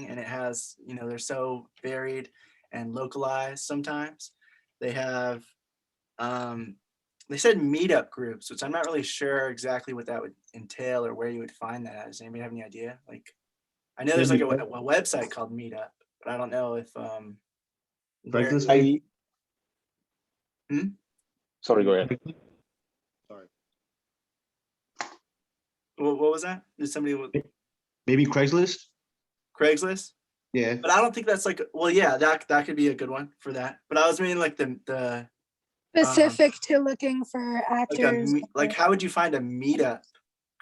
and it has, they're so varied and localized sometimes. They have, they said meetup groups, which I'm not really sure exactly what that would entail or where you would find that at. Does anybody have any idea? Like, I know there's like a website called Meetup, but I don't know if where. Craigslist. Sorry, go ahead. Sorry. What was that? Did somebody? Maybe Craigslist. Craigslist? Yeah. But I don't think that's like, well, yeah, that could be a good one for that. But I was meaning like the specific to looking for actors. Like how would you find a meetup?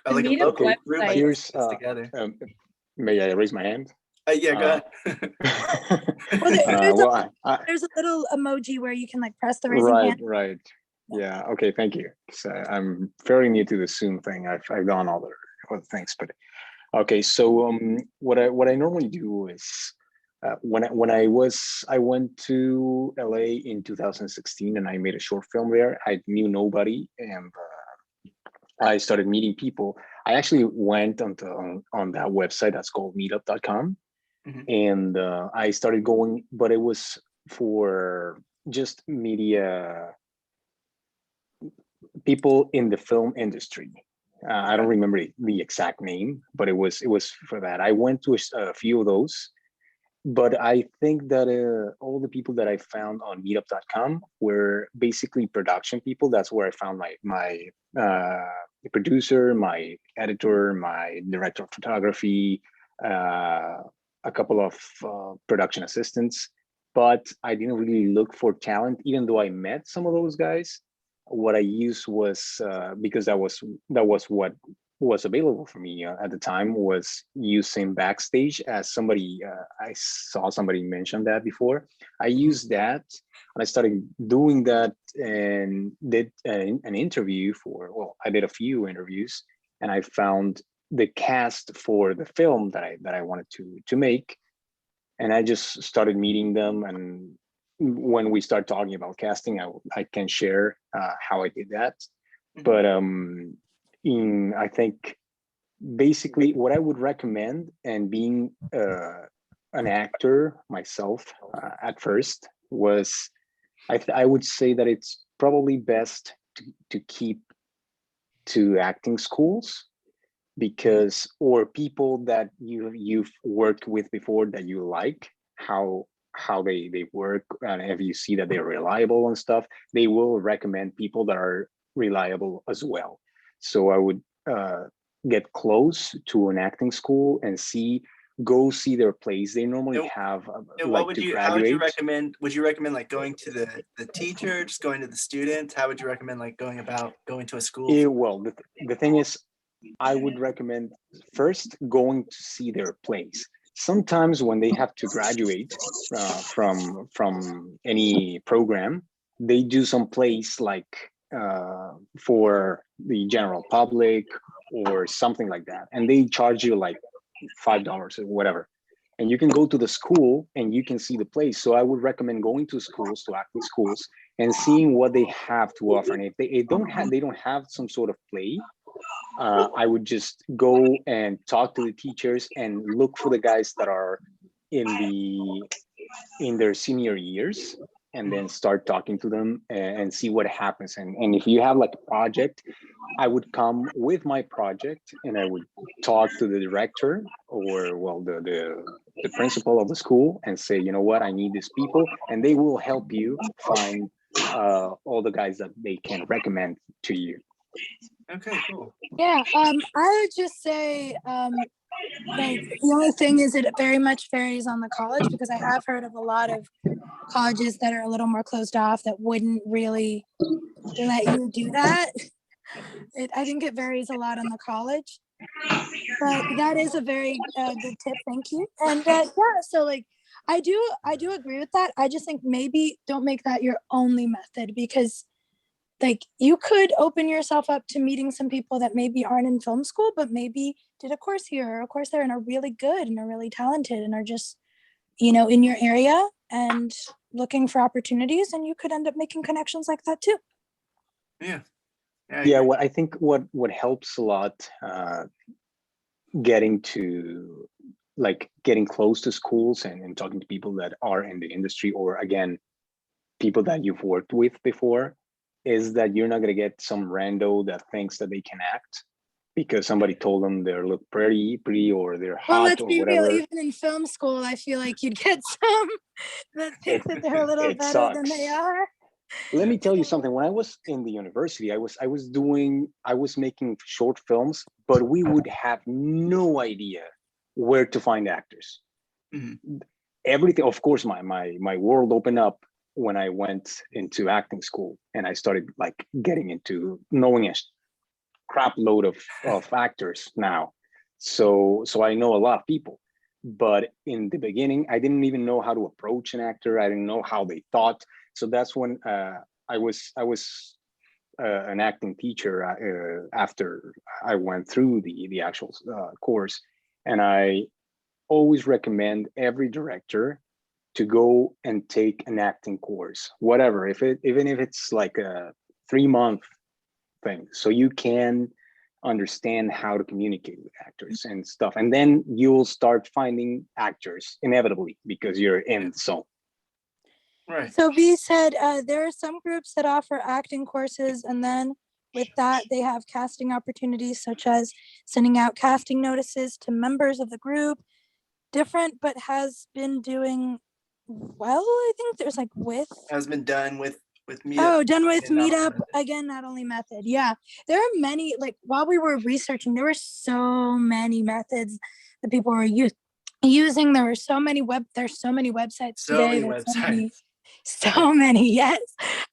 The Like meetup a local group like Here's this together. may I raise my hand? Yeah, go ahead. There's a little emoji where you can like press the raising hand. Right. Yeah. Okay. Thank you. So I'm very new to the Zoom thing. I've done all the things, but okay. So what I normally do is when I went to LA in 2016 and I made a short film there. I knew nobody and I started meeting people. I actually went on that website that's called meetup.com. And I started going, but it was for just media people in the film industry. I don't remember the exact name, but it was for that. I went to a few of those, but I think that all the people that I found on meetup.com were basically production people. That's where I found my producer, my editor, my director of photography, a couple of production assistants, but I didn't really look for talent, even though I met some of those guys. What I used was because that was what was available for me at the time, was using Backstage as somebody. I saw somebody mention that before. I used that and I started doing that and did an interview I did a few interviews and I found the cast for the film that I wanted to make, and I just started meeting them. And when we start talking about casting, I can share how I did that. But I think basically what I would recommend, and being an actor myself at first, was I would say that it's probably best to keep to acting schools, because or people that you've worked with before that you like how they work, and if you see that they're reliable and stuff, they will recommend people that are reliable as well. So I would get close to an acting school and go see their plays. They normally have how would you recommend? Would you recommend like going to the teacher, just going to the student? How would you recommend like going to a school? Yeah, well, the thing is, I would recommend first going to see their plays. Sometimes when they have to graduate from any program, they do some plays like for the general public or something like that, and they charge you like $5 or whatever, and you can go to the school and you can see the plays. So I would recommend going to schools, to acting schools, and seeing what they have to offer. And if they don't have some sort of play, I would just go and talk to the teachers and look for the guys that are in their senior years, and then start talking to them and see what happens. And if you have like a project, I would come with my project and I would talk to the director or the principal of the school and say, you know what, I need these people, and they will help you find all the guys that they can recommend to you. Okay, cool. Yeah, I would just say, like, the only thing is it very much varies on the college, because I have heard of a lot of colleges that are a little more closed off that wouldn't really let you do that. I think it varies a lot on the college, but that is a very good tip. Thank you. And yeah, so like, I do agree with that. I just think maybe don't make that your only method, because like you could open yourself up to meeting some people that maybe aren't in film school, but maybe did a course here or a course there and are really good and are really talented and are just, in your area and looking for opportunities, and you could end up making connections like that too. Yeah. Yeah, I think what helps a lot getting to like getting close to schools and talking to people that are in the industry, or again, people that you've worked with before, is that you're not going to get some rando that thinks that they can act because somebody told them they look pretty or they're Well, hot let's or be real, whatever. even in film school, I feel like you'd get some that think that they're a little It better than they sucks. are. Let me tell you something. When I was in the university, I was making short films, but we would have no idea where to find actors. Mhm. Everything, of course, my world opened up when I went into acting school and I started like getting into knowing a crap load of actors now. So I know a lot of people. But in the beginning, I didn't even know how to approach an actor. I didn't know how they thought. So that's when I was an acting teacher after I went through the actual course, and I always recommend every director to go and take an acting course, whatever, even if it's like a 3-month thing, so you can understand how to communicate with actors and stuff, and then you'll start finding actors inevitably because you're in the zone. Right. So V said there are some groups that offer acting courses, and then with that, they have casting opportunities, such as sending out casting notices to members of the group. Different, but has been doing well. I think there's like with. Has been done with Meetup. Oh, done with and not Meetup. Method. Again, not only method. Yeah. There are many, like while we were researching, there were so many methods that people were using. There were so many there's so many websites So today. many There's websites. so many, yes.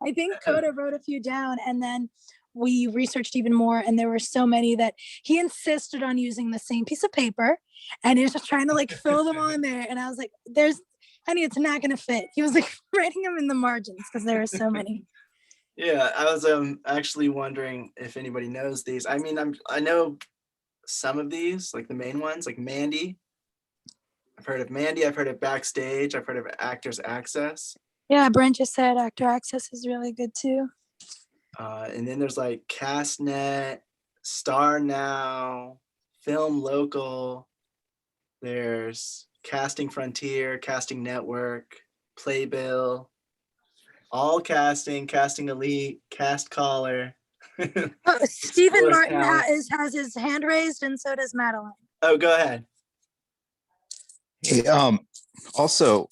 I think Coda wrote a few down, and then we researched even more, and there were so many that he insisted on using the same piece of paper, and he was just trying to like fill them on there. And I was like, honey, it's not gonna fit. He was like writing them in the margins because there were so many. Yeah, I was actually wondering if anybody knows these. I mean, I know some of these, like the main ones, like Mandy. I've heard of Mandy. I've heard of Backstage. I've heard of Actors Access. Yeah, Brent just said Actor Access is really good too. And then there's like CastNet, Star Now, FilmLocal. There's Casting Frontier, Casting Network, Playbill, All Casting, Casting Elite, Cast Caller. Oh, Stephen Explore Martin Talent. has his hand raised, and so does Madeline. Oh, go ahead. Hey, also,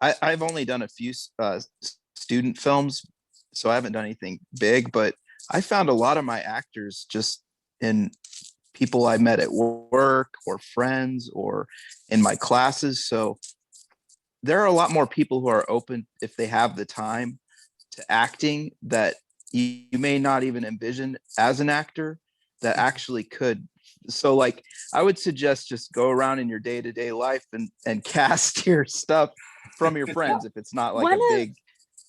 I've only done a few student films, so I haven't done anything big, but I found a lot of my actors just in people I met at work or friends or in my classes. So there are a lot more people who are open, if they have the time, to acting that you may not even envision as an actor that actually could. So like I would suggest just go around in your day-to-day life and cast your stuff from your friends if it's not like a big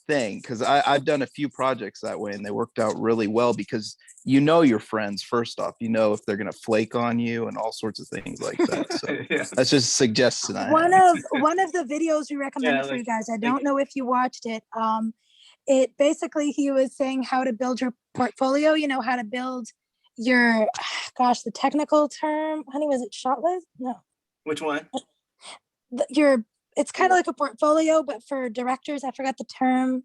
thing, because I've done a few projects that way and they worked out really well because you know your friends. First off, you know if they're gonna flake on you and all sorts of things like that. So Yeah. that's just a suggestion I One have. of the videos we recommended for like- you guys, I don't know if you watched it. It basically, he was saying how to build your portfolio, you know, how to build your, gosh, the technical term, honey, was it shot list? No, Which one? it's kind of like a portfolio, but for directors, I forgot the term.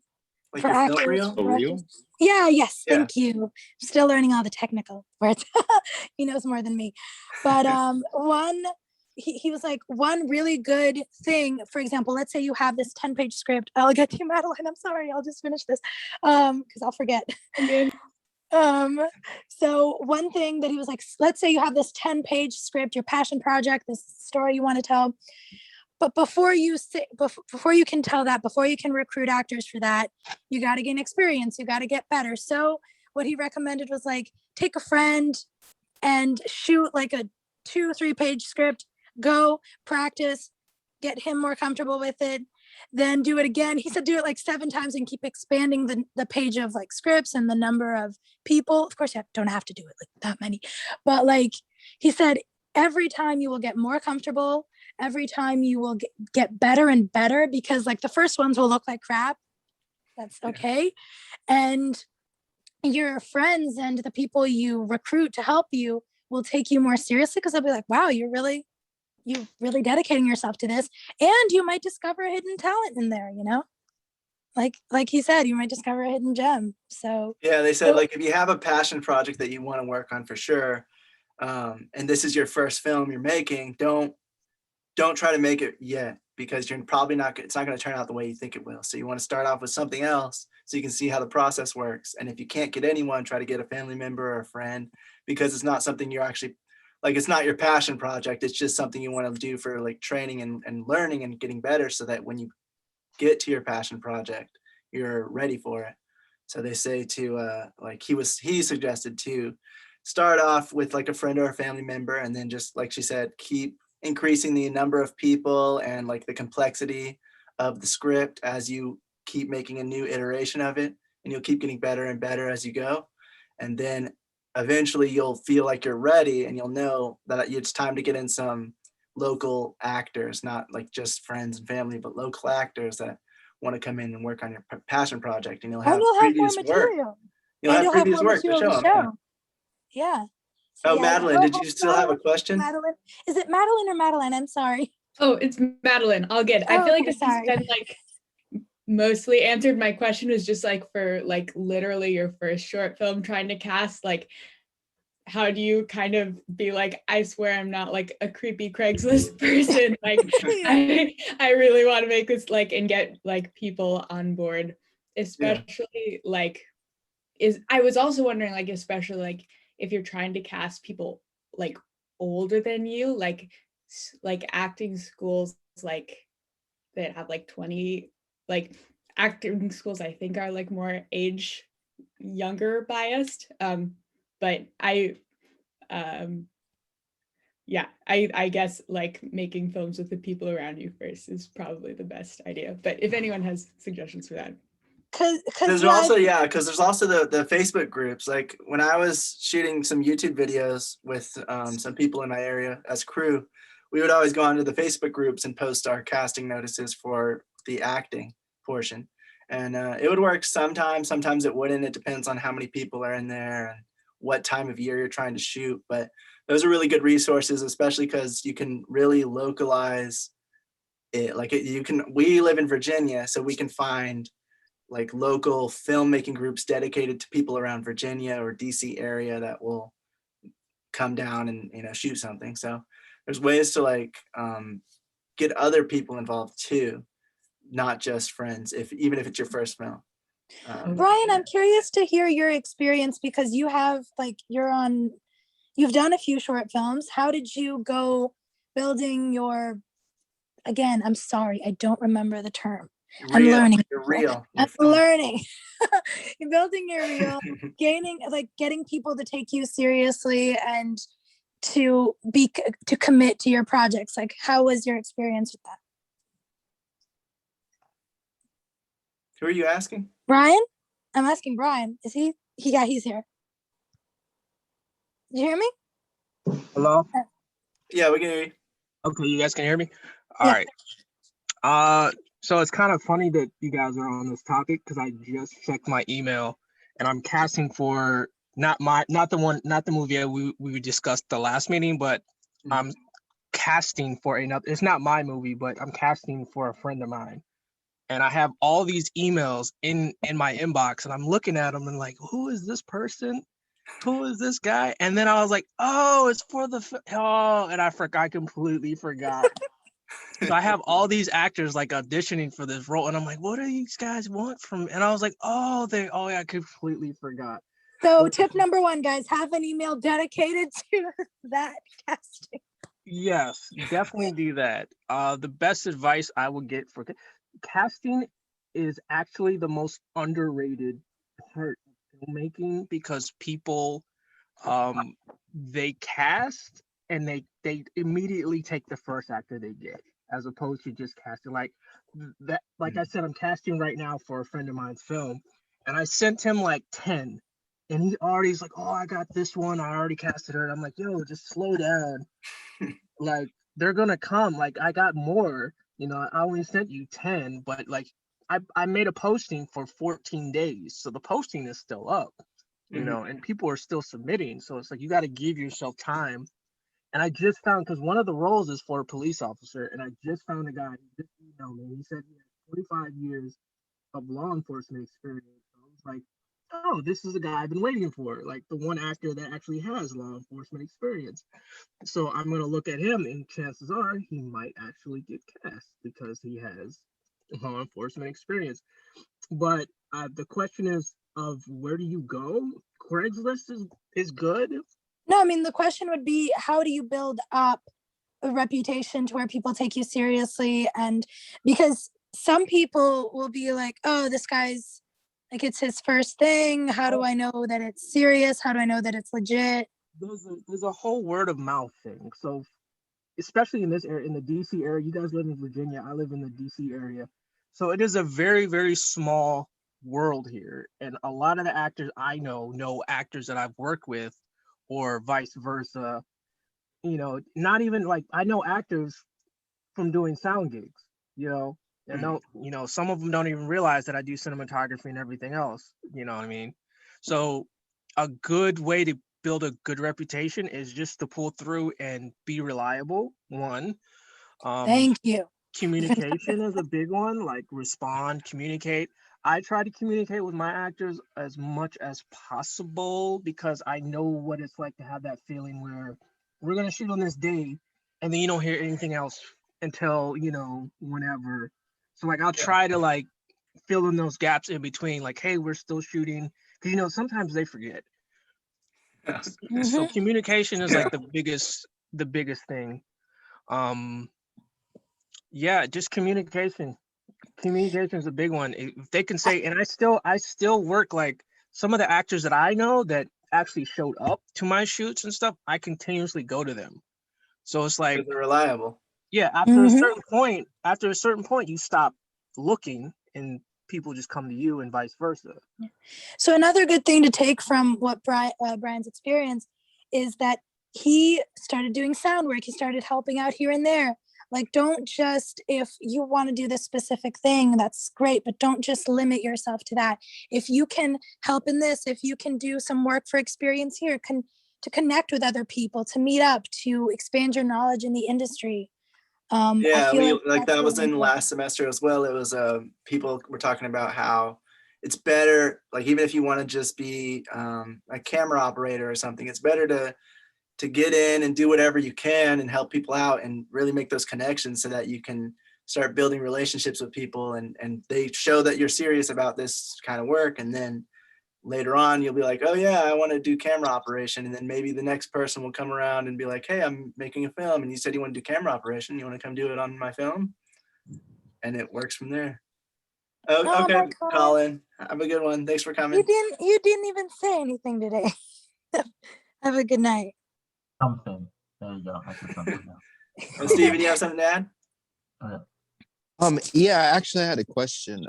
Like For your film actors, reel? A reel? Yeah, yes, Yeah. thank you. Still learning all the technical words. He knows more than me. But he was like, one really good thing, for example, let's say you have this 10-page script. I'll get to you, Madeline. I'm sorry, I'll just finish this because I'll forget. So one thing that he was like, let's say you have this 10-page script, your passion project, this story you want to tell. But before you can tell that, before you can recruit actors for that, you got to gain experience. You got to get better. So what he recommended was like, take a friend and shoot like a 2-3 page script, go practice, get him more comfortable with it, then do it again. He said, do it like 7 times and keep expanding the page of like scripts and the number of people. Of course, you don't have to do it like that many, but like he said, every time you will get more comfortable, every time you will get better and better, because like the first ones will look like crap. That's okay. And your friends and the people you recruit to help you will take you more seriously because they'll be like, wow, you're really you really dedicating yourself to this, and you might discover a hidden talent in there, like he said, you might discover a hidden gem. So Yeah, they said like if you have a passion project that you want to work on for sure, and this is your first film you're making, don't try to make it yet, because you're probably not, it's not going to turn out the way you think it will. So you want to start off with something else so you can see how the process works. And if you can't get anyone, try to get a family member or a friend, because it's not something you're actually like, it's not your passion project. It's just something you want to do for like training and learning and getting better, so that when you get to your passion project, you're ready for it. So they say to like he suggested to start off with like a friend or a family member, and then just like she said, keep increasing the number of people and like the complexity of the script as you keep making a new iteration of it, and you'll keep getting better and better as you go. And then eventually you'll feel like you're ready, and you'll know that it's time to get in some local actors, not like just friends and family, but local actors that want to come in and work on your passion project, and you'll and have you'll have more previous work. material. You'll have previous work to show them. Yeah. Yeah. So, Oh, yeah, Madeline, did you still have a question? Madeline, is it Madeline or Madeline? I'm sorry. Oh, it's Madeline. All good. I Oh, feel like okay, this has sorry. been like mostly answered. My question was just like for like literally your first short film trying to cast, like how do you kind of be like, I swear I'm not like a creepy Craigslist person. Like I really want to make this like and get like people on board, especially like I was also wondering like, especially like if you're trying to cast people like older than you, like acting schools like that have like 20, like acting schools I think are like more age younger biased. But I guess like making films with the people around you first is probably the best idea. But if anyone has suggestions for that. Because there's also the Facebook groups. Like when I was shooting some YouTube videos with some people in my area as crew, we would always go onto the Facebook groups and post our casting notices for the acting portion. And it would work sometimes it wouldn't. It depends on how many people are in there and what time of year you're trying to shoot. But those are really good resources, especially because you can really localize it. Like we live in Virginia, so we can find like local filmmaking groups dedicated to people around Virginia or DC area that will come down and shoot something. So there's ways to like get other people involved too, not just friends, even if it's your first film. Brian, I'm curious to hear your experience, because you have like you've done a few short films. How did you go building your, again, I'm sorry, I don't remember the term. I'm learning. You're real. I'm learning. You're building your reel, getting people to take you seriously and to commit to your projects. Like, how was your experience with that? Who are you asking? Brian? I'm asking Brian. Is he? Yeah, he's here. Did you hear me? Hello? Yeah, we can hear you. Okay, you guys can hear me? All right. So it's kind of funny that you guys are on this topic, because I just checked my email and I'm casting for not the movie we discussed the last meeting, but I'm casting for another. It's not my movie, but I'm casting for a friend of mine. And I have all these emails in my inbox, and I'm looking at them and like, who is this person? Who is this guy? And then I was like, oh, it's for and I completely forgot. So I have all these actors like auditioning for this role, and I'm like, what do these guys want from? And I was like, I completely forgot. So tip number 1, guys, have an email dedicated to that casting. Yes, definitely do that. The best advice I would get for casting is actually the most underrated part of filmmaking, because people they cast and they immediately take the first actor they get, as opposed to just casting like that. Like I said, I'm casting right now for a friend of mine's film, and I sent him like 10, and he's like, oh, I got this one, I already casted her. And I'm like, yo, just slow down. Like, they're gonna come. Like, I got more, I only sent you 10, but like I made a posting for 14 days, so the posting is still up, and people are still submitting. So it's like, you got to give yourself time. And I just found, because one of the roles is for a police officer, and I just found a guy who just emailed me. He said he has 25 years of law enforcement experience. So I was like, oh, this is the guy I've been waiting for, like the one actor that actually has law enforcement experience. So I'm going to look at him, and chances are he might actually get cast because he has law enforcement experience. But the question is, of where do you go? Craigslist is good. No, I mean, the question would be, how do you build up a reputation to where people take you seriously? And because some people will be like, oh, this guy's like, it's his first thing. How do I know that it's serious? How do I know that it's legit? There's a whole word of mouth thing. So especially in this area, in the DC area, you guys live in Virginia, I live in the DC area. So it is a very, very small world here. And a lot of the actors I know actors that I've worked with, or vice versa. You know, not even like, I know actors from doing sound gigs, you know, and don't, you know, some of them don't even realize that I do cinematography and everything else, you know what I mean? So a good way to build a good reputation is just to pull through and be reliable. One, Thank you. communication is a big one, like respond, communicate. I try to communicate with my actors as much as possible because I know what it's like to have that feeling where we're going to shoot on this day and then you don't hear anything else until, you know, whenever. So like, I'll try to like fill in those gaps in between, like, hey, we're still shooting. Cause you know, sometimes they forget. So communication is like the biggest thing. Yeah, just communication. Communication is a big one. If they can say, and I still work, like some of the actors that I know that actually showed up to my shoots and stuff, I continuously go to them. So it's like, They're reliable. yeah, after a certain point, you stop looking and people just come to you and vice versa. So another good thing to take from what Brian's experience is that he started doing sound work. He started helping out here and there. Like, don't just, if you want to do this specific thing, that's great, but don't just limit yourself to that. If you can help in this, if you can do some work for experience here, to connect with other people, to meet up, to expand your knowledge in the industry. Yeah, I feel like that that's was really in last semester as well. It was people were talking about how it's better, like even if you want to just be a camera operator or something, it's better to get in and do whatever you can and help people out and really make those connections so that you can start building relationships with people and they show that you're serious about this kind of work. And then later on, you'll be like, oh yeah, I want to do camera operation. And then maybe the next person will come around and be like, hey, I'm making a film. And you said you want to do camera operation. You want to come do it on my film? And it works from there. Oh, okay, Colin, have a good one. Thanks for coming. You didn't even say anything today. Have a good night. Something. There you go. I said something now. And Steven, you have something to add? Okay. Yeah, actually I had a question.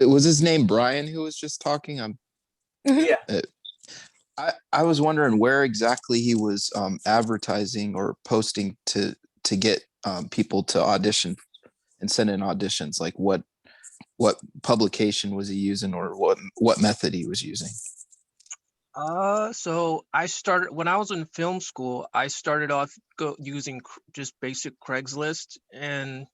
Was his name Brian who was just talking? Yeah. I was wondering where exactly he was advertising or posting to get people to audition and send in auditions. Like what publication was he using, or what method he was using? So I started when I was in film school. I started off using just basic Craigslist, and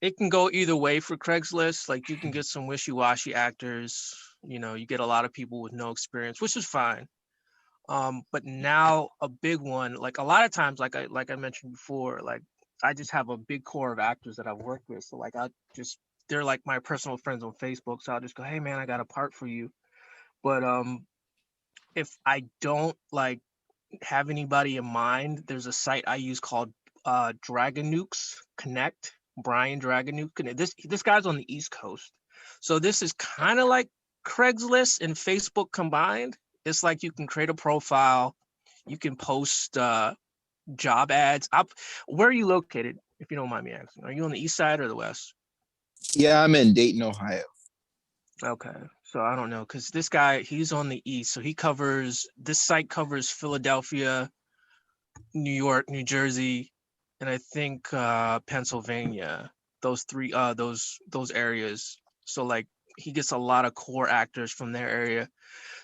it can go either way for Craigslist. Like you can get some wishy-washy actors. You know, you get a lot of people with no experience, which is fine. But now a big one, like a lot of times, like I mentioned before, like I just have a big core of actors that I've worked with. So like they're like my personal friends on Facebook. So I'll just go, hey man, I got a part for you. But if I don't like have anybody in mind, there's a site I use called Dragon Nukes Connect. Brian Dragon Nuke Connect. This guy's on the East Coast. So this is kind of like Craigslist and Facebook combined. It's like you can create a profile, you can post job ads. Where are you located, if you don't mind me asking? Are you on the east side or the west? Yeah, I'm in Dayton, Ohio. Okay, so I don't know, because this guy, he's on the east, so this site covers Philadelphia, New York, New Jersey, and I think Pennsylvania. Those three, those areas. So like he gets a lot of core actors from their area.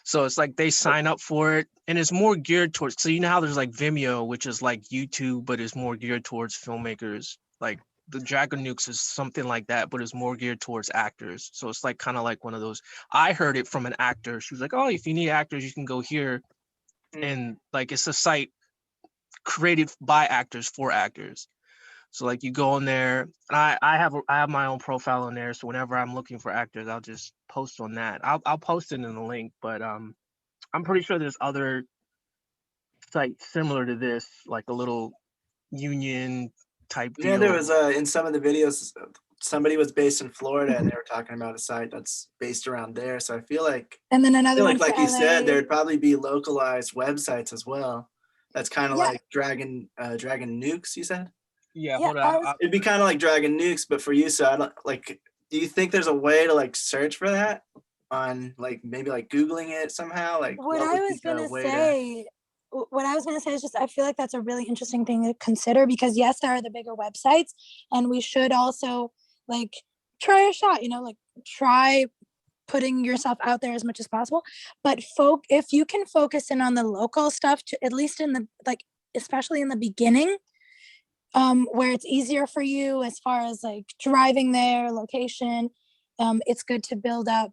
So it's like they sign up for it, and it's more geared towards, so you know how there's like Vimeo, which is like YouTube, but is more geared towards filmmakers. Like the Dragon Nukes is something like that, but it's more geared towards actors. So it's like kind of like one of those. I heard it from an actor. She was like, "Oh, if you need actors, you can go here." And like it's a site created by actors for actors. So like you go in there, and I have my own profile in there. So whenever I'm looking for actors, I'll just post on that. I'll post it in the link, but I'm pretty sure there's other sites similar to this, like a little union type deal. Yeah, there was in some of the videos, somebody was based in Florida and they were talking about a site that's based around there. So I feel like, And then another one like for you said, LA. there'd probably be localized websites as well. That's kind of Yeah. like Dragon Nukes, you said? Yeah, Yeah, hold I on. was- It'd be kind of like Dragon Nukes, but for you, so I don't like, do you think there's a way to like search for that on like maybe like Googling it somehow? Like what what I would was be the gonna way to- say, what I was gonna say is just I feel like that's a really interesting thing to consider, because yes, there are the bigger websites, and we should also like try a shot, like try putting yourself out there as much as possible. But if you can focus in on the local stuff, at least in the like, especially in the beginning, where it's easier for you as far as like driving there, location, it's good to build up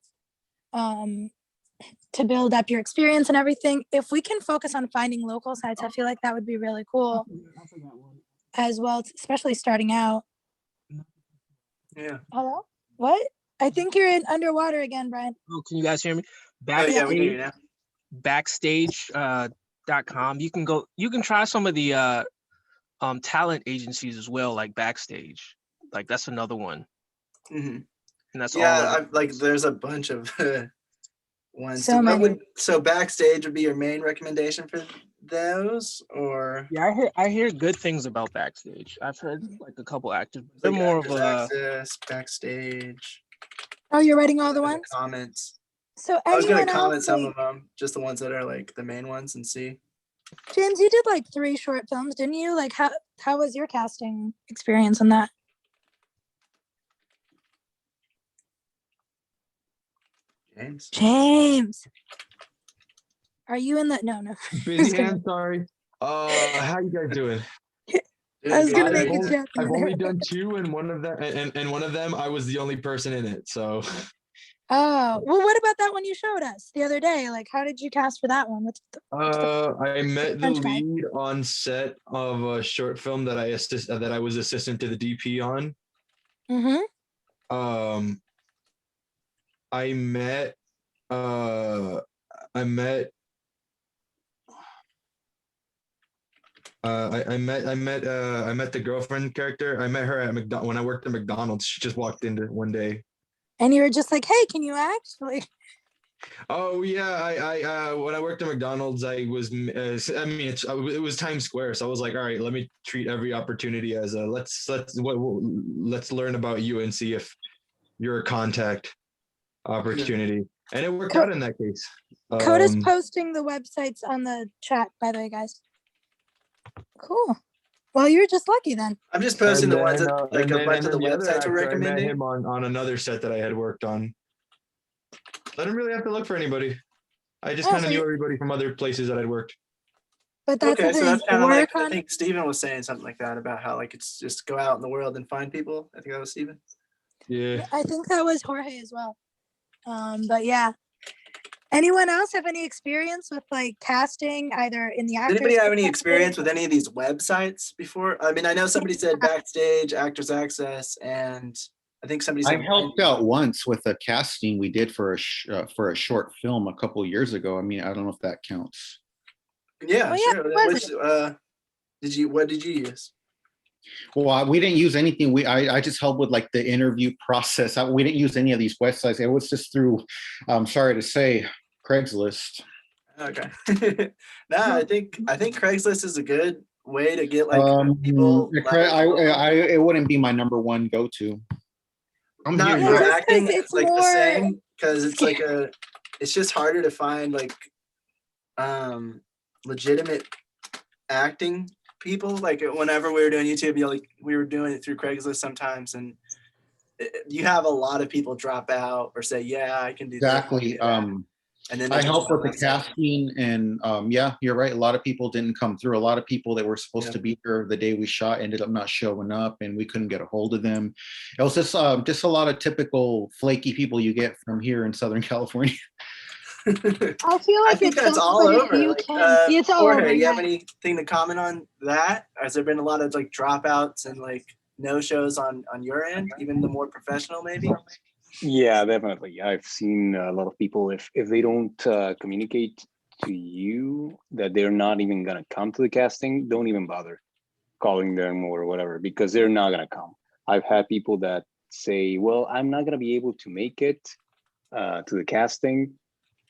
your experience and everything. If we can focus on finding local sites, I feel like that would be really cool as well, especially starting out. Yeah. Hello? What? I think you're in underwater again, Brian. Oh, can you guys hear me? Oh yeah, we can hear you now. Backstage.com. You can try some of the talent agencies as well, like Backstage. Like that's another one. Mhm. And that's Yeah, there's a bunch of ones. So many. So Backstage would be your main recommendation for those, or Yeah, I hear good things about Backstage. I've heard like a couple actors. They're like more of Actors a Access, Backstage. Oh, you're writing all the in ones? comments. So I was gonna anyone comment else, some like, of them, just the ones that are like the main ones, and see. James, you did like 3 short films, didn't you? Like how was your casting experience on that? James. Are you in the no. Busy hand, sorry. How you guys doing? I was gonna Doing make good. a joke. I've only done 2, and one of them, and one of them, I was the only person in it. So, Oh, well, what about that one you showed us the other day? Like, how did you cast for that one? I met the French guy. lead on set of a short film that I was assistant to the DP on. Mm-hmm. I met the girlfriend character. I met her at when I worked at McDonald's. She just walked in one day. And you were just like, hey, can you act? Like, Oh yeah, I when I worked at McDonald's, it was Times Square, so I was like, all right, let me treat every opportunity as a let's learn about you and see if you're a contact opportunity, and it worked out in that case. Coda's posting the websites on the chat, by the way, guys. Cool. Well, you're just lucky then. I'm just posting And the ones then, that like a bunch of the other websites actor, were I met recommending. him on another set that I had worked on. I didn't really have to look for anybody. I just Oh, kind so of knew you- everybody from other places that I'd worked. But that's Okay, the so thing. that's kind of like, Work I on. think Steven was saying something like that about how like it's just go out in the world and find people. I think that was Steven. Yeah. I think that was Jorge as well. But yeah. Anyone else have any experience with like casting, either in the Does actors? anybody have any experience with any of these websites before? I mean, I know somebody said Backstage, Actors Access, and I think somebody I said helped out once with a casting we did for a short film a couple of years ago. I mean, I don't know if that counts. Yeah, Oh, yeah, sure. what Which what did you use? Well, we didn't use anything. I just helped with like the interview process. We didn't use any of these websites. It was just through, I'm sorry to say, Craigslist. Okay. No, I think Craigslist is a good way to get like people. It wouldn't be my number one go-to. Not Yeah, for just 'cause acting, it's like the more same, because it's like it's just harder to find like legitimate acting people. Like whenever we were doing YouTube, we were doing it through Craigslist sometimes, and you have a lot of people drop out or say, yeah, I can do this, I can Exactly. do that. And then I they just helped with the don't accept it. casting, and yeah, you're right. A lot of people didn't come through. A lot of people that were supposed Yeah. to be here the day we shot ended up not showing up, and we couldn't get a hold of them. It was just a lot of typical flaky people you get from here in Southern California. I feel I like think it's that's something, all but if over. you Like, can, it's all Jorge, over. you have Yeah. anything to comment on that? Has there been a lot of like dropouts and like no shows on your end, even the more professional maybe? Yeah, definitely. I've seen a lot of people, if they don't communicate to you that they're not even gonna come to the casting, don't even bother calling them or whatever, because they're not gonna come. I've had people that say, well, I'm not gonna be able to make it to the casting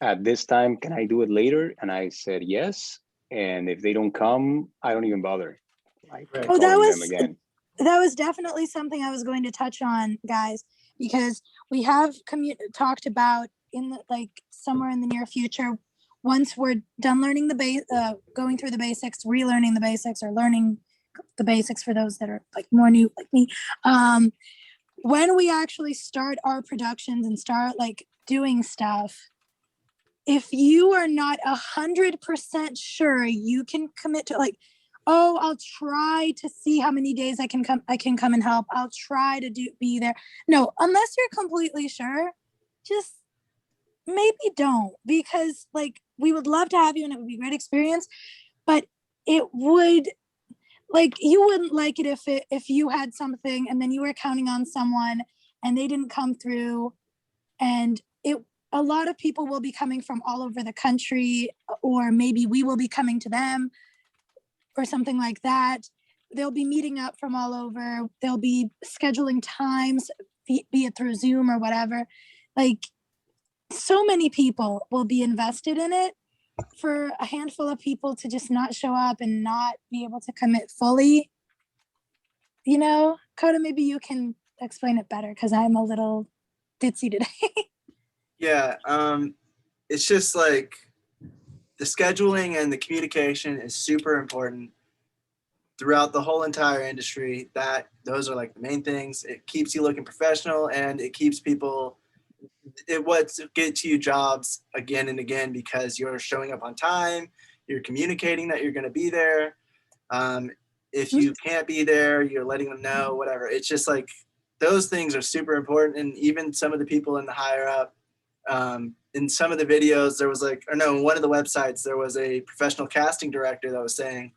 at this time. Can I do it later? And I said yes. And if they don't come, I don't even bother like Right. Oh, that calling them was again. that was definitely something I was going to touch on, guys, because we have talked about in the, like somewhere in the near future, once we're done learning the going through the basics, relearning the basics, or learning the basics for those that are like more new like me. When we actually start our productions and start like doing stuff, if you are not 100% sure you can commit to like, oh, I'll try to see how many days I can come and help. I'll try to be there. No, unless you're completely sure, just maybe don't, because like we would love to have you and it would be a great experience, but it would, like, you wouldn't like it if you had something and then you were counting on someone and they didn't come through, and a lot of people will be coming from all over the country, or maybe we will be coming to them or something like that. They'll be meeting up from all over. They'll be scheduling times, be it through Zoom or whatever. Like, so many people will be invested in it for a handful of people to just not show up and not be able to commit fully. You know, Coda, maybe you can explain it better because I'm a little ditzy today. Yeah, it's just like the scheduling and the communication is super important throughout the whole entire industry. Those are like the main things. It keeps you looking professional, and it keeps people, what gets you jobs again and again, because you're showing up on time, you're communicating that you're going to be there. If you can't be there, you're letting them know, whatever. It's just like those things are super important. And even some of the people in the higher up, in some of the videos, there was like, or no, one of the websites, there was a professional casting director that was saying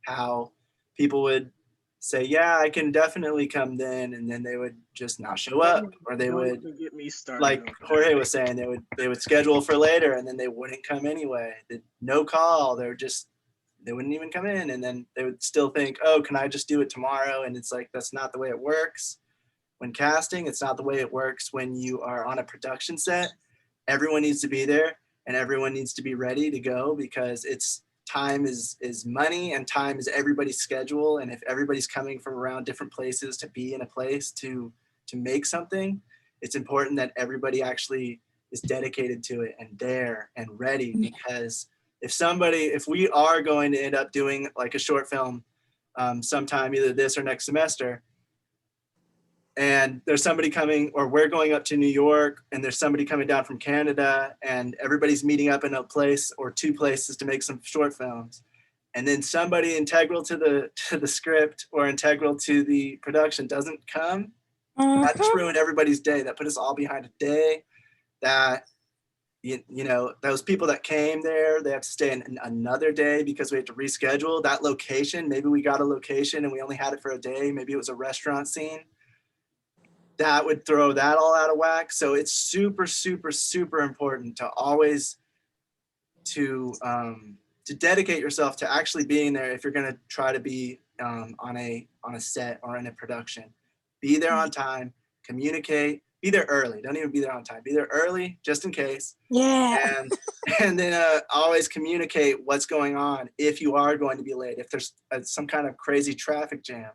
how people would say, yeah, I can definitely come then, and then they would just not show up, or they would, get me started. like Jorge was saying, they would schedule for later, and then they wouldn't come anyway. No call. They wouldn't even come in, and then they would still think, oh, can I just do it tomorrow? And it's like, that's not the way it works. When casting, it's not the way it works when you are on a production set. Everyone needs to be there, and everyone needs to be ready to go, because time is money, and time is everybody's schedule. And if everybody's coming from around different places to be in a place to make something, it's important that everybody actually is dedicated to it and there and ready. Because if we are going to end up doing like a short film sometime, either this or next semester, and there's somebody coming, or we're going up to New York, and there's somebody coming down from Canada, and everybody's meeting up in a place or two places to make some short films, and then somebody integral to the script or integral to the production doesn't come, that just ruined everybody's day. That put us all behind a day. That you know, those people that came there, they have to stay in another day because we have to reschedule that location. Maybe we got a location and we only had it for a day. Maybe it was a restaurant scene. That would throw that all out of whack. So it's super, super, super important to always to dedicate yourself to actually being there. If you're going to try to be on a set or in a production, be there on time, communicate, be there early. Don't even be there on time. Be there early just in case. Yeah. And then always communicate what's going on. If you are going to be late, if there's some kind of crazy traffic jam,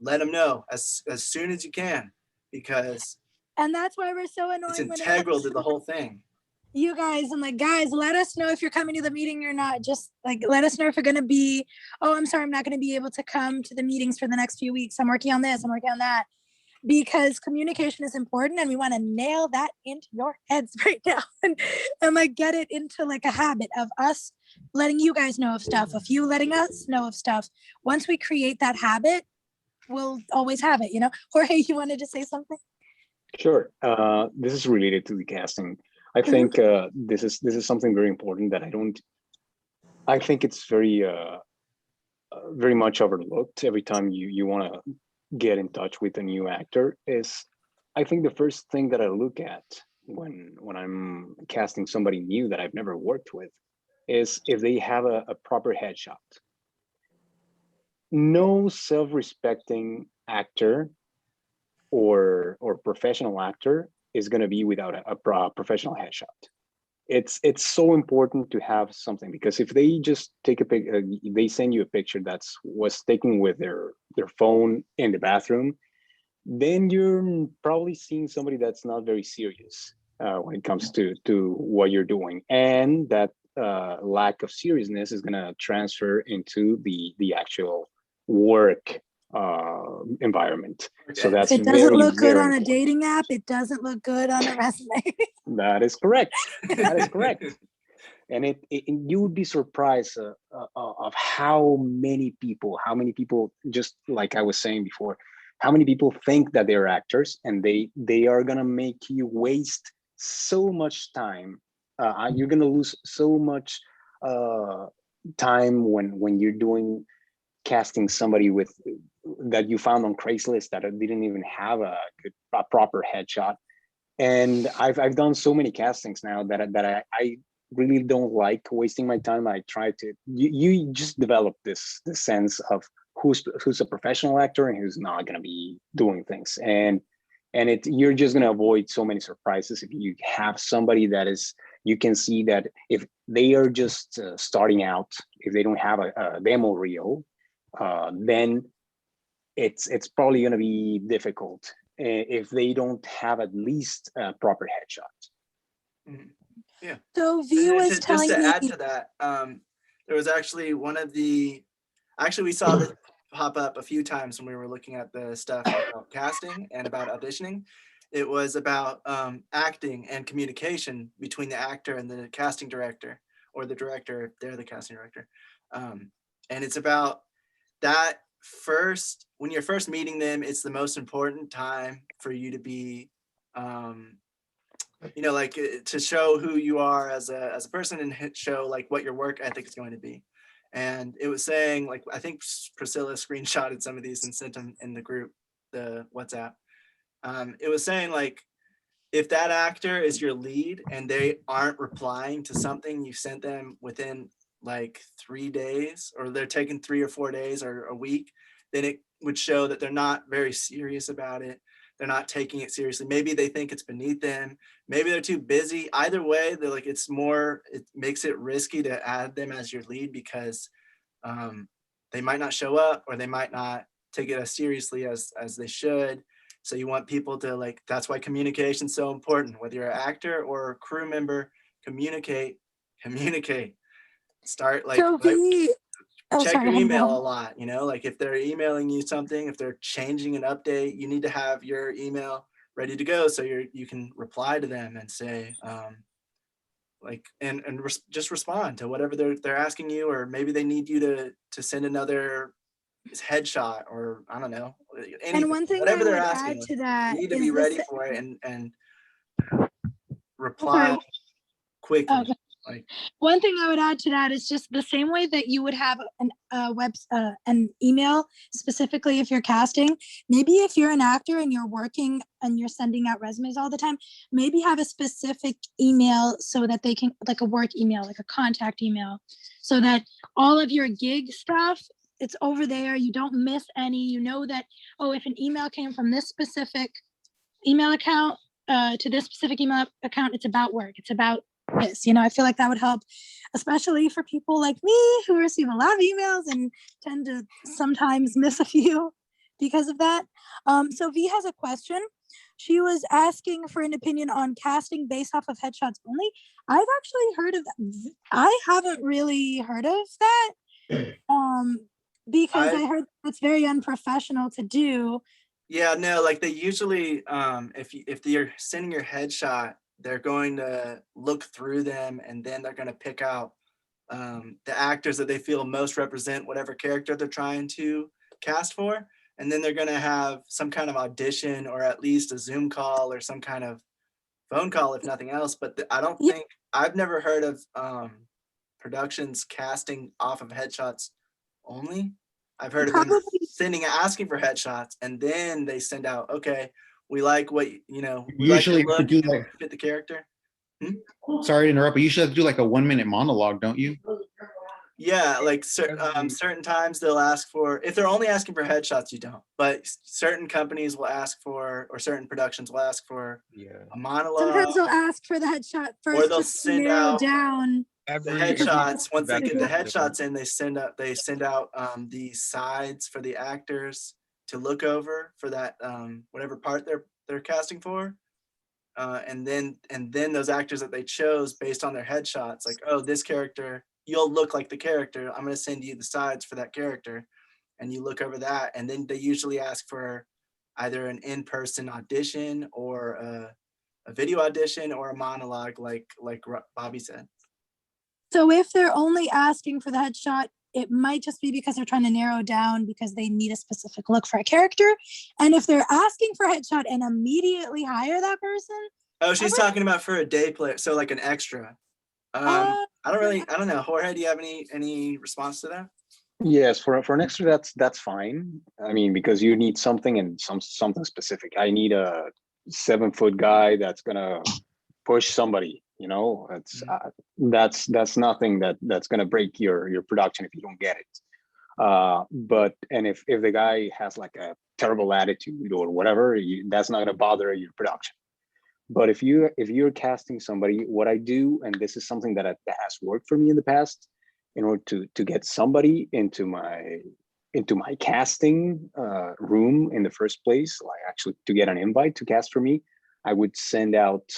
let them know as soon as you can, because And that's why we're so annoying. it's integral to the whole thing. You guys, I'm like, guys, let us know if you're coming to the meeting or not. Just like, let us know if you're going to be, oh, I'm sorry, I'm not going to be able to come to the meetings for the next few weeks. I'm working on this, I'm working on that. because communication is important and we want to nail that into your heads right now and like get it into like a habit of us letting you guys know of stuff, of you letting us know of stuff. Once we create that habit, we'll always have it, you know. Jorge, you wanted to say something? Sure. This is related to the casting. I think this is something very important that I think it's very much overlooked every time you want to get in touch with a new actor. Is I think the first thing that I look at when I'm casting somebody new that I've never worked with is if they have a proper headshot. No self-respecting actor or professional actor is going to be without a professional headshot. It's so important to have something, because if they just take a pic, they send you a picture that's was taken with their phone in the bathroom, then you're probably seeing somebody that's not very serious when it comes to what you're doing, and that lack of seriousness is going to transfer into the actual work environment. So that's it doesn't look good very on a important. dating app. It doesn't look good on a resume. That is correct. That is correct. And you would be surprised of how many people, just like I was saying before, how many people think that they're actors, and they are gonna make you waste so much time. You're gonna lose so much time when you're doing casting somebody with that you found on Craigslist that didn't even have a proper headshot. And I've done so many castings now that I really don't like wasting my time. I try to you just develop this sense of who's a professional actor and who's not going to be doing things, and you're just going to avoid so many surprises if you have somebody that is, you can see that if they are just starting out, if they don't have a demo reel, then it's probably going to be difficult if they don't have at least a proper headshot. Yeah. So V was telling just to me, add to that, there was actually we saw this pop up a few times when we were looking at the stuff about casting and about auditioning. It was about acting and communication between the actor and the casting director, or the director if they're the casting director. And it's about that when you're first meeting them, it's the most important time for you to be like to show who you are as a person, and show like what your work ethic is going to be. And it was saying, like, I think Priscilla screenshotted some of these and sent them in the group, the WhatsApp. It was saying, like, if that actor is your lead and they aren't replying to something you sent them within like 3 days, or they're taking 3 or 4 days or a week, then it would show that they're not very serious about it. They're not taking it seriously. Maybe they think it's beneath them. Maybe they're too busy. Either way, they're like, it makes it risky to add them as your lead, because they might not show up, or they might not take it as seriously as they should. So you want people to, like, that's why communication is so important. Whether you're an actor or a crew member, communicate. Start like, so V, check your email a lot, like if they're emailing you something, if they're changing an update, you need to have your email ready to go so you can reply to them and say just respond to whatever they're asking you, or maybe they need you to send another headshot, or I don't know, anything, and one thing whatever I they're would asking, add to that you need to is be ready this. for it and reply quickly. Okay. Like, one thing I would add to that is just the same way that you would have an email specifically if you're casting. Maybe if you're an actor and you're working and you're sending out resumes all the time, maybe have a specific email so that they can, like a work email, like a contact email, so that all of your gig stuff, it's over there. You don't miss any. You know that, oh, if an email came from this specific email account to this specific email account, it's about work. It's about this. I feel like that would help, especially for people like me who receive a lot of emails and tend to sometimes miss a few because of that. So V has a question. She was asking for an opinion on casting based off of headshots only. I've actually heard of that. I haven't really heard of that because I heard it's very unprofessional to do. Yeah, no, like they usually, if you're sending your headshot, they're going to look through them and then they're going to pick out the actors that they feel most represent whatever character they're trying to cast for. And then they're going to have some kind of audition or at least a Zoom call or some kind of phone call, if nothing else. But I don't Yeah. think I've never heard of productions casting off of headshots only. I've heard of them Probably asking for headshots, and then they send out, okay, we like what we like Usually your have to look do and like, fit the character. sorry to interrupt, but you usually have to do like a 1-minute monologue, don't you? Yeah, like Every- certain times they'll ask for, if they're only asking for headshots, you don't. But certain companies will ask for, or certain productions will ask for Yeah. a monologue, sometimes they'll ask for the headshot or first they'll just to send narrow out down. the Every headshots. Once they feedback get the is different. headshots in, they send out the sides for the actors to look over for that whatever part they're casting for. And then those actors that they chose based on their headshots, like, oh, this character, you'll look like the character. I'm going to send you the sides for that character, and you look over that. And then they usually ask for either an in-person audition or a video audition or a monologue, like Bobby said. So if they're only asking for the headshot, it might just be because they're trying to narrow down because they need a specific look for a character. And if they're asking for a headshot and immediately hire that person, Oh, she's Okay. talking about for a day player, so like an extra. I don't know. Jorge, do you have any response to that? Yes, for an extra, that's fine. I mean, because you need something and something specific. I need a 7-foot guy that's gonna push somebody. It's that's nothing that's gonna break your production if you don't get it. But if the guy has like a terrible attitude or whatever, that's not gonna bother your production. But if you're casting somebody, what I do, and this is something that has worked for me in the past, in order to get somebody into my casting room in the first place, like actually to get an invite to cast for me, I would send out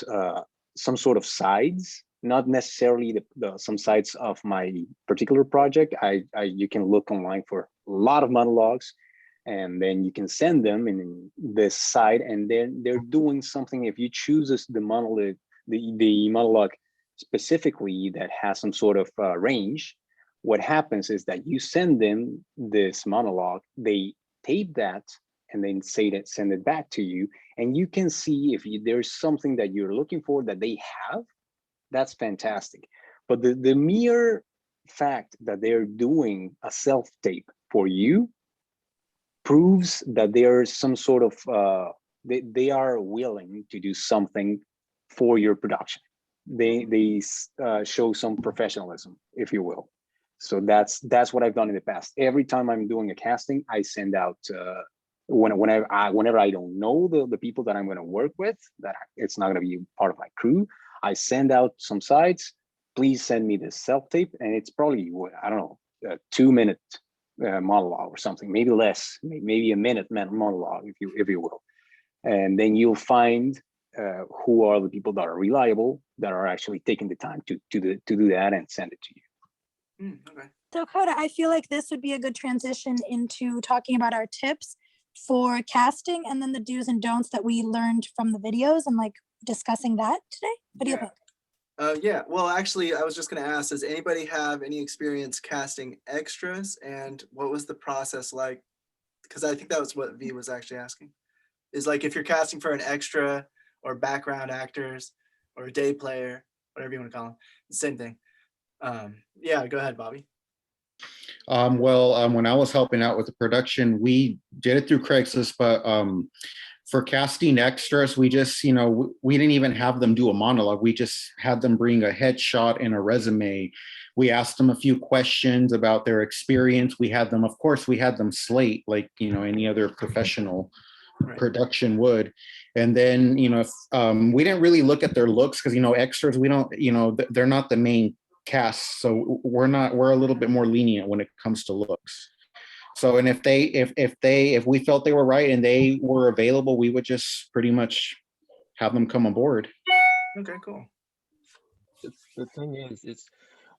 some sort of sides, not necessarily some sides of my particular project. You can look online for a lot of monologues, and then you can send them in this side, and then they're doing something. If you choose the monologue specifically that has some sort of range, what happens is that you send them this monologue, they tape that, and then send it back to you, and you can see if there's something that you're looking for that they have. That's fantastic. But the mere fact that they're doing a self-tape for you proves that there's some sort of they are willing to do something for your production. They show some professionalism, if you will. So that's what I've done in the past. Every time I'm doing a casting, I send out whenever I don't know the people that I'm going to work with, that it's not going to be part of my crew, I send out some sides. Please send me this self tape, and it's probably, I don't know, a 2-minute monologue or something, maybe less, maybe a minute monologue, if you will. And then you'll find who are the people that are reliable, that are actually taking the time to do that and send it to you. Okay. So Coda, I feel like this would be a good transition into talking about our tips for casting and then the do's and don'ts that we learned from the videos and like discussing that today. What do you think? Yeah, well, actually, I was just going to ask, does anybody have any experience casting extras, and what was the process like? Because I think that was what V was actually asking, is like if you're casting for an extra or background actors or a day player, whatever you want to call them, the same thing. Yeah, go ahead, Bobby. When I was helping out with the production, we did it through Craigslist, but for casting extras, we just, we didn't even have them do a monologue. We just had them bring a headshot and a resume. We asked them a few questions about their experience. We had them slate like, any other professional production would. And then, we didn't really look at their looks because, extras, we don't, they're not the main cast. So we're a little bit more lenient when it comes to looks. So, and if we felt they were right and they were available, we would just pretty much have them come aboard. Okay, cool. The thing is,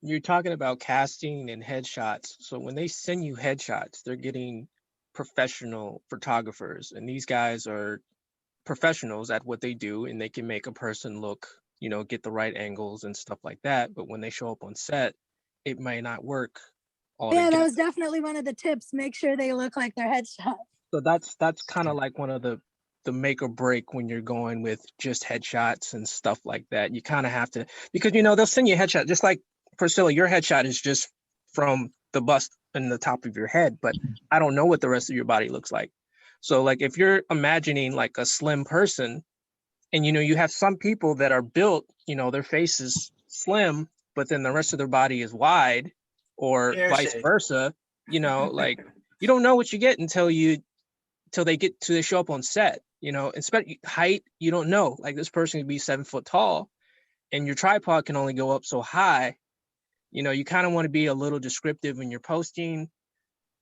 you're talking about casting and headshots. So when they send you headshots, they're getting professional photographers, and these guys are professionals at what they do, and they can make a person look, you know, get the right angles and stuff like that. But when they show up on set, it may not work Yeah, altogether. that was definitely one of the tips. Make sure they look like their headshot. So that's kind of like one of the make or break when you're going with just headshots and stuff like that. You kind of have to, because, you know, they'll send you a headshot, just like Priscilla, your headshot is just from the bust and the top of your head, but I don't know what the rest of your body looks like. So like if you're imagining like a slim person, and, you know, you have some people that are built, you know, their face is slim, but then the rest of their body is wide, or Pear vice shape. versa, you know, like you don't know what you get until they show up on set, you know, especially height, you don't know. Like this person could be 7 foot tall and your tripod can only go up so high. You know, you kind of want to be a little descriptive when you're posting,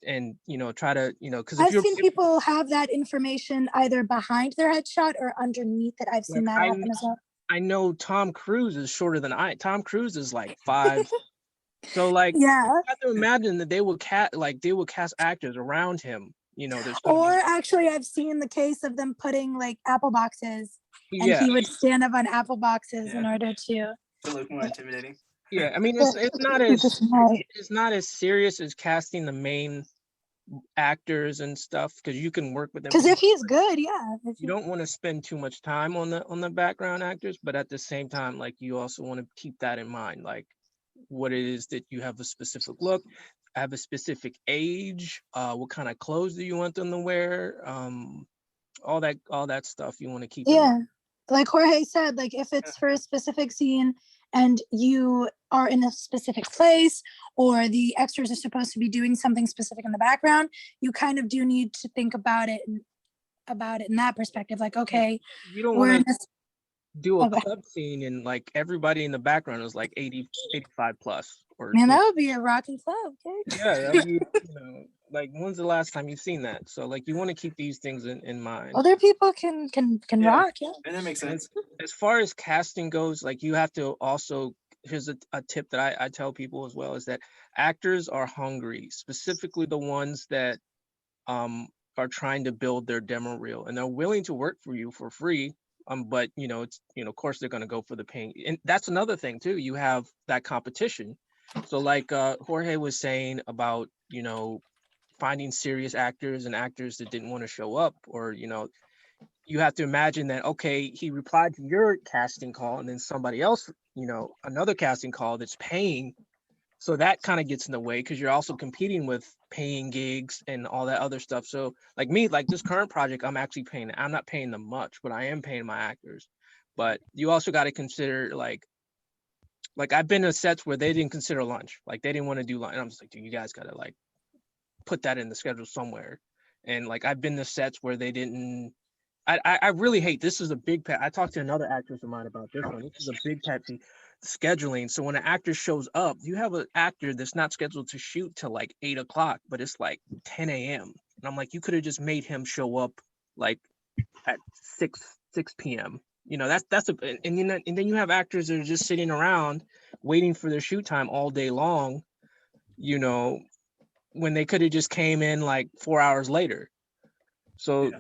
and, you know, try to, you know, because if I've seen people have that information either behind their headshot or underneath it. I've seen that happen as well. I know Tom Cruise is shorter than Tom Cruise is like 5. So like, Yeah. you have to imagine that they will cast actors around him. You know, there's Or actually, I've seen the case of them putting like apple boxes, and yeah, he would stand up on apple boxes in order to look more intimidating. yeah. I mean, it's not as serious as casting the main actors and stuff, because you can work with them. Because if he's good, yeah. You don't want to spend too much time on the background actors, but at the same time, like you also want to keep that in mind, like what it is that you have a specific look, have a specific age, what kind of clothes do you want them to wear, all that stuff you want to keep in Yeah. mind. Like Jorge said, like if it's for a specific scene and you are in a specific place, or the extras are supposed to be doing something specific in the background, you kind of do need to think about it in that perspective. Like, okay, You don't we're in want to this. do a Okay. club scene and like everybody in the background is like 80, 85 plus, or Man, that would be a rocking club. Okay? yeah, that'd be, you know, like when's the last time you've seen that? So like you want to keep these things in mind. Other people can rock, yeah. And that makes sense. As far as casting goes, like you have to also, here's a tip that I tell people as well, is that actors are hungry, specifically the ones that are trying to build their demo reel, and they're willing to work for you for free. But you know, it's, you know, of course they're going to go for the paying, and that's another thing too. You have that competition. So like Jorge was saying about, you know, finding serious actors and actors that didn't want to show up, or, you know, you have to imagine that, okay, he replied to your casting call and then somebody else, you know, another casting call that's paying. So that kind of gets in the way, because you're also competing with paying gigs and all that other stuff. So like me, like this current project, I'm not paying them much, but I am paying my actors. But you also got to consider like I've been to sets where they didn't consider lunch. Like they didn't want to do lunch. And I'm just like, dude, you guys got to like put that in the schedule somewhere. And like I've been to sets where they didn't. I really hate, this is a big pet. I talked to another actress of mine about this one. This is a big pet scheduling. So when an actor shows up, you have an actor that's not scheduled to shoot till like 8 o'clock, but it's like 10 a.m. And I'm like, you could have just made him show up like at 6 p.m. You know, and then you have actors that are just sitting around waiting for their shoot time all day long, you know, when they could have just came in like 4 hours later. So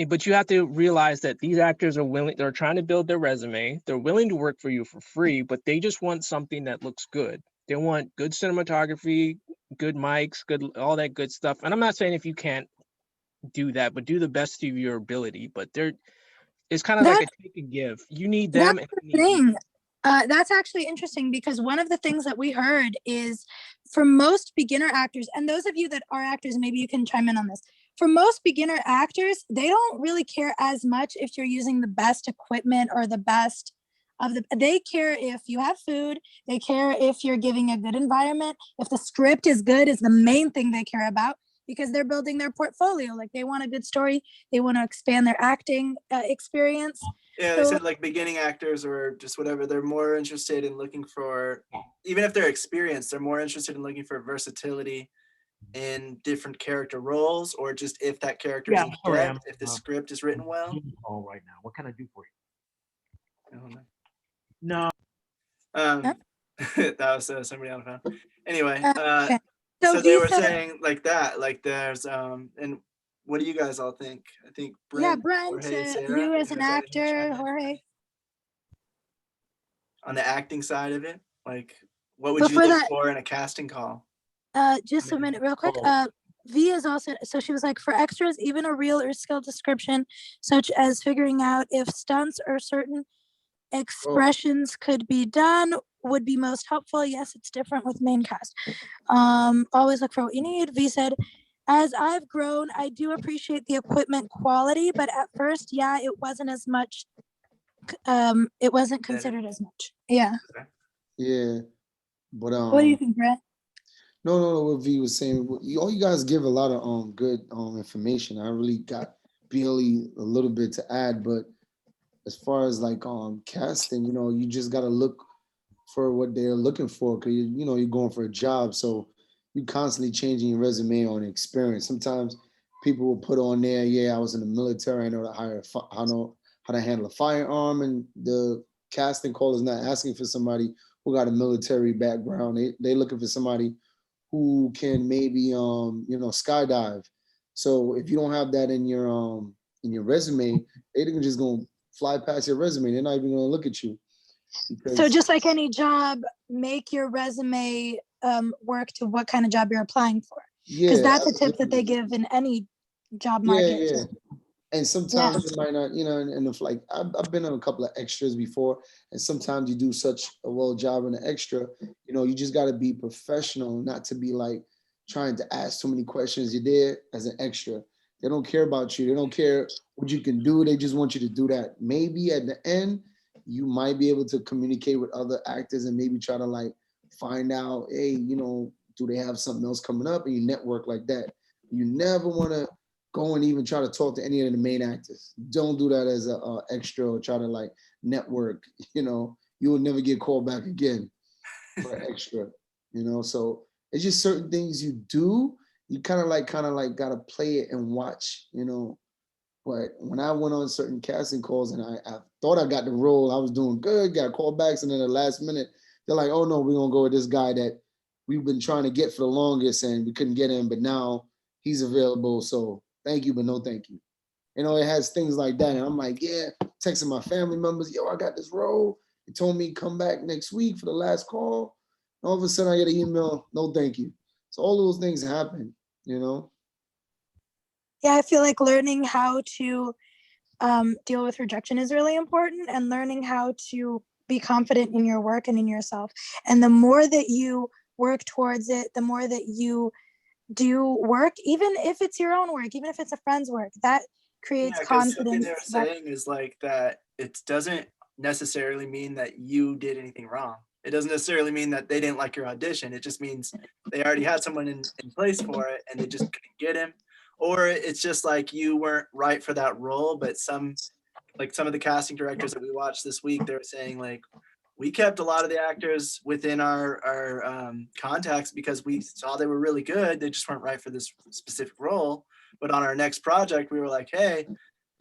but you have to realize that these actors they're trying to build their resume. They're willing to work for you for free, but they just want something that looks good. They want good cinematography, good mics, all that good stuff. And I'm not saying if you can't do that, but do the best of your ability. But it's kind of like a take and give. You need them. That's the thing. That's actually interesting, because one of the things that we heard is, for most beginner actors, and those of you that are actors, maybe you can chime in on this. For most beginner actors, they don't really care as much if you're using the best equipment or the best they care if you have food. They care if you're giving a good environment. If the script is good is the main thing they care about, because they're building their portfolio. Like they want a good story. They want to expand their acting experience. Yeah, they said like beginning actors or just whatever, they're more interested in looking for, even if they're experienced, they're more interested in looking for versatility in different character roles, or just if that character is in depth, if the script is written well. Right now, what can I do for you? I don't know. No. That was somebody on the phone. Anyway, okay. So they V were said, saying like that, like there's and what do you guys all think? I think yeah, Brent, Brent, Jorge, Sarah, you you as an guys have anything to chime actor, in? Jorge. On the acting side of it, like what would you Before look that, for in a casting call? just a Maybe. minute real quick. Oh. V is also, so she was like, for extras, even a real or skill description, such as figuring out if stunts or certain expressions could be done would be most helpful. Yes, it's different with main cast. Always look for what you need. V said, as I've grown, I do appreciate the equipment quality, but at first, yeah, it wasn't as much. It wasn't considered as much. Yeah. Yeah, but What do you think, Brett? no, what V was saying. All you guys give a lot of good information. I really got barely a little bit to add, but as far as like casting, you just gotta look for what they're looking for, because you're going for a job, so you constantly changing your resume on experience. Sometimes people will put on there, yeah, I was in the military, I know how to handle a firearm, and the casting call is not asking for somebody who got a military background. They looking for somebody who can maybe skydive. So if you don't have that in your resume, they're just gonna fly past your resume. They're not even gonna look at you. So just like any job, make your resume work to what kind of job you're applying for. Because that's a tip that they give in any job market. Yeah. And sometimes you might not, and if like I've been on a couple of extras before, and sometimes you do such a well job in an extra, you just got to be professional, not to be like trying to ask too many questions. You're there as an extra. They don't care about you. They don't care what you can do. They just want you to do that. Maybe at the end, you might be able to communicate with other actors and maybe try to like find out, hey, do they have something else coming up, and you network like that. You never want to go and even try to talk to any of the main actors. Don't do that as a extra or try to like network. You will never get called back again for extra. So it's just certain things you do. You kind of like gotta play it and watch. But when I went on certain casting calls and I thought I got the role, I was doing good, got callbacks, and then at the last minute, they're like, oh no, we're gonna go with this guy that we've been trying to get for the longest and we couldn't get him, but now he's available. So thank you, but no thank you. It has things like that. And I'm like, yeah, texting my family members, yo, I got this role. They told me come back next week for the last call. And all of a sudden I get an email, no thank you. So all those things happen, Yeah, I feel like learning how to deal with rejection is really important, and learning how to be confident in your work and in yourself. And the more that you work towards it, the more that you do work, even if it's your own work, even if it's a friend's work, that creates confidence. Something they were saying is like that it doesn't necessarily mean that you did anything wrong. It doesn't necessarily mean that they didn't like your audition. It just means they already had someone in place for it and they just couldn't get him. Or it's just like you weren't right for that role, but some of the casting directors that we watched this week, they were saying like, we kept a lot of the actors within our contacts because we saw they were really good. They just weren't right for this specific role. But on our next project, we were like, hey,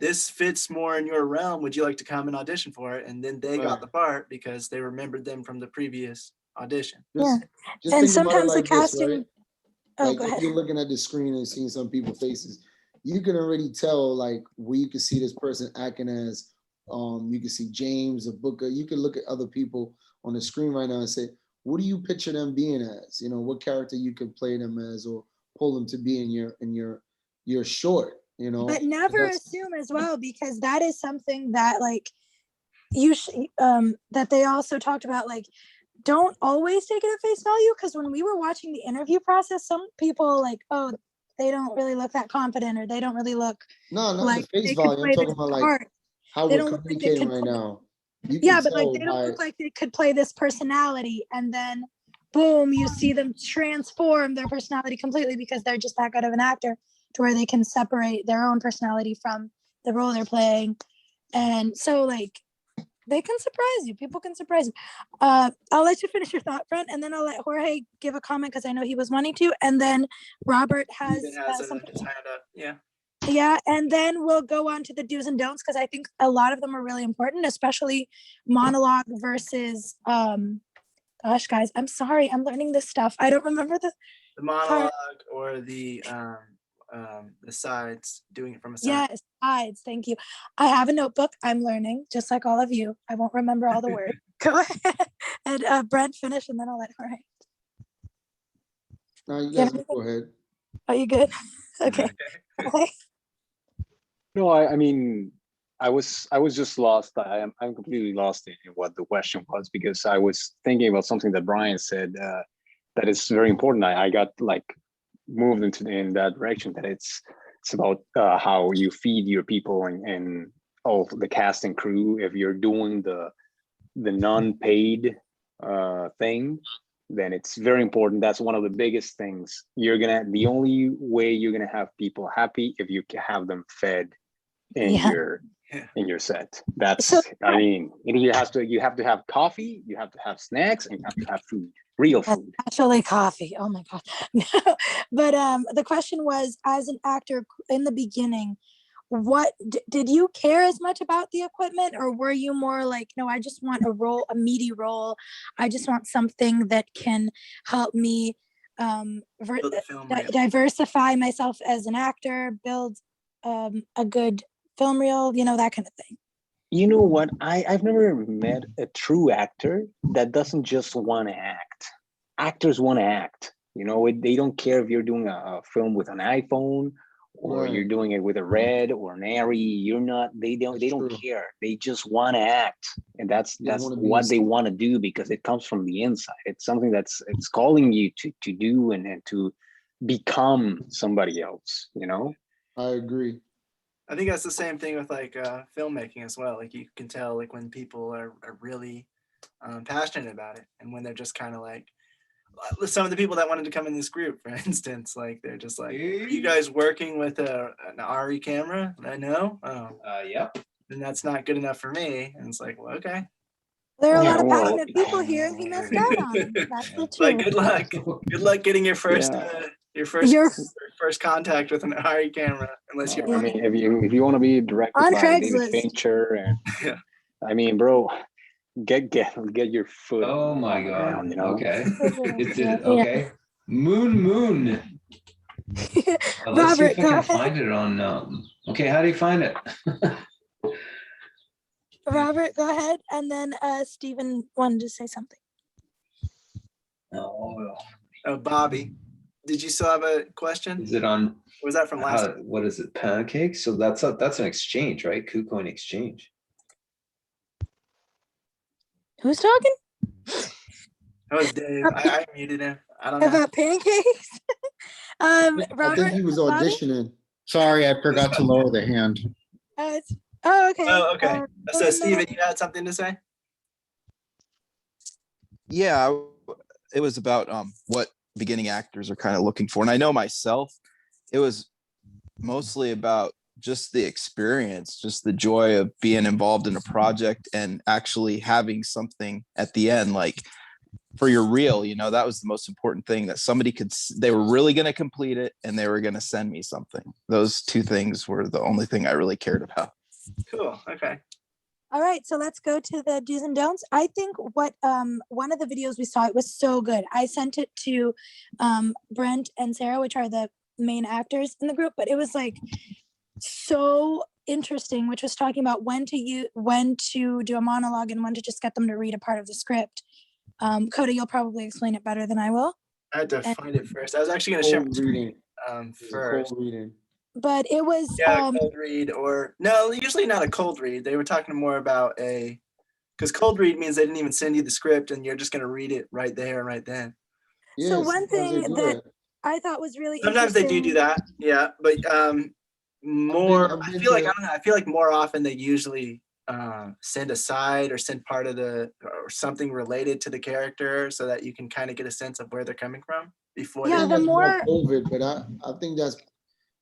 this fits more in your realm. Would you like to come and audition for it? And then they got the part because they remembered them from the previous audition. Yeah. Just And think about it sometimes the like this, casting. right? Oh, Like go if ahead. you're looking at the screen and seeing some people's faces, you can already tell like where you can see this person acting as. You can see James or Booker. You can look at other people on the screen right now and say, what do you picture them being as? What character you could play them as or pull them to be in your short, But never assume as well, because that is something that like you that they also talked about, like, don't always take it at face value, because when we were watching the interview process, some people like, oh, they don't really look that confident, or they don't really look not like the face they could value. play I'm talking this about like part. how They we're don't look like they communicating could right now. You yeah, can but like tell they don't by look like they could play this personality, and then boom, you see them transform their personality completely because they're just that good of an actor, to where they can separate their own personality from the role they're playing. And so like they can surprise you. People can surprise you. I'll let you finish your thought, Brent, and then I'll let Jorge give a comment because I know he was wanting to, and then Robert has something. His hand up. Yeah. Yeah, and then we'll go on to the do's and don'ts, because I think a lot of them are really important, especially monologue versus gosh guys, I'm sorry, I'm learning this stuff. I don't remember The monologue or the sides, doing it from a side. Yes, sides. Thank you. I have a notebook. I'm learning, just like all of you. I won't remember all the words. Go ahead. And Brent, finish, and then I'll let her. No, you Yeah. guys can go ahead. Are you good? Okay. No, I mean, I was just lost. I'm completely lost in what the question was, because I was thinking about something that Brian said that is very important. I got like moved in that direction, that it's about how you feed your people and all the cast and crew. If you're doing the non-paid thing, then it's very important. That's one of the biggest things. The only way you're gonna have people happy if you can have them fed in your set. That's, I mean, you have to have coffee, you have to have snacks, and you have to have food, real food. Actually, coffee. Oh my God. But the question was, as an actor in the beginning, what did you care as much about the equipment, or were you more like, no, I just want a meaty role. I just want something that can help me diversify myself as an actor, build a good film reel, that kind of thing. You know what? I've never met a true actor that doesn't just want to act. Actors want to act. They don't care if you're doing a film with an iPhone or you're doing it with a Red or an Arri. They don't care. They just want to act. And that's what they want to do, because it comes from the inside. It's something it's calling you to do and to become somebody else, I agree. I think that's the same thing with like filmmaking as well. Like you can tell like when people are really passionate about it, and when they're just kind of like, some of the people that wanted to come in this group, for instance, like they're just like, are you guys working with an Arri camera? I know. Oh, yep. Then that's not good enough for me. And it's like, well, okay. There are a lot of passionate people here, and he missed out on them. That's the truth. Like, good luck. Good luck getting your first first contact with an Arri camera, unless you're. I mean, if you want to be directed on by Craigslist. David Fincher, and I mean, bro, get your foot. Oh my God. Ground, Okay. Okay. Moon. Let's see if I can find it on. Okay, how do you find it? Robert, go ahead, and then Stephen wanted to say something. Oh, Bobby, did you still have a question? Is it on? Was that from last? What is it? Pancakes. So that's an exchange, right? KuCoin exchange. Who's talking? That was Dave. I muted him. I don't know. About pancakes? Robert, I think he was auditioning. Bobby? Sorry, I forgot to lower the hand. Okay. Oh, okay. So, Steven, you had something to say? Yeah, it was about what beginning actors are kind of looking for. And I know myself, it was mostly about just the experience, just the joy of being involved in a project and actually having something at the end, like for your reel, that was the most important thing, that somebody they were really going to complete it and they were going to send me something. Those two things were the only thing I really cared about. Cool. Okay. All right, so let's go to the do's and don'ts. I think what one of the videos we saw, it was so good. I sent it to Brent and Sarah, which are the main actors in the group, but it was like so interesting, which was talking about when to do a monologue and when to just get them to read a part of the script. Coda, you'll probably explain it better than I will. I had to find it first. I was actually going to share my screen first. But it was cold read, or no, usually not a cold read. They were talking more about because cold read means they didn't even send you the script and you're just going to read it right there and right then. Yes, so one thing that I thought was really sometimes they do that, yeah, but more I feel like I don't know. I feel like more often they usually send a side or send part of or something related to the character so that you can kind of get a sense of where they're coming from before. Yeah, the more COVID, but I think that's.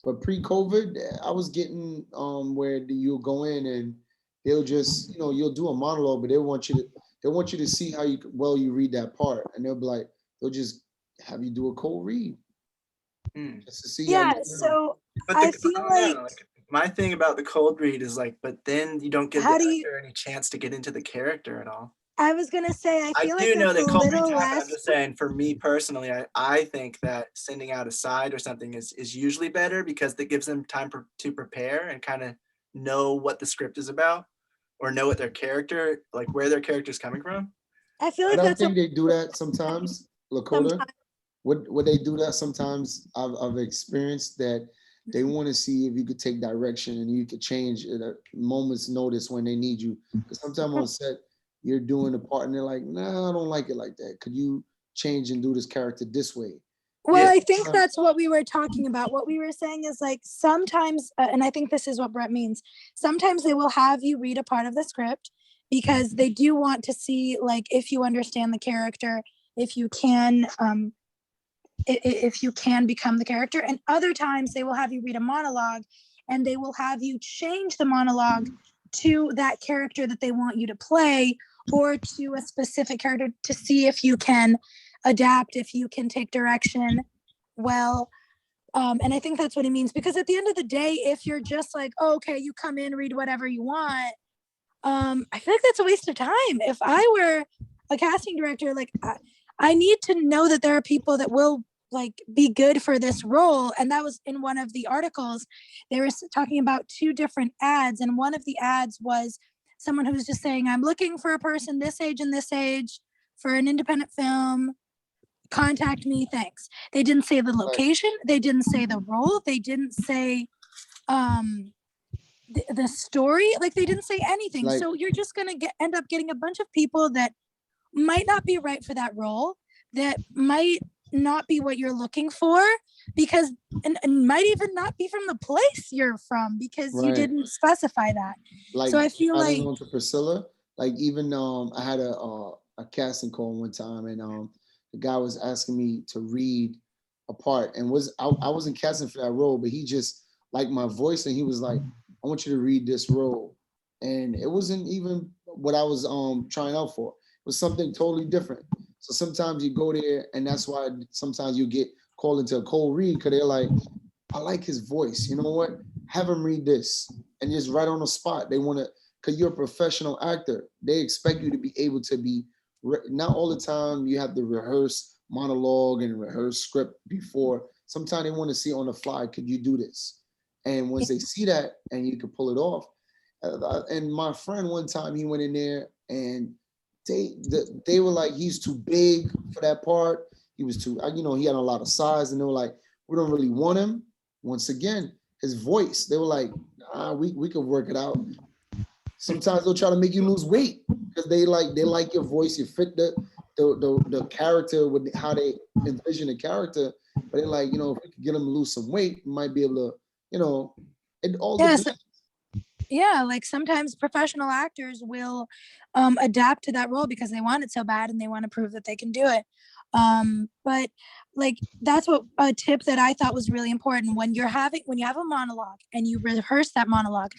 But pre-COVID, I was getting where you'll go in and they'll just, you'll do a monologue, but they want you to see how well you read that part, and they'll be like, they'll just have you do a cold read. Just to see. Yeah. So I feel like my thing about the cold read is like, but then you don't give the actor any chance to get into the character at all. I was gonna say, I I feel do like know that's they a call me little tap, but I'm less. just saying, for me personally, I think that sending out a side or something is usually better because that gives them time to prepare and kind of know what the script is about or know what their character, like where their character is coming from. I feel I like don't that's a, think they do that sometimes, Lakota. sometimes. Would they do that sometimes? I've experienced that they want to see if you could take direction and you could change at a moment's notice when they need you. Because sometimes on set, you're doing a part and they're like, nah, I don't like it like that. Could you change and do this character this way? Well, Yeah. I think that's what we were talking about. What we were saying is like sometimes, and I think this is what Brett means. Sometimes they will have you read a part of the script because they do want to see like if you understand the character, if you can, if you can become the character. And other times they will have you read a monologue, and they will have you change the monologue to that character that they want you to play, or to a specific character to see if you can adapt, if you can take direction well. And I think that's what he means, because at the end of the day, if you're just like, oh, okay, you come in, read whatever you want, I feel like that's a waste of time. If I were a casting director, like I need to know that there are people that will like be good for this role. And that was in one of the articles. They were talking about 2 different ads, and one of the ads was someone who was just saying, I'm looking for a person this age and this age for an independent film. Contact me, thanks. They didn't say the location, they didn't say the role, they didn't say the story, like they didn't say anything. Like, so you're just gonna end up getting a bunch of people that might not be right for that role, that might not be what you're looking for, because and might even not be from the place you're from because you right. didn't specify that. Like, So I feel adding like on to Priscilla, like even I had a casting call one time, and the guy was asking me to read a part, and I wasn't casting for that role, but he just liked my voice, and he was like, I want you to read this role. And it wasn't even what I was trying out for. It was something totally different. So sometimes you go there, and that's why sometimes you get called into a cold read, because they're like, I like his voice. You know what? Have him read this. And just right on the spot. They want to, because you're a professional actor. They expect you to be able to be, not all the time you have to rehearse monologue and rehearse script before. Sometimes they want to see on the fly, could you do this? And once they see that and you can pull it off. And my friend one time, he went in there and they were like, he's too big for that part. He was too, he had a lot of size, and they were like, we don't really want him. Once again, his voice, they were like, we could work it out. Sometimes they'll try to make you lose weight because they like your voice. You fit the character with how they envision the character. But they're like, if we could get him to lose some weight, we might be able to, it all depends. Yeah, like sometimes professional actors will adapt to that role because they want it so bad and they want to prove that they can do it. But like that's what a tip that I thought was really important when you have a monologue and you rehearse that monologue,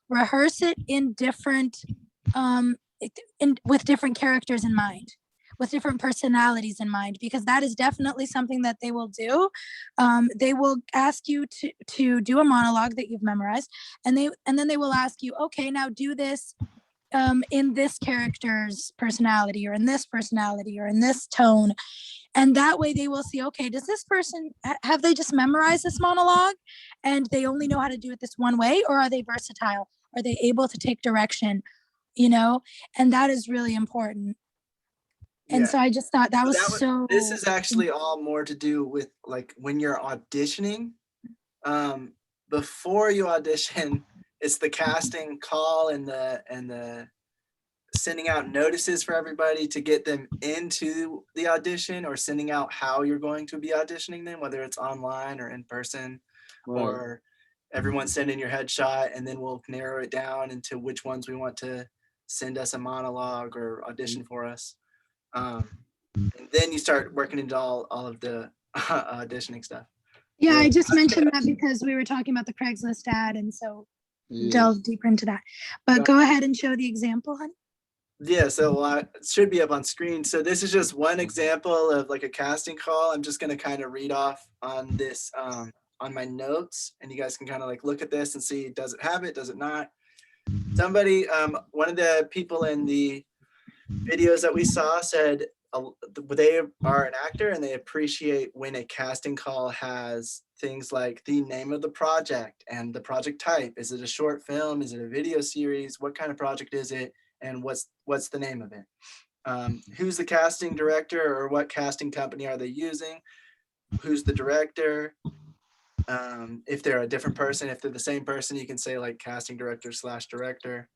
rehearse it in different with different characters in mind, with different personalities in mind, because that is definitely something that they will do. They will ask you to do a monologue that you've memorized, and then they will ask you, okay, now do this in this character's personality, or in this personality, or in this tone. And that way they will see, okay, does this person, have they just memorized this monologue and they only know how to do it this one way, or are they versatile? Are they able to take direction? And that is really important. And so I just thought that was so. This is actually all more to do with like when you're auditioning. Before you audition, it's the casting call and the sending out notices for everybody to get them into the audition, or sending out how you're going to be auditioning them, whether it's online or in person, or everyone send in your headshot, and then we'll narrow it down into which ones we want to send us a monologue or audition for us. And then you start working into all of the auditioning stuff. Yeah, I just mentioned that because we were talking about the Craigslist ad, and so delve deeper into that. But go ahead and show the example, honey. Yeah, so it should be up on screen. So this is just one example of like a casting call. I'm just going to kind of read off on this on my notes, and you guys can kind of like look at this and see, does it have it, does it not? Somebody, one of the people in the videos that we saw said they are an actor and they appreciate when a casting call has things like the name of the project and the project type. Is it a short film? Is it a video series? What kind of project is it? And what's the name of it? Who's the casting director, or what casting company are they using? Who's the director? If they're a different person, if they're the same person, you can say like casting director / director.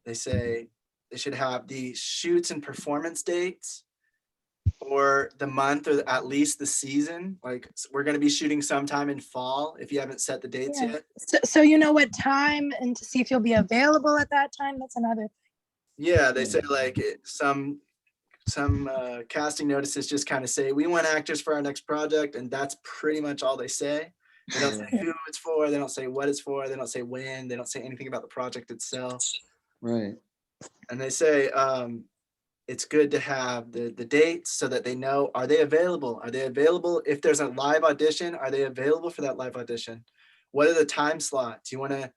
They say they should have the shoots and performance dates, or the month, or at least the season. Like, we're going to be shooting sometime in fall if you haven't set the dates yet. So you know what time, and to see if you'll be available at that time. That's another thing. Yeah, they say like some casting notices just kind of say, we want actors for our next project, and that's pretty much all they say. They don't say who it's for, they don't say what it's for, they don't say when, they don't say anything about the project itself. Right. And they say it's good to have the dates so that they know, are they available? Are they available? If there's a live audition, are they available for that live audition? What are the time slots? You want to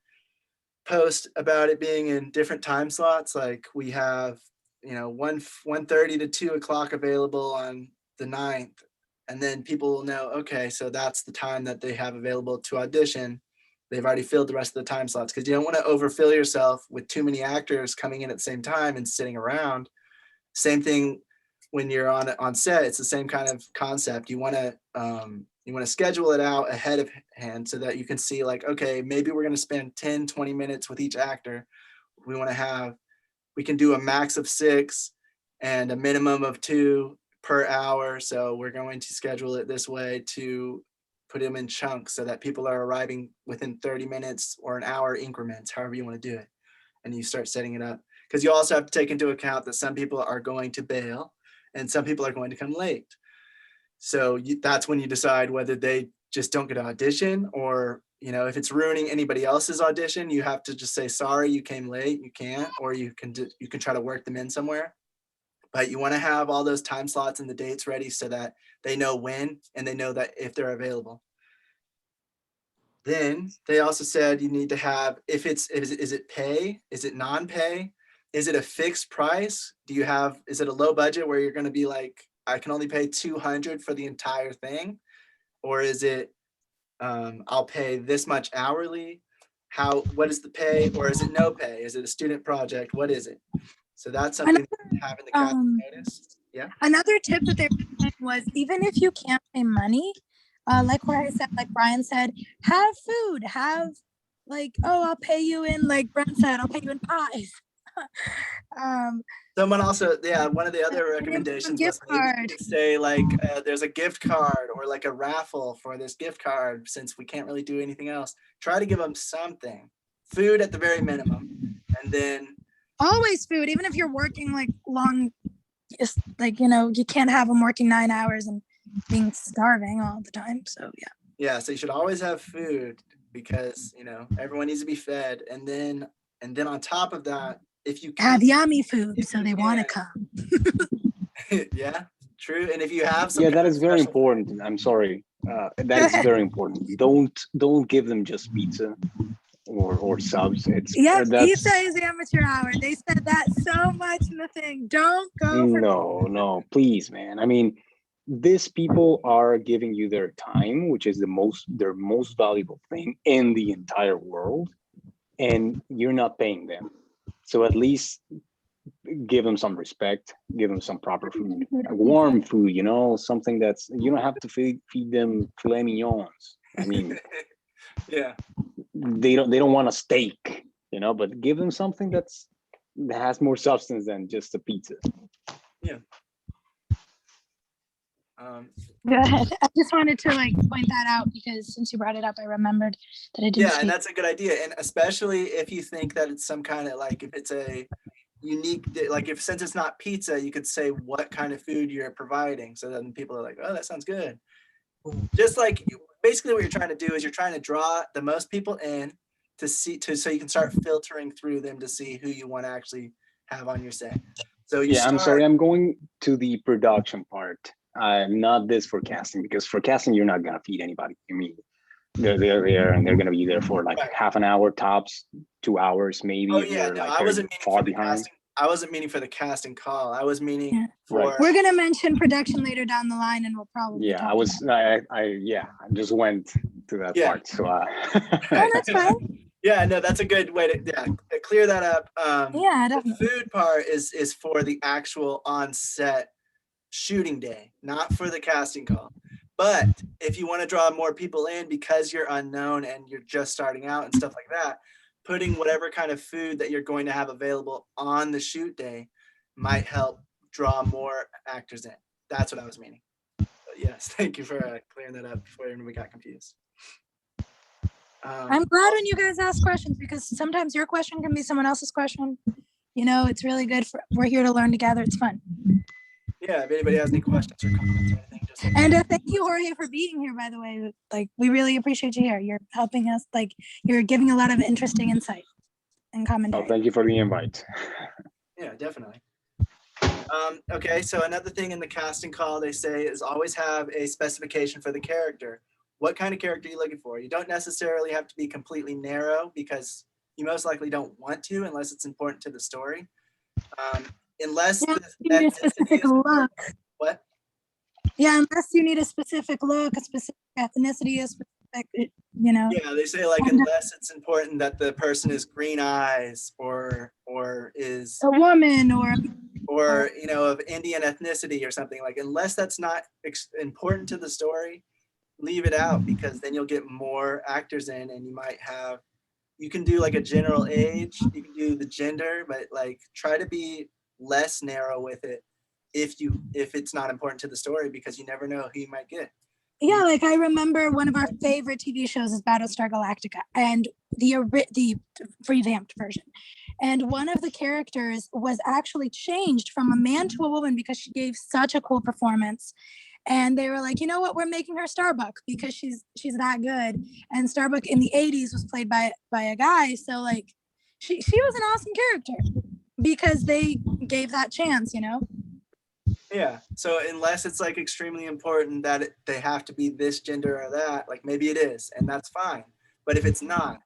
post about it being in different time slots. Like, we have, 1:30 to 2 o'clock available on the 9th. And then people will know, okay, so that's the time that they have available to audition. They've already filled the rest of the time slots, because you don't want to overfill yourself with too many actors coming in at the same time and sitting around. Same thing when you're on set. It's the same kind of concept. You want to schedule it out ahead of hand so that you can see, like, okay, maybe we're going to spend 10-20 minutes with each actor. We can do a max of 6 and a minimum of 2 per hour. So we're going to schedule it this way to put them in chunks so that people are arriving within 30 minutes or an hour increments, however you want to do it. And you start setting it up, because you also have to take into account that some people are going to bail and some people are going to come late. So that's when you decide whether they just don't get an audition, or, if it's ruining anybody else's audition, you have to just say, sorry, you came late, you can't, or you can try to work them in somewhere. But you want to have all those time slots and the dates ready so that they know when, and they know that if they're available. Then they also said you need to have, is it pay? Is it non-pay? Is it a fixed price? Is it a low budget where you're going to be like, I can only pay $200 for the entire thing? Or is it, I'll pay this much hourly? What is the pay? Or is it no pay? Is it a student project? What is it? So that's something to have in the casting notice. Yeah. Another tip that they was, even if you can't pay money, like where I said, like Brian said, have food, have like, I'll pay you in, like Brent said, I'll pay you in pies. Someone also, one of the other recommendations was maybe you could say like, there's a gift card or like a raffle for this gift card, since we can't really do anything else. Try to give them something, food at the very minimum, and then always food, even if you're working like long, just like, you can't have them working 9 hours and being starving all the time. So yeah, so you should always have food, because everyone needs to be fed, and then on top of that, if you have yummy food, so they want to come. Yeah, true. And if you have that is very important. I'm sorry, that is very important. Don't give them just pizza or subs. Pizza is amateur hour. They said that so much in the thing. Don't go for no, please, man. I mean, these people are giving you their time, which is their most valuable thing in the entire world, and you're not paying them. So at least give them some respect, give them some proper food, warm food, something that's, you don't have to feed them filet mignons. I mean, yeah, they don't want a steak, but give them something that has more substance than just a pizza. Yeah. Go ahead. I just wanted to point that out, because since you brought it up, I remembered that I didn't. Yeah, and that's a good idea. And especially if you think that it's some kind of if it's a unique, since it's not pizza, you could say what kind of food you're providing. So then people are like, oh, that sounds good. Just basically what you're trying to do is you're trying to draw the most people in so you can start filtering through them to see who you want to actually have on your set. So I'm sorry, I'm going to the production part. Not this for casting, because for casting, you're not going to feed anybody. I mean, they're there and they're going to be there for half an hour tops, 2 hours maybe. Oh yeah, no, I wasn't meaning far for the behind. casting. I wasn't meaning for the casting call. I was meaning for. Right. We're gonna mention production later down the line, and we'll probably. Yeah, talk I was, about I just went to that Yeah. part. So, it. Oh, that's fine. Yeah, no, that's a good way to clear that up. Yeah, The definitely. food part is for the actual on-set shooting day, not for the casting call. But if you want to draw more people in because you're unknown and you're just starting out and stuff like that, putting whatever kind of food that you're going to have available on the shoot day might help draw more actors in. That's what I was meaning. But yes, thank you for clearing that up before we got confused. I'm glad when you guys ask questions, because sometimes your question can be someone else's question. You know, it's really good we're here to learn together. It's fun. Yeah, if anybody has any questions or comments or anything, just And thank you, Jorge, for being here, by the way. Like, we really appreciate you here. You're helping us, like, you're giving a lot of interesting insight and commentary. oh, thank you for the invite. yeah, definitely. Okay, so another thing in the casting call they say is always have a specification for the character. What kind of character are you looking for? You don't necessarily have to be completely narrow, because you most likely don't want to unless it's important to the story. Unless Yeah, the you need a specific look. What? Yeah, unless you need a specific look, a specific ethnicity, a specific, you know. Yeah, they say like unless it's important that the person is green eyes or is a woman or you know, of Indian ethnicity or something, like unless that's not important to the story, leave it out, because then you'll get more actors in, and you can do like a general age, you can do the gender, but like try to be less narrow with it if it's not important to the story, because you never know who you might get. Yeah, like I remember one of our favorite TV shows is Battlestar Galactica, and the revamped version. And one of the characters was actually changed from a man to a woman because she gave such a cool performance. And they were like, you know what, we're making her Starbuck because she's that good. And Starbuck in the 80s was played by a guy. So like she was an awesome character because they gave that chance, you know? Yeah, so unless it's like extremely important that they have to be this gender or that, like maybe it is, and that's fine. But if it's not,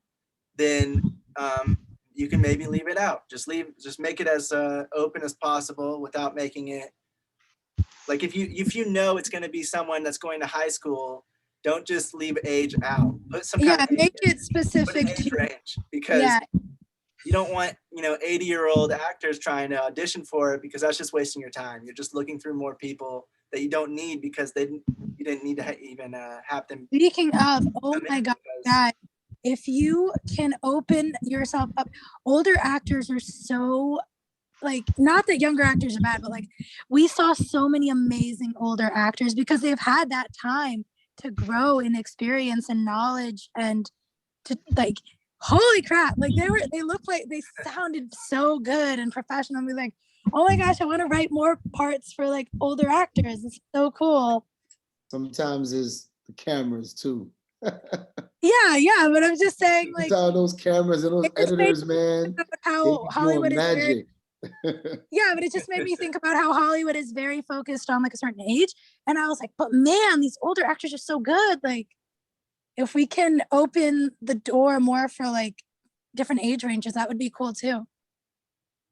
then you can maybe leave it out. Just make it as open as possible without making it like, if you know it's going to be someone that's going to high school, don't just leave age out. Put some kind of make it specific age range, because you don't want 80-year-old actors trying to audition for it, because that's just wasting your time. You're just looking through more people that you don't need, because you didn't need to even have them. Speaking of, oh my God, guys, if you can open yourself up, older actors are so, like, not that younger actors are bad, but like we saw so many amazing older actors because they've had that time to grow in experience and knowledge, and to like, holy crap, like they looked like they sounded so good and professional. And be like, oh my gosh, I want to write more parts for like older actors. It's so cool. Sometimes it's the cameras too. Yeah, but I'm just saying, like, those cameras and those editors, man, how Hollywood is magic. Yeah, but it just made me think about how Hollywood is very focused on like a certain age, and I was like, but man, these older actors are so good. Like, if we can open the door more for like different age ranges, that would be cool too.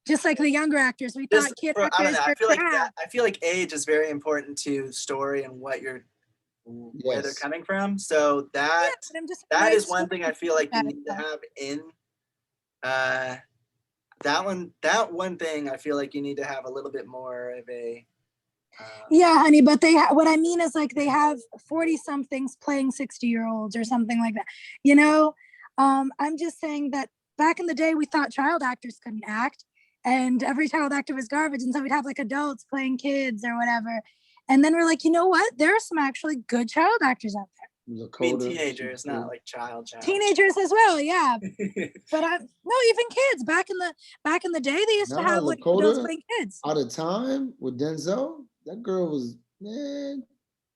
Just like the younger actors, we thought kid actors. I don't know. were I feel like age is very important to story and where they're coming from. So that is one thing I feel like you need to have in that one thing I feel like you need to have a little bit more of a yeah, honey, but what I mean is, like, they have 40 somethings playing 60-year-olds or something like that, you know. I'm just saying that back in the day we thought child actors couldn't act, and every child actor was garbage, and so we'd have like adults playing kids or whatever, and then we're like, you know what, there are some actually good child actors out there. I mean, teenagers, not like child. Teenagers as well, yeah. But no, even kids. Back in the day, they used to have like adults playing kids. Out of Time with Denzel, that girl was, man.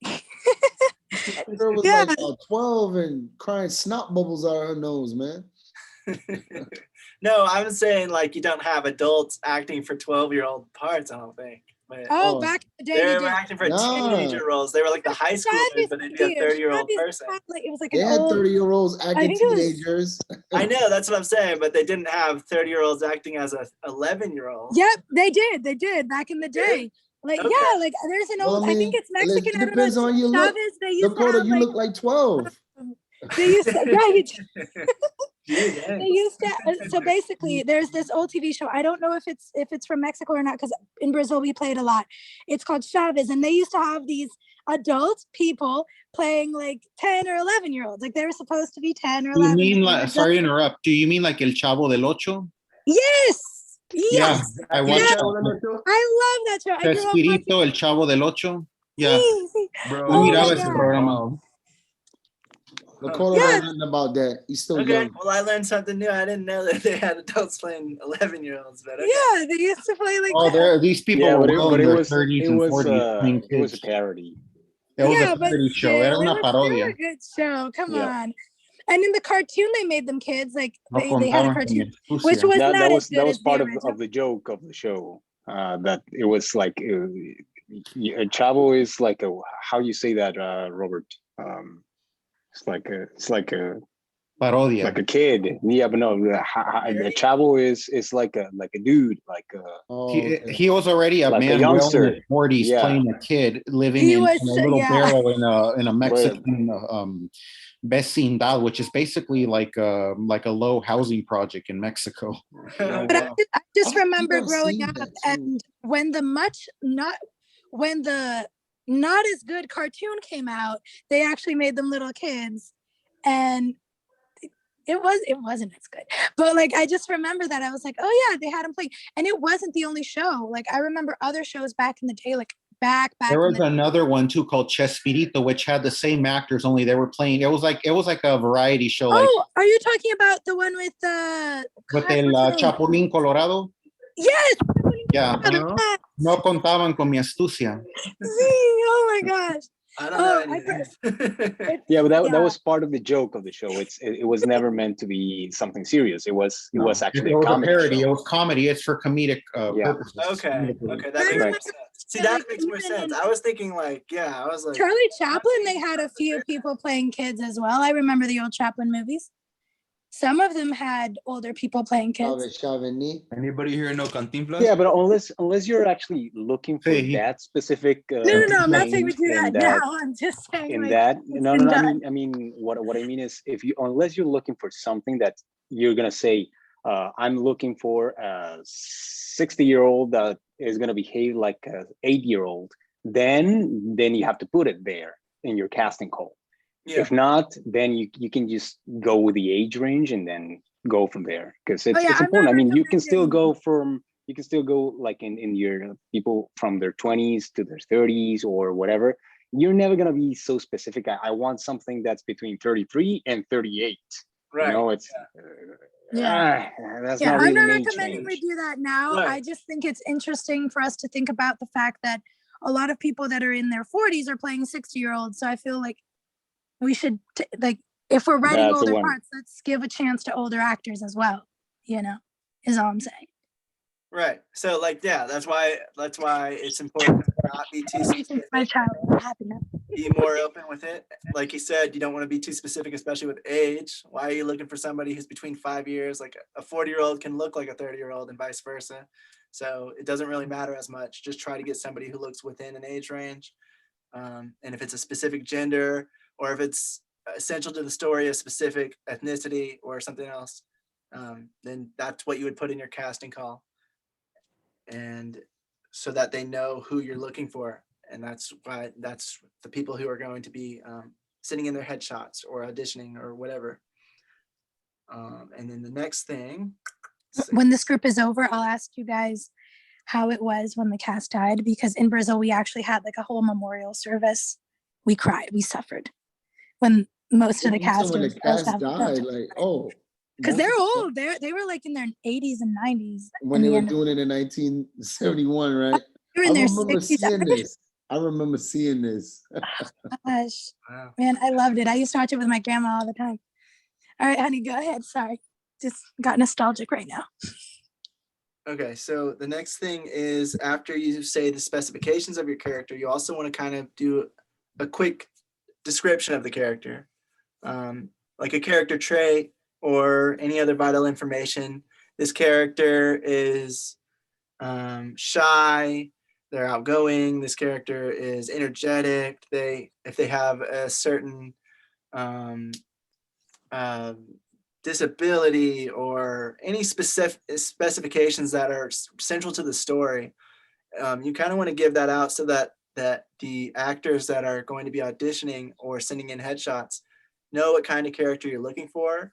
That girl was like 12 and crying snot bubbles out of her nose, man. No, I'm saying like you don't have adults acting for 12-year-old parts. I don't think. But Oh, Oh, back in the day, they they were did. acting for nah. teenager roles. They were like the high schoolers, Travis but they'd be was a here. 30-year-old Travis person. had, like, it was like They an had old. 30-year-olds I acting think it was. teenagers. I know, that's what I'm saying, but they didn't have 30-year-olds acting as a 11-year-old. Yep, they did. They did back in the day. Like, Okay. yeah, like there's an Well, old. I think it's it Mexican. I don't depends know. on your look. Chavez. They used to Dakota, have you like. look like 12. They used to. Yeah, you Gee, they dang. used to so basically there's this old TV show. I don't know if it's from Mexico or not, because in Brazil we played a lot. It's called Chavez, and they used to have these adult people playing like 10 or 11-year-olds. Like they were supposed to be 10 or Do you 11. mean and they like, were sorry to just- interrupt, do you mean like El Chavo del Ocho? Yes. Yeah, Yes. I watched Yeah. that. I love that show. I grew up watching. Chespirito, El Chavo del Ocho. Yeah, Sí, sí. Bro, yo Oh miraba my ese God. programa. Dakota Yeah. don't know nothing about that. He's still Okay, young. well, I learned something new. I didn't know that they had adults playing 11-year-olds, but okay. Yeah, they used to play like Oh, that. these people Yeah, were but well it in their was 30s and 40s playing it was a kids. parody. It was Yeah, a but parody show. still, Era it una was still a parodia. good show. Come Yeah. on. And in the cartoon, they made them kids. Like No they had a contaban con mi cartoon, which astucia. was That, not that as was good that was as the part original. of the joke of the show. That it was like Chavo is like a, how you say that, Robert? It's like a Parodia. like a kid. Yeah, but no, the Chavo is like a dude, like a Oh, okay. He was already a like a man well in youngster. his 40s Yeah. playing a kid living He in was a so- little yeah. barrel in a Mexican vecindad, which is basically like a low housing project in Mexico. Oh, But wow. I just I think remember I've growing seen up, that too. and when the not as good cartoon came out, they actually made them little kids, and it wasn't as good. But like I just remember that I was like, oh yeah, they had them playing, and it wasn't the only show. Like I remember other shows back in the day, like back. There in was the another one too called Chespirito, which had the same actors, only they were playing. It was like a variety show, like Oh, are you talking about the one with with God, el what's his name? Chapulín Colorado. Yes. Yeah. No contaban con mi astucia. Oh my gosh. I don't know Oh, any I of these. Yeah, but that Yeah. was part of the joke of the show. It was never meant to be something serious. It was actually It a was a comedy parody. show. It was comedy. It's for comedic Yeah. purposes. Okay, that makes Right. more sense. See, that makes more sense. I was thinking like, yeah, I was like, Charlie Chaplin, they had a few people playing kids as well. I remember the old Chaplin movies. Some of them had older people playing kids. Anybody here know Cantinflas? Yeah, but unless you're actually looking for that specific. No, I'm not saying we thing do that in now. I'm just saying in like, that. it's No, been no, no. done. I mean, what I mean is, unless you're looking for something that you're gonna say, I'm looking for a 60-year-old that is gonna behave like a 8-year-old, then you have to put it there in your casting call. Yeah. If not, then you can just go with the age range and then go from there, because it's I'm important. not I mean, you can still go like in your people from their 20s to their 30s or whatever. You're never gonna be so specific. I want something that's between 33 and 38. right. You know, it's Yeah. that's Yeah, not I'm really not an age recommending we range. do that now. Right. I just think it's interesting for us to think about the fact that a lot of people that are in their 40s are playing 60-year-olds. So I feel like we should like, if we're writing That's the older one. parts, let's give a chance to older actors as well. You know, is all I'm saying. Right. So like, yeah, that's why it's important to not be too specific. My child, I'm happy now. Be more open with it. Like you said, you don't want to be too specific, especially with age. Why are you looking for somebody who's between 5 years? Like a 40-year-old can look like a 30-year-old and vice versa. So it doesn't really matter as much. Just try to get somebody who looks within an age range. And if it's a specific gender, or if it's essential to the story, a specific ethnicity or something else, then that's what you would put in your casting call. And so that they know who you're looking for. And that's the people who are going to be sitting in their headshots or auditioning or whatever. And then the next thing. When this group is over, I'll ask you guys how it was when the cast died, because in Brazil, we actually had like a whole memorial service. We cried, we suffered when most of the cast When the cast died, like, oh. Because they're old. They were like in their 80s and 90s. When they were doing it in 1971, right? They were in their remember 60s. seeing this. I remember seeing this. Gosh, Wow. man, I loved it. I used to watch it with my grandma all the time. All right, honey, go ahead. Sorry. Just got nostalgic right now. Okay, so the next thing is after you say the specifications of your character, you also want to kind of do a quick description of the character, like a character trait or any other vital information. This character is shy, they're outgoing. This character is energetic. If they have a certain disability or any specific specifications that are central to the story, you kind of want to give that out so that the actors that are going to be auditioning or sending in headshots know what kind of character you're looking for,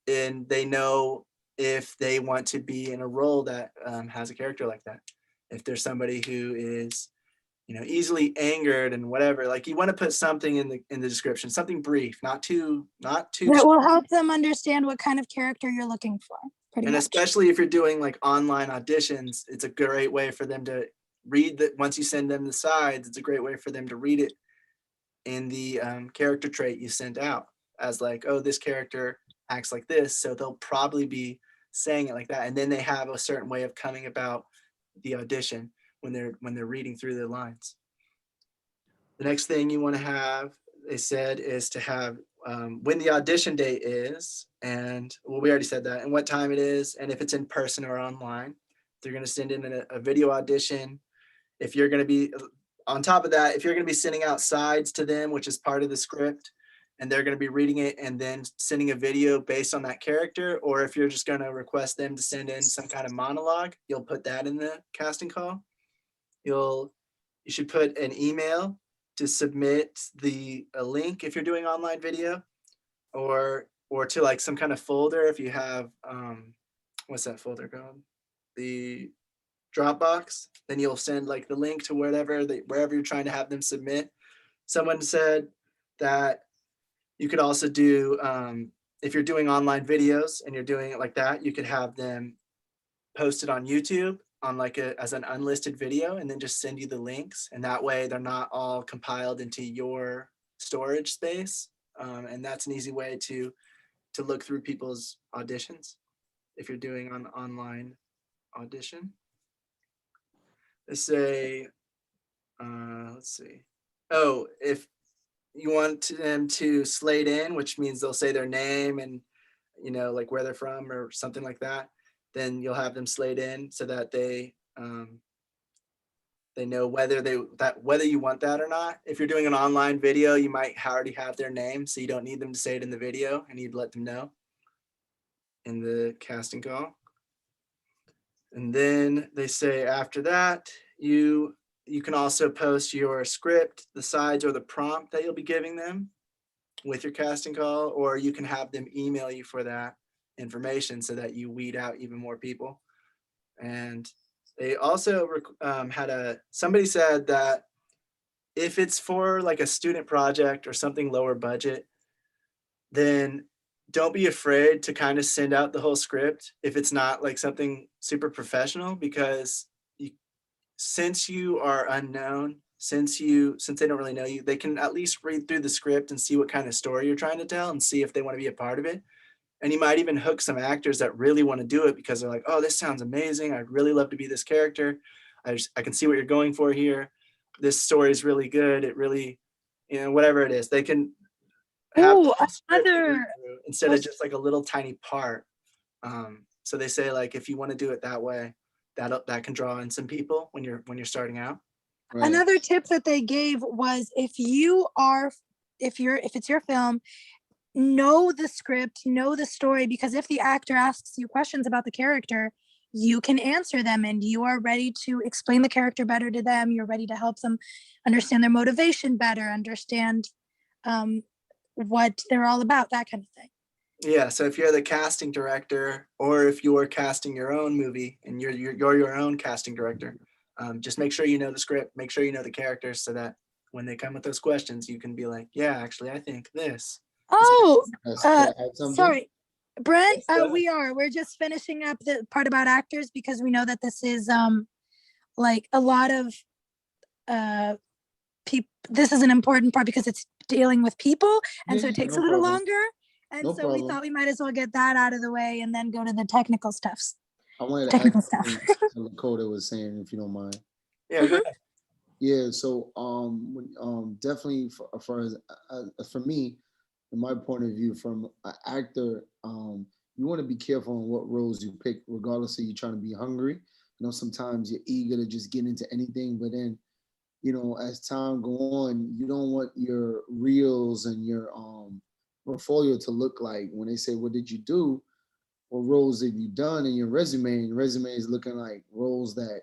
and they know if they want to be in a role that has a character like that. If there's somebody who is, easily angered and whatever, like you want to put something in the description, something brief, not too that will help them understand what kind of character you're looking for. And especially if you're doing like online auditions, it's a great way for them to read that. Once you send them the sides, it's a great way for them to read it in the character trait you sent out as like, oh, this character acts like this, so they'll probably be saying it like that, and then they have a certain way of coming about the audition when they're reading through the lines. The next thing you want to have, they said, is to have when the audition date is, and well, we already said that, and what time it is, and if it's in person or online. They're going to send in a video audition. If you're going to be on top of that, if you're going to be sending out sides to them, which is part of the script, and they're going to be reading it and then sending a video based on that character, or if you're just going to request them to send in some kind of monologue, you'll put that in the casting call. You should put an email to submit a link if you're doing online video, or to like some kind of folder if you have what's that folder called? The Dropbox. Then you'll send like the link to wherever you're trying to have them submit. Someone said that you could also do, if you're doing online videos and you're doing it like that, you could have them posted on YouTube on like as an unlisted video, and then just send you the links. And that way they're not all compiled into your storage space. And that's an easy way to look through people's auditions if you're doing an online audition. Let's say, let's see. Oh, if you want them to slate in, which means they'll say their name and, like where they're from or something like that, then you'll have them slate in so that they know whether you want that or not. If you're doing an online video, you might already have their name, so you don't need them to say it in the video, and you'd let them know in the casting call. And then they say after that, you can also post your script, the sides, or the prompt that you'll be giving them with your casting call, or you can have them email you for that information so that you weed out even more people. And they also somebody said that if it's for like a student project or something lower budget, then don't be afraid to kind of send out the whole script if it's not like something super professional, because since you are unknown, since they don't really know you, they can at least read through the script and see what kind of story you're trying to tell and see if they want to be a part of it. And you might even hook some actors that really want to do it because they're like, oh, this sounds amazing. I'd really love to be this character. I can see what you're going for here. This story is really good. It really, whatever it is, they can have instead of just like a little tiny part. So they say, like, if you want to do it that way, that can draw in some people when you're starting out. Right. Another tip that they gave was if it's your film, know the script, know the story, because if the actor asks you questions about the character, you can answer them and you are ready to explain the character better to them. You're ready to help them understand their motivation better, understand what they're all about, that kind of thing. Yeah, so if you're the casting director, or if you're casting your own movie and you're your own casting director, just make sure you know the script, make sure you know the characters, so that when they come with those questions, you can be like, yeah, actually, I think this. Oh, sorry, Brent, we're just finishing up the part about actors, because we know that this is like a lot of people. This is an important part because it's dealing with people, and so it takes a little longer. And so we thought we might as well get that out of the way and then go to the technical stuffs. I wanted to add Technical stuff. something to Lakota was saying, if you don't mind. Yeah, go ahead. Yeah, so definitely for me, in my point of view, from an actor, you want to be careful on what roles you pick, regardless of you trying to be hungry. You know, sometimes you're eager to just get into anything, but then, you know, as time go on, you don't want your reels and your portfolio to look like when they say, "What did you do?" What roles have you done in your resume? And your resume is looking like roles that,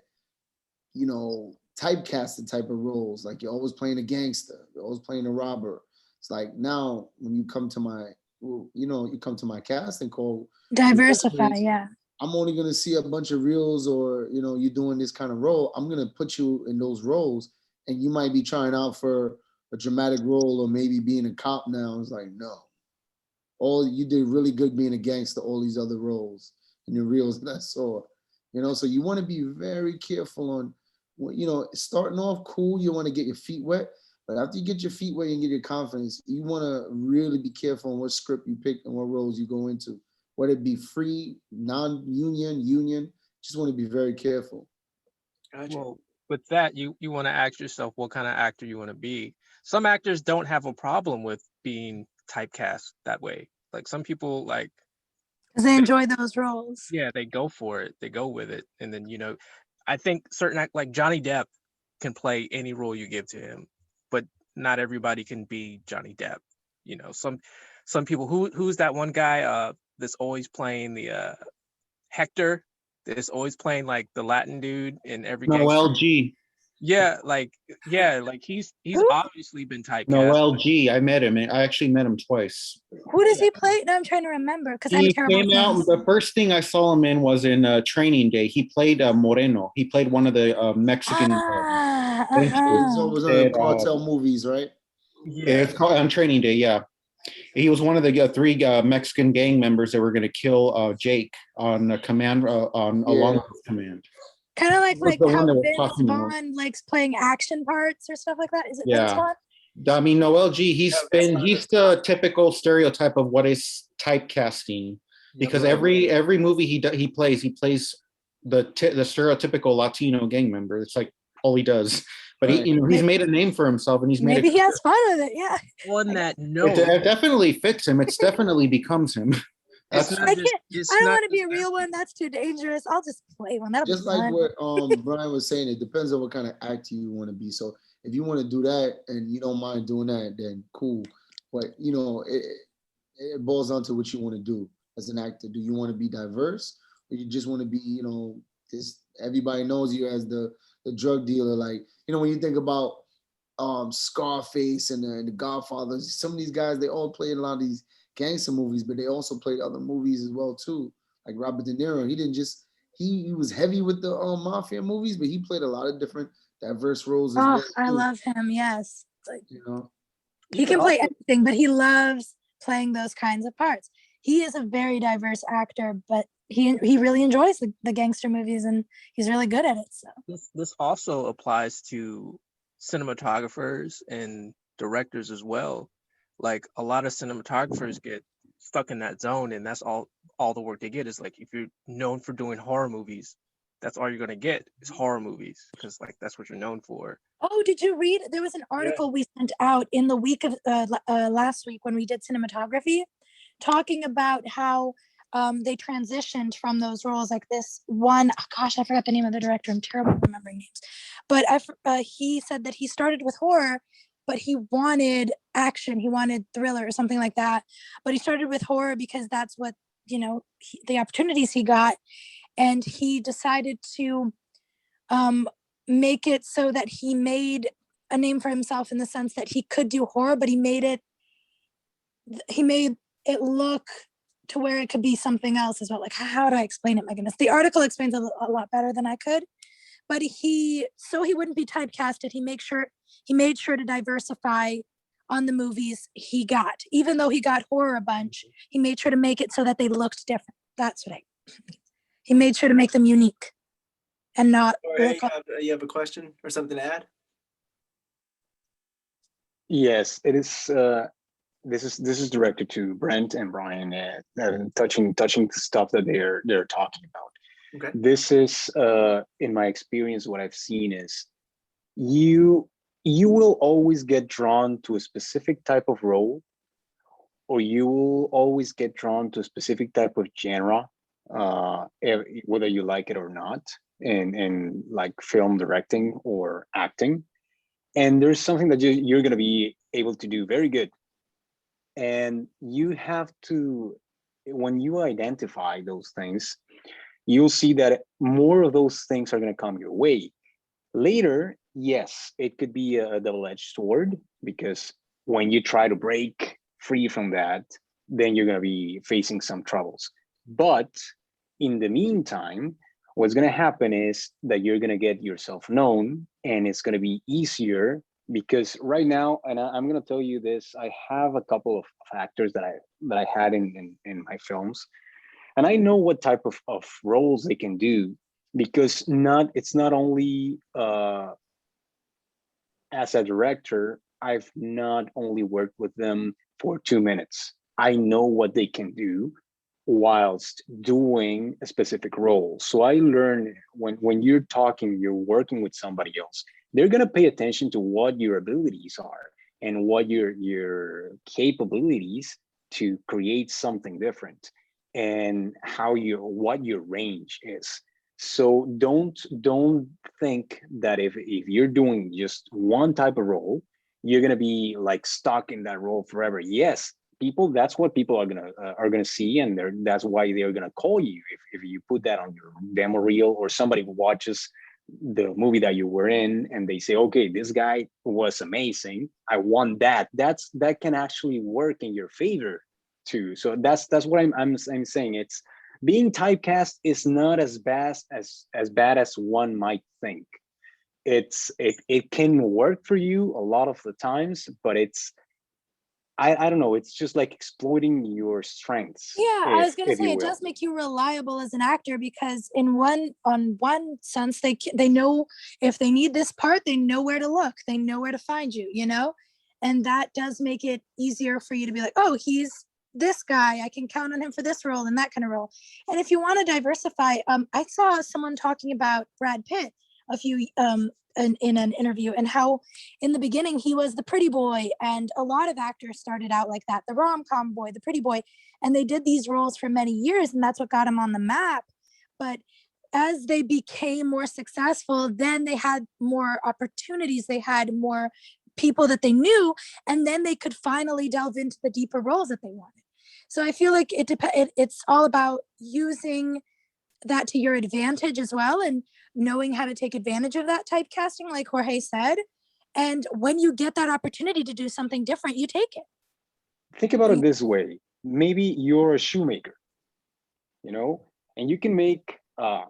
you know, typecasted type of roles. Like you're always playing a gangster, you're always playing a robber. It's like now when you come to my, you come to my casting call, Diversify, yeah. I'm only gonna see a bunch of reels or, you know, you doing this kind of role. I'm gonna put you in those roles, and you might be trying out for a dramatic role or maybe being a cop now. It's like, no. All you did really good being a gangster, all these other roles and the reels that I saw. You know, so you want to be very careful on, you know, starting off cool, you want to get your feet wet. But after you get your feet wet and get your confidence, you want to really be careful on what script you pick and what roles you go into. Whether it be free, non-union, union, just want to be very careful. Gotcha. Well, with that, you want to ask yourself what kind of actor you want to be. Some actors don't have a problem with being typecast that way. Like some people, like, Because they enjoy those roles. yeah, they go for it, they go with it, and then, you know, I think certain like Johnny Depp can play any role you give to him, but not everybody can be Johnny Depp. You know, some people who's that one guy that's always playing the Hector, that's always playing like the Latin dude in every Noel G. Yeah, like he's obviously been typecast. Noel G. I met him. I actually met him twice. Who does he play? No, I'm trying to remember because I'm He terrible came with out. names. The first thing I saw him in was in Training Day. He played Moreno. He played one of the Mexican. He's always on the cartel movies, right? Yeah, it's called on Training Day. Yeah, he was one of the three Mexican gang members that were going to kill Jake on command on Along Command. Kind of He was like the how one that was Vince talking to him. Vaughn likes playing action parts or stuff like that. Is it Vince Yeah. Vaughn? I mean, Noel G. He's the typical stereotype of what is typecasting, because every movie he plays the stereotypical Latino gang member. It's like all he does. But he's made a name for himself, and he's made Maybe he has fun with it. Yeah. On that note, it definitely fits him. It's definitely becomes him. I don't want to be a real one. That's too dangerous. I'll just play one. That'll just be like fun. what Brian was saying. It depends on what kind of actor you want to be. So if you want to do that and you don't mind doing that, then cool. But you know, it boils down to what you want to do as an actor. Do you want to be diverse, or you just want to be, you know, this? Everybody knows you as the drug dealer. Like, you know, when you think about Scarface and the Godfather, some of these guys, they all played a lot of these gangster movies, but they also played other movies as well too. Like Robert De Niro, he didn't just he was heavy with the mafia movies, but he played a lot of different diverse roles as well. I love him. Yes, like, you know, he can play anything, but he loves playing those kinds of parts. He is a very diverse actor, but he really enjoys the gangster movies, and he's really good at it. So this also applies to cinematographers and directors as well. Like a lot of cinematographers get stuck in that zone, and that's all the work they get is like, if you're known for doing horror movies, that's all you're gonna get is horror movies, because like that's what you're known for. Oh, did you read? There was an article we sent out in the week of last week when we did cinematography, talking about how they transitioned from those roles. Like this one, I forgot the name of the director. I'm terrible at remembering names, but he said that he started with horror, but he wanted action. He wanted thriller or something like that. But he started with horror because that's what, you know, the opportunities he got. And he decided to make it so that he made a name for himself in the sense that he could do horror, but he made it look to where it could be something else as well. Like, how do I explain it? My goodness. The article explains it a lot better than I could. But he wouldn't be typecasted. He made sure to diversify on the movies he got. Even though he got horror a bunch, he made sure to make it so that they looked different. That's what he made sure to make them unique and not. You have a question or something to add? Yes, it is. This is directed to Brent and Brian, touching stuff that they're talking about. Okay. This is, in my experience, what I've seen is you will always get drawn to a specific type of role, or you will always get drawn to a specific type of genre, whether you like it or not, in like film directing or acting. And there's something that you're going to be able to do very good. And you have to, when you identify those things, you'll see that more of those things are going to come your way. Later, yes, it could be a double-edged sword, because when you try to break free from that, then you're going to be facing some troubles. But in the meantime, what's going to happen is that you're going to get yourself known, and it's going to be easier, because right now, and I'm going to tell you this, I have a couple of actors that I had in my films, and I know what type of roles they can do, because it's not only as a director, I've not only worked with them for 2 minutes. I know what they can do whilst doing a specific role. So I learn when you're working with somebody else, they're going to pay attention to what your abilities are and what your capabilities to create something different, and what your range is. So don't think that if you're doing just one type of role, you're gonna be like stuck in that role forever. Yes, that's what people are gonna see, and that's why they're gonna call you if you put that on your demo reel, or somebody watches the movie that you were in and they say, okay, this guy was amazing, I want that. That can actually work in your favor too. So that's what I'm saying. It's being typecast is not as bad as one might think. It can work for you a lot of the times, but I don't know, it's just like exploiting your strengths. Yeah, I was gonna if say you it will. does make you reliable as an actor, because on one sense they know if they need this part, they know where to look, they know where to find you, and that does make it easier for you to be like, oh, he's this guy, I can count on him for this role and that kind of role. And if you want to diversify, I saw someone talking about Brad Pitt a few in an interview, and how in the beginning he was the pretty boy, and a lot of actors started out like that, the rom-com boy, the pretty boy, and they did these roles for many years, and that's what got them on the map. But as they became more successful, then they had more opportunities, they had more people that they knew, and then they could finally delve into the deeper roles that they wanted. So I feel like it's all about using that to your advantage as well, and knowing how to take advantage of that typecasting, like Jorge said. And when you get that opportunity to do something different, you take it. Think about it this way. Maybe you're a shoemaker, and you can make, I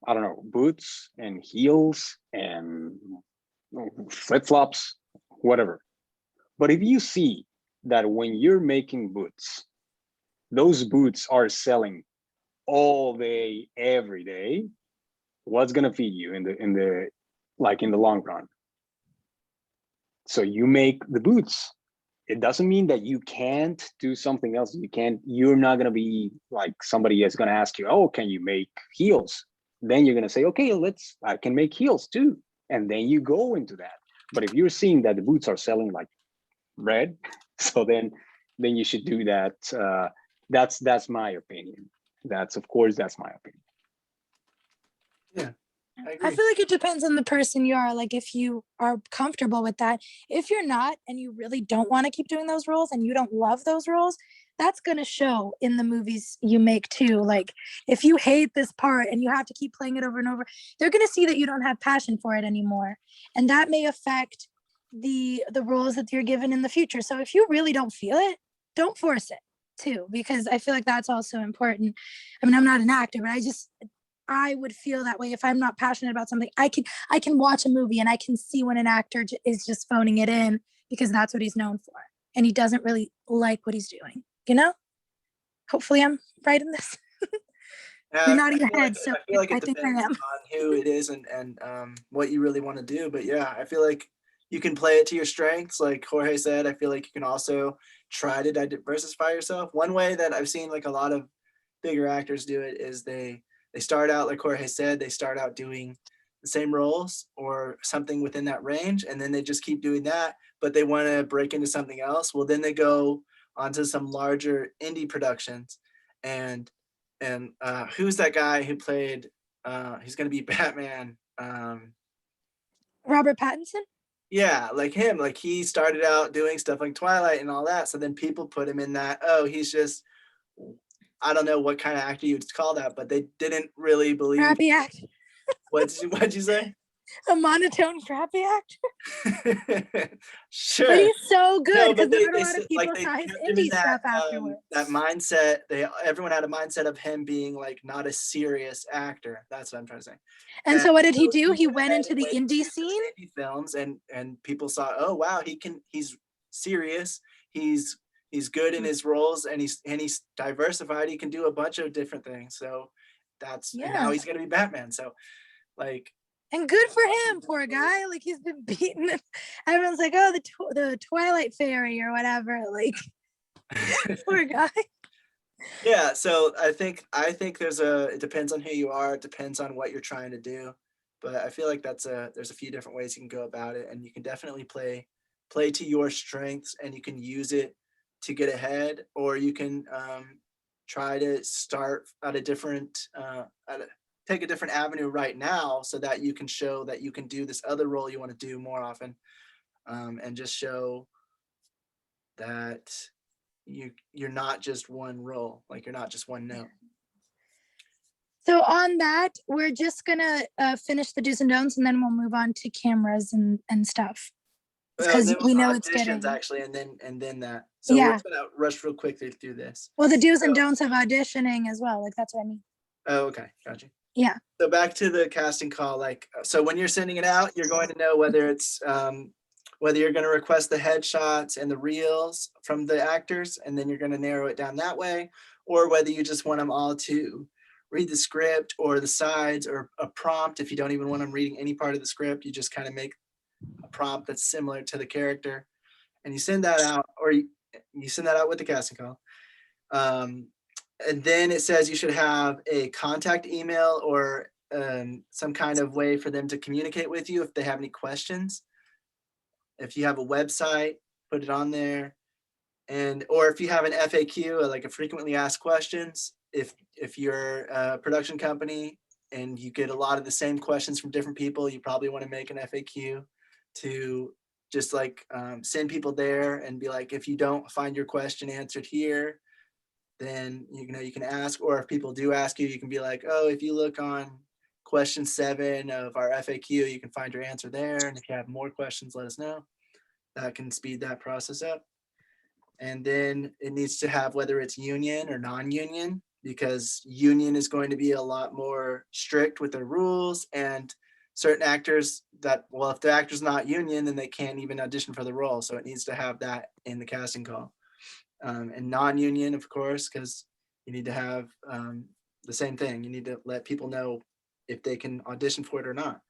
don't know, boots and heels and flip-flops, whatever. But if you see that when you're making boots, those boots are selling all day, every day, what's gonna feed you in the long run? So you make the boots. It doesn't mean that you can't do something else. You're not gonna be like somebody is gonna ask you, oh, can you make heels? Then you're gonna say, okay, I can make heels too. And then you go into that. But if you're seeing that the boots are selling like red, so then you should do that. That's my opinion. That's my opinion. Yeah, I feel like it depends on the person you are. Like if you are comfortable with that, if you're not, and you really don't want to keep doing those roles and you don't love those roles, that's going to show in the movies you make too. Like if you hate this part and you have to keep playing it over and over, they're going to see that you don't have passion for it anymore. And that may affect the roles that you're given in the future. So if you really don't feel it, don't force it too, because I feel like that's also important. I mean, I'm not an actor, but I would feel that way if I'm not passionate about something. I can watch a movie and I can see when an actor is just phoning it in because that's what he's known for, and he doesn't really like what he's doing. Hopefully I'm right in this. You're nodding your head, so I feel like it think I depends am. on who it is and what you really want to do. But yeah, I feel like you can play it to your strengths. Like Jorge said, I feel like you can also try to diversify yourself. One way that I've seen like a lot of bigger actors do it is they They start out, like Jorge said, they start out doing the same roles or something within that range, and then they just keep doing that, but they want to break into something else. Well, then they go onto some larger indie productions. And who's that guy who played, he's going to be Batman. Robert Pattinson? Yeah, like him, like he started out doing stuff like Twilight and all that. So then people put him in that, oh, he's just, I don't know what kind of actor you'd call that, but they didn't really believe. Crappy actor. What'd you say? A monotone crappy actor. Sure. But he's so good No, because but not a lot of people they saw his kept him in indie stuff afterwards. that mindset. Everyone had a mindset of him being like not a serious actor. That's what I'm trying to say. And so what did he do? He went went ahead into and the went indie to scene. indie films, and people saw, oh wow, he's serious. He's good in his roles, and he's diversified. He can do a bunch of different things. So and now he's gonna be Batman. So like. And good for him, poor guy. Like he's been beaten. Everyone's like, oh, the Twilight Fairy or whatever. Like, poor guy. Yeah, so I think it depends on who you are. It depends on what you're trying to do. But I feel like there's a few different ways you can go about it, and you can definitely play to your strengths, and you can use it to get ahead, or you can try to start at a different take a different avenue right now so that you can show that you can do this other role you want to do more often, and just show that you're not just one role, like you're not just one note. So on that, we're just gonna finish the do's and don'ts, and then we'll move on to cameras and stuff, because we know it's getting actually, and then that. So we're just gonna rush real quickly through this. Well, the do's and don'ts of auditioning as well. Like that's what I mean. Oh, okay, gotcha. Yeah. So back to the casting call, like, so when you're sending it out, you're going to know whether it's whether you're going to request the headshots and the reels from the actors, and then you're going to narrow it down that way, or whether you just want them all to read the script or the sides or a prompt. If you don't even want them reading any part of the script, you just kind of make a prompt that's similar to the character, and you send that out, or you send that out with the casting call. And then it says you should have a contact email or some kind of way for them to communicate with you if they have any questions. If you have a website, put it on there. Or if you have an FAQ, like a frequently asked questions, if you're a production company and you get a lot of the same questions from different people, you probably want to make an FAQ to just like send people there and be like, if you don't find your question answered here, then you can ask. Or if people do ask you, you can be like, oh, if you look on question 7 of our FAQ, you can find your answer there. And if you have more questions, let us know. That can speed that process up. And then it needs to have whether it's union or non-union, because union is going to be a lot more strict with their rules, and certain actors that, well, if the actor's not union, then they can't even audition for the role. So it needs to have that in the casting call. And non-union, of course, because you need to have the same thing. You need to let people know if they can audition for it or not.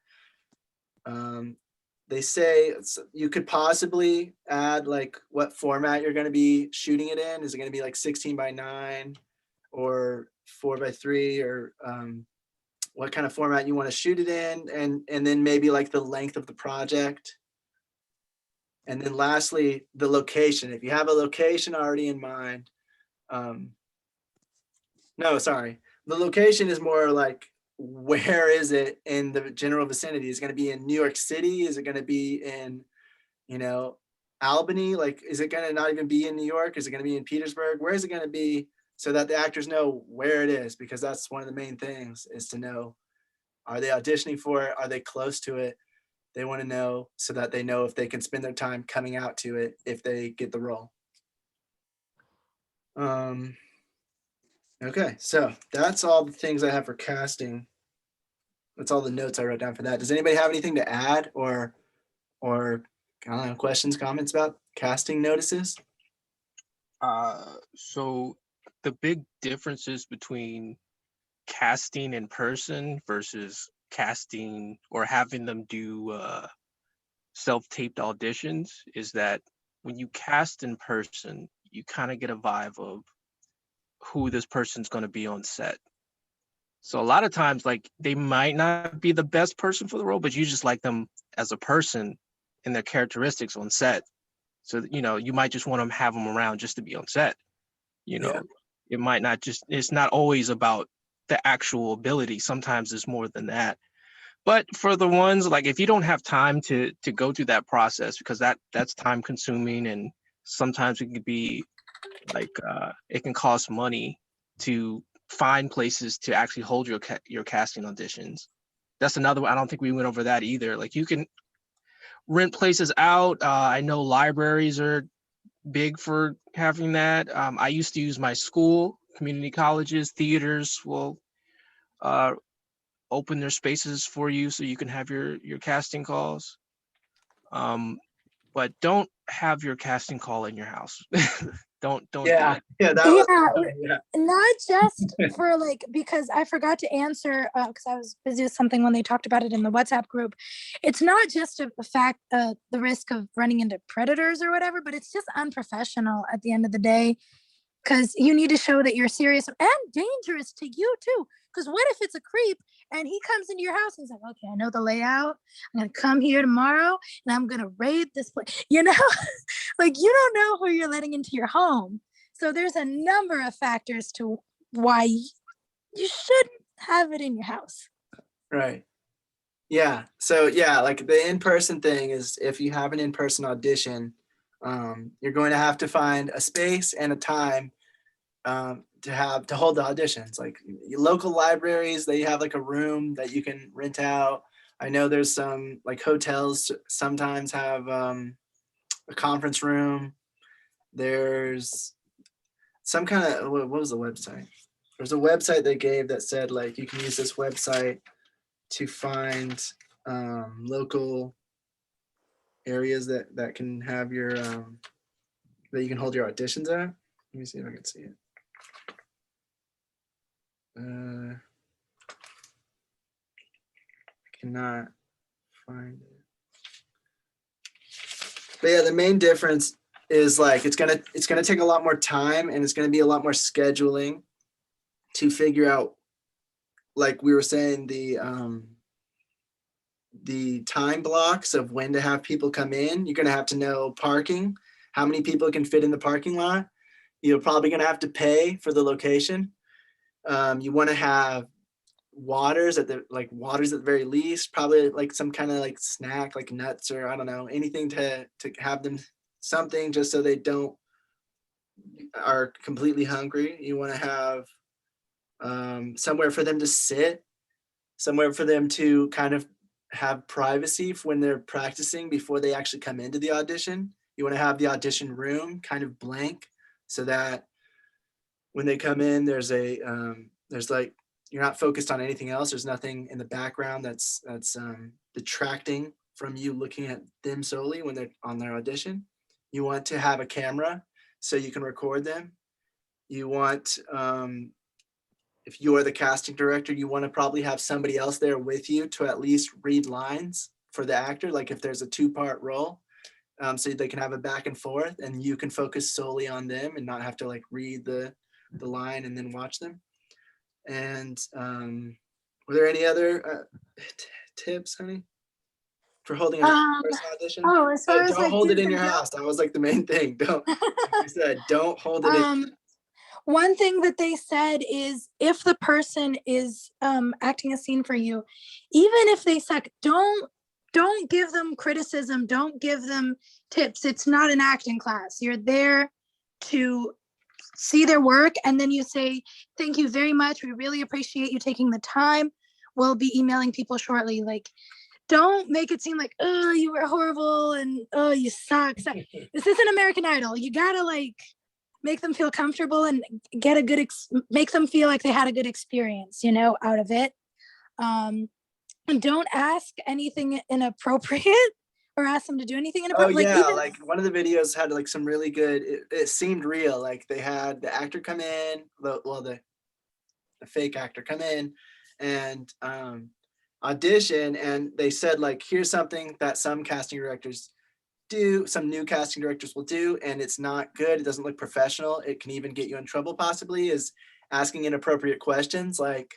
They say you could possibly add like what format you're going to be shooting it in. Is it going to be like 16:9 or 4:3, or what kind of format you want to shoot it in, and then maybe like the length of the project. And then lastly, the location. If you have a location already in mind, no, sorry. The location is more like, where is it in the general vicinity? Is it going to be in New York City? Is it going to be in, Albany? Like, is it going to not even be in New York? Is it going to be in Petersburg? Where is it going to be, so that the actors know where it is? Because that's one of the main things, is to know, are they auditioning for it? Are they close to it? They want to know so that they know if they can spend their time coming out to it if they get the role. Okay, so that's all the things I have for casting. That's all the notes I wrote down for that. Does anybody have anything to add or I don't know, questions, comments about casting notices? So the big differences between casting in person versus casting or having them do self-taped auditions is that when you cast in person, you kind of get a vibe of who this person's going to be on set. So a lot of times, like, they might not be the best person for the role, but you just like them as a person and their characteristics on set. So, you know, you might just want to have them around just to be on set. You know, Yeah. it might not just, it's not always about the actual ability. Sometimes it's more than that. But for the ones, like, if you don't have time to go through that process, because that's time consuming, and sometimes it could be like, it can cost money to find places to actually hold your casting auditions. That's another one. I don't think we went over that either. Like, you can rent places out. I know libraries are big for having that. I used to use my school, community colleges, theaters will open their spaces for you so you can have your casting calls. But don't have your casting call in your house. don't do Yeah, it. yeah, that was, Yeah, not just for like, because I forgot to answer because I was busy with something when they talked about it in the WhatsApp group. It's not just a fact, the risk of running into predators or whatever, but it's just unprofessional at the end of the day, because you need to show that you're serious and dangerous to you too. Because what if it's a creep and he comes into your house and he's like, okay, I know the layout. I'm gonna come here tomorrow and I'm gonna raid this place. You know, like, you don't know who you're letting into your home. So there's a number of factors to why you shouldn't have it in your house. right. Yeah. So yeah, like the in-person thing is, if you have an in-person audition, you're going to have to find a space and a time to hold the auditions. Like local libraries, they have like a room that you can rent out. I know there's some like hotels sometimes have a conference room. There's some kind of, what was the website? There's a website they gave that said like you can use this website to find local areas that can have your that you can hold your auditions at. Let me see if I can see it. I cannot find it. But yeah, the main difference is like it's gonna take a lot more time, and it's gonna be a lot more scheduling to figure out, like we were saying, the time blocks of when to have people come in. You're gonna have to know parking, how many people can fit in the parking lot. You're probably gonna have to pay for the location. You want to have waters at the very least, probably like some kind of like snack, like nuts, or I don't know, anything to have them something just so they are completely hungry. You want to have somewhere for them to sit, somewhere for them to kind of have privacy when they're practicing before they actually come into the audition. You want to have the audition room kind of blank so that when they come in, there's like, you're not focused on anything else. There's nothing in the background that's detracting from you looking at them solely when they're on their audition. You want to have a camera so you can record them. You want, if you're the casting director, you want to probably have somebody else there with you to at least read lines for the actor. Like if there's a 2-part role, so they can have a back and forth, and you can focus solely on them and not have to like read the line and then watch them. And were there any other tips, honey, for holding an in-person audition? Oh, as far as Don't like hold it do's in your and don'ts. house. That was like the main thing. Don't, like you said, don't hold it in. One thing that they said is, if the person is acting a scene for you, even if they suck, don't give them criticism. Don't give them tips. It's not an acting class. You're there to see their work, and then you say, thank you very much. We really appreciate you taking the time. We'll be emailing people shortly. Like, don't make it seem like, oh, you were horrible and oh, you suck. This isn't American Idol. You gotta like make them feel comfortable and get a good make them feel like they had a good experience, you know, out of it. And don't ask anything inappropriate or ask them to do anything inappropriate. Oh yeah, like one of the videos had like some really good, it seemed real. Like they had the actor come in, the fake actor come in and audition, and they said like, here's something that some casting directors do, some new casting directors will do, and it's not good. It doesn't look professional. It can even get you in trouble possibly, is asking inappropriate questions like,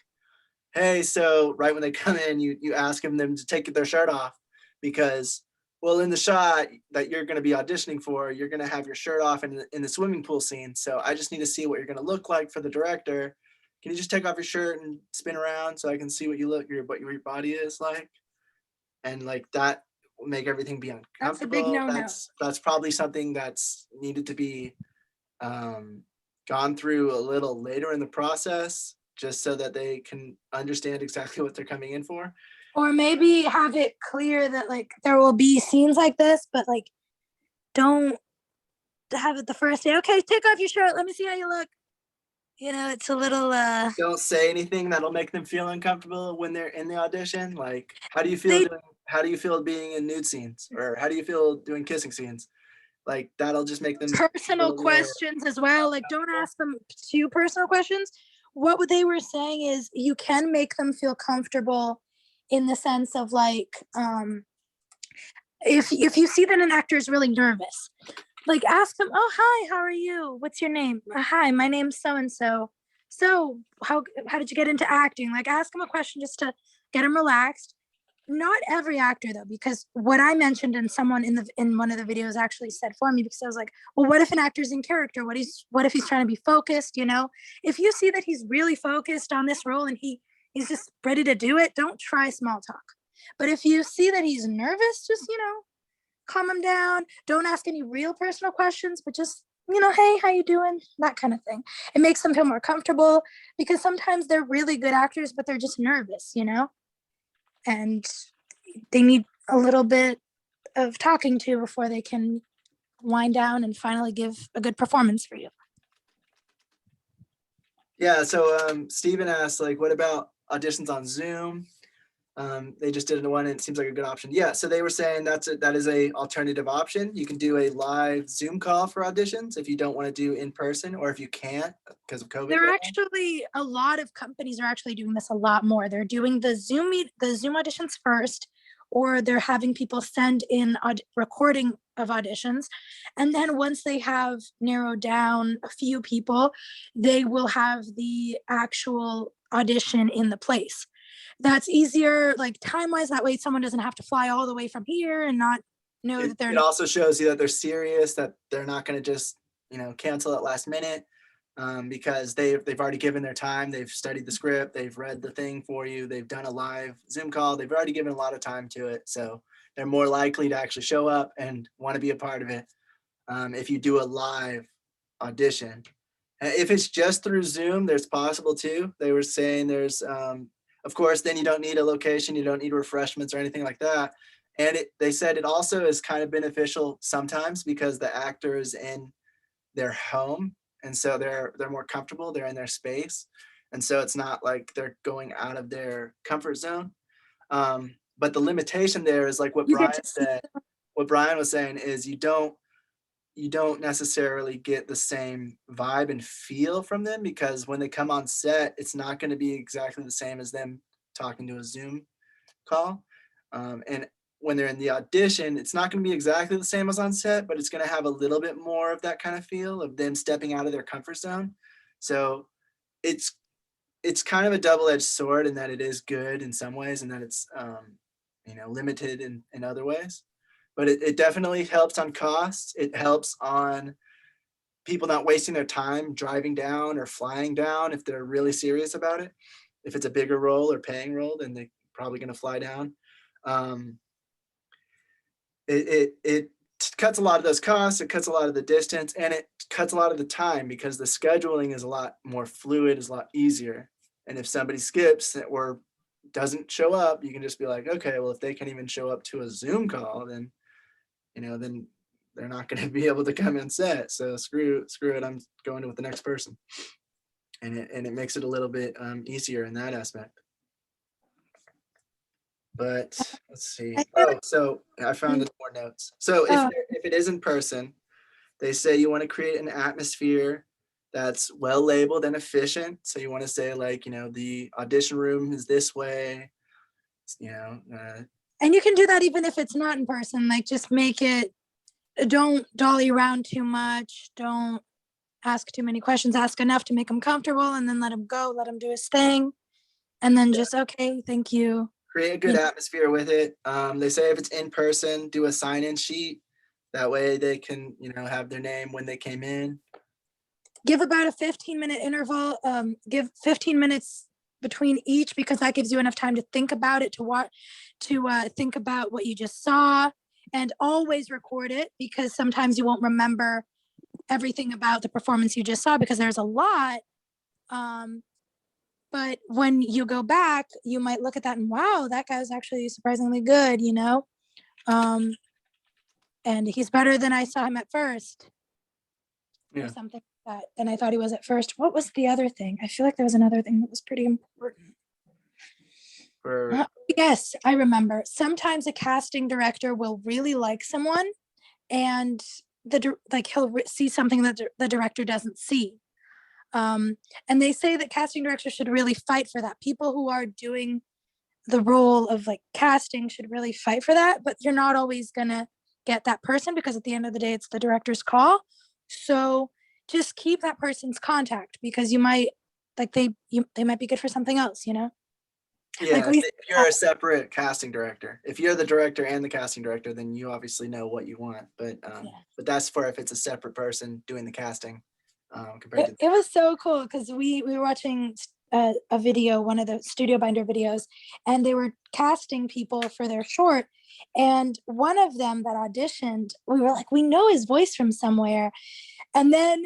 hey, so right when they come in, you asking them to take their shirt off because, well, in the shot that you're going to be auditioning for, you're going to have your shirt off in the swimming pool scene. So I just need to see what you're going to look like for the director. Can you just take off your shirt and spin around so I can see what what your body is like? And like that will make everything be uncomfortable. That's a big no-no. That's probably something that's needed to be gone through a little later in the process, just so that they can understand exactly what they're coming in for. Or maybe have it clear that like there will be scenes like this, but like don't have it the first day. Okay, take off your shirt. Let me see how you look. You know, it's a little Don't say anything that'll make them feel uncomfortable when they're in the audition. Like, how do you feel being in nude scenes? Or how do you feel doing kissing scenes? Like that'll just make them personal questions as well. Like don't ask them too personal questions. What they were saying is you can make them feel comfortable in the sense of like, if you see that an actor is really nervous, like ask them, oh, hi, how are you? What's your name? Hi, my name's so-and-so. So how did you get into acting? Like ask them a question just to get them relaxed. Not every actor though, because what I mentioned and someone in one of the videos actually said for me, because I was like, well, what if an actor's in character? What if he's trying to be focused? You know, if you see that he's really focused on this role and he's just ready to do it, don't try small talk. But if you see that he's nervous, just, you know, calm him down. Don't ask any real personal questions, but just, you know, hey, how you doing? That kind of thing. It makes them feel more comfortable because sometimes they're really good actors, but they're just nervous, you know? And they need a little bit of talking to before they can wind down and finally give a good performance for you. Yeah, so Steven asked, like, what about auditions on Zoom? They just did one and it seems like a good option. Yeah, so they were saying that is a alternative option. You can do a live Zoom call for auditions if you don't want to do in person, or if you can't because of COVID. There are actually a lot of companies are actually doing this a lot more. They're doing the Zoom auditions first, or they're having people send in recording of auditions. And then once they have narrowed down a few people, they will have the actual audition in the place. That's easier, like time-wise, that way someone doesn't have to fly all the way from here and not know that they're it also shows you that they're serious, that they're not going to just, you know, cancel at last minute, because they've already given their time, they've studied the script, they've read the thing for you, they've done a live Zoom call, they've already given a lot of time to it, so they're more likely to actually show up and want to be a part of it if you do a live audition. If it's just through Zoom, there's possible too. They were saying there's of course, then you don't need a location, you don't need refreshments or anything like that. And they said it also is kind of beneficial sometimes because the actor is in their home, and so they're more comfortable, they're in their space, and so it's not like they're going out of their comfort zone. But the limitation there is like what Brian said. What Brian was saying is you don't necessarily get the same vibe and feel from them, because when they come on set, it's not going to be exactly the same as them talking to a Zoom call. And when they're in the audition, it's not going to be exactly the same as on set, but it's going to have a little bit more of that kind of feel of them stepping out of their comfort zone. So it's kind of a double-edged sword in that it is good in some ways and that it's you know, limited in other ways. But it definitely helps on costs. It helps on people not wasting their time driving down or flying down if they're really serious about it. If it's a bigger role or paying role, then they're probably going to fly down. It cuts a lot of those costs. It cuts a lot of the distance, and it cuts a lot of the time because the scheduling is a lot more fluid, is a lot easier. And if somebody skips or doesn't show up, you can just be like, okay, well, if they can't even show up to a Zoom call, then you know, then they're not going to be able to come in set. So screw it. I'm going with the next person. And it makes it a little bit easier in that aspect. But let's see. Oh, so I found more notes. So if it is in person, they say you want to create an atmosphere that's well labeled and efficient. So you want to say like, you know, the audition room is this way, you know, and you can do that even if it's not in person. Like just make it, don't dolly around too much. Don't ask too many questions. Ask enough to make him comfortable and then let him go, let him do his thing. and then just, okay, thank you. Create a good Yeah. atmosphere with it. They say if it's in person, do a sign-in sheet. That way they can, have their name when they came in. Give about a 15-minute interval. Give 15 minutes between each, because that gives you enough time to think about it, to think about what you just saw, and always record it, because sometimes you won't remember everything about the performance you just saw because there's a lot. But when you go back, you might look at that and, wow, that guy was actually surprisingly good, and he's better than I saw him at first. Yeah. Or something like that. And I thought he was at first. What was the other thing? I feel like there was another thing that was pretty important. Yes, I remember. Sometimes a casting director will really like someone, and he'll see something that the director doesn't see. And they say that casting directors should really fight for that. People who are doing the role of casting should really fight for that, but you're not always gonna get that person, because at the end of the day, it's the director's call. So just keep that person's contact, because you might they might be good for something else, Yeah, if you're a separate casting director. If you're the director and the casting director, then you obviously know what you want. But that's for if it's a separate person doing the casting. Compared to it was so cool, because we were watching a video, one of the Studio Binder videos, and they were casting people for their short, and one of them that auditioned, we were like, we know his voice from somewhere, and then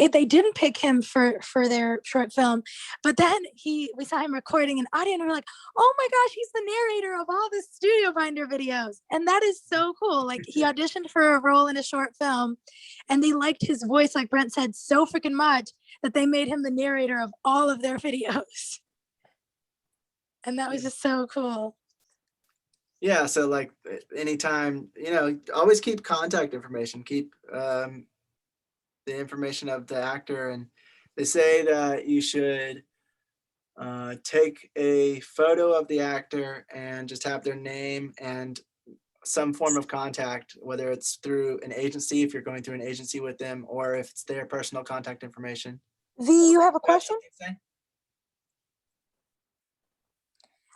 they didn't pick him for their short film, but then we saw him recording an audio, and we were like, oh my gosh, he's the narrator of all the Studio Binder videos. And that is so cool. He auditioned for a role in a short film, and they liked his voice, like Brent said, so freaking much that they made him the narrator of all of their videos. And that was just so cool. Yeah, so anytime, always keep contact information, keep the information of the actor. And they say that you should take a photo of the actor and just have their name and some form of contact, whether it's through an agency, if you're going through an agency with them, or if it's their personal contact information. V, you have a question?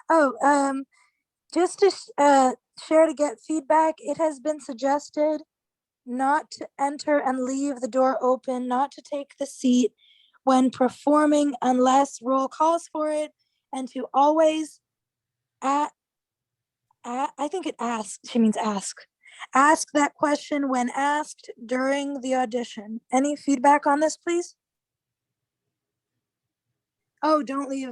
Oh, just to share to get feedback, it has been suggested not to enter and leave the door open, not to take the seat when performing unless roll calls for it, and to always I think it asks, she means ask that question when asked during the audition. Any feedback on this, please? Oh, don't leave.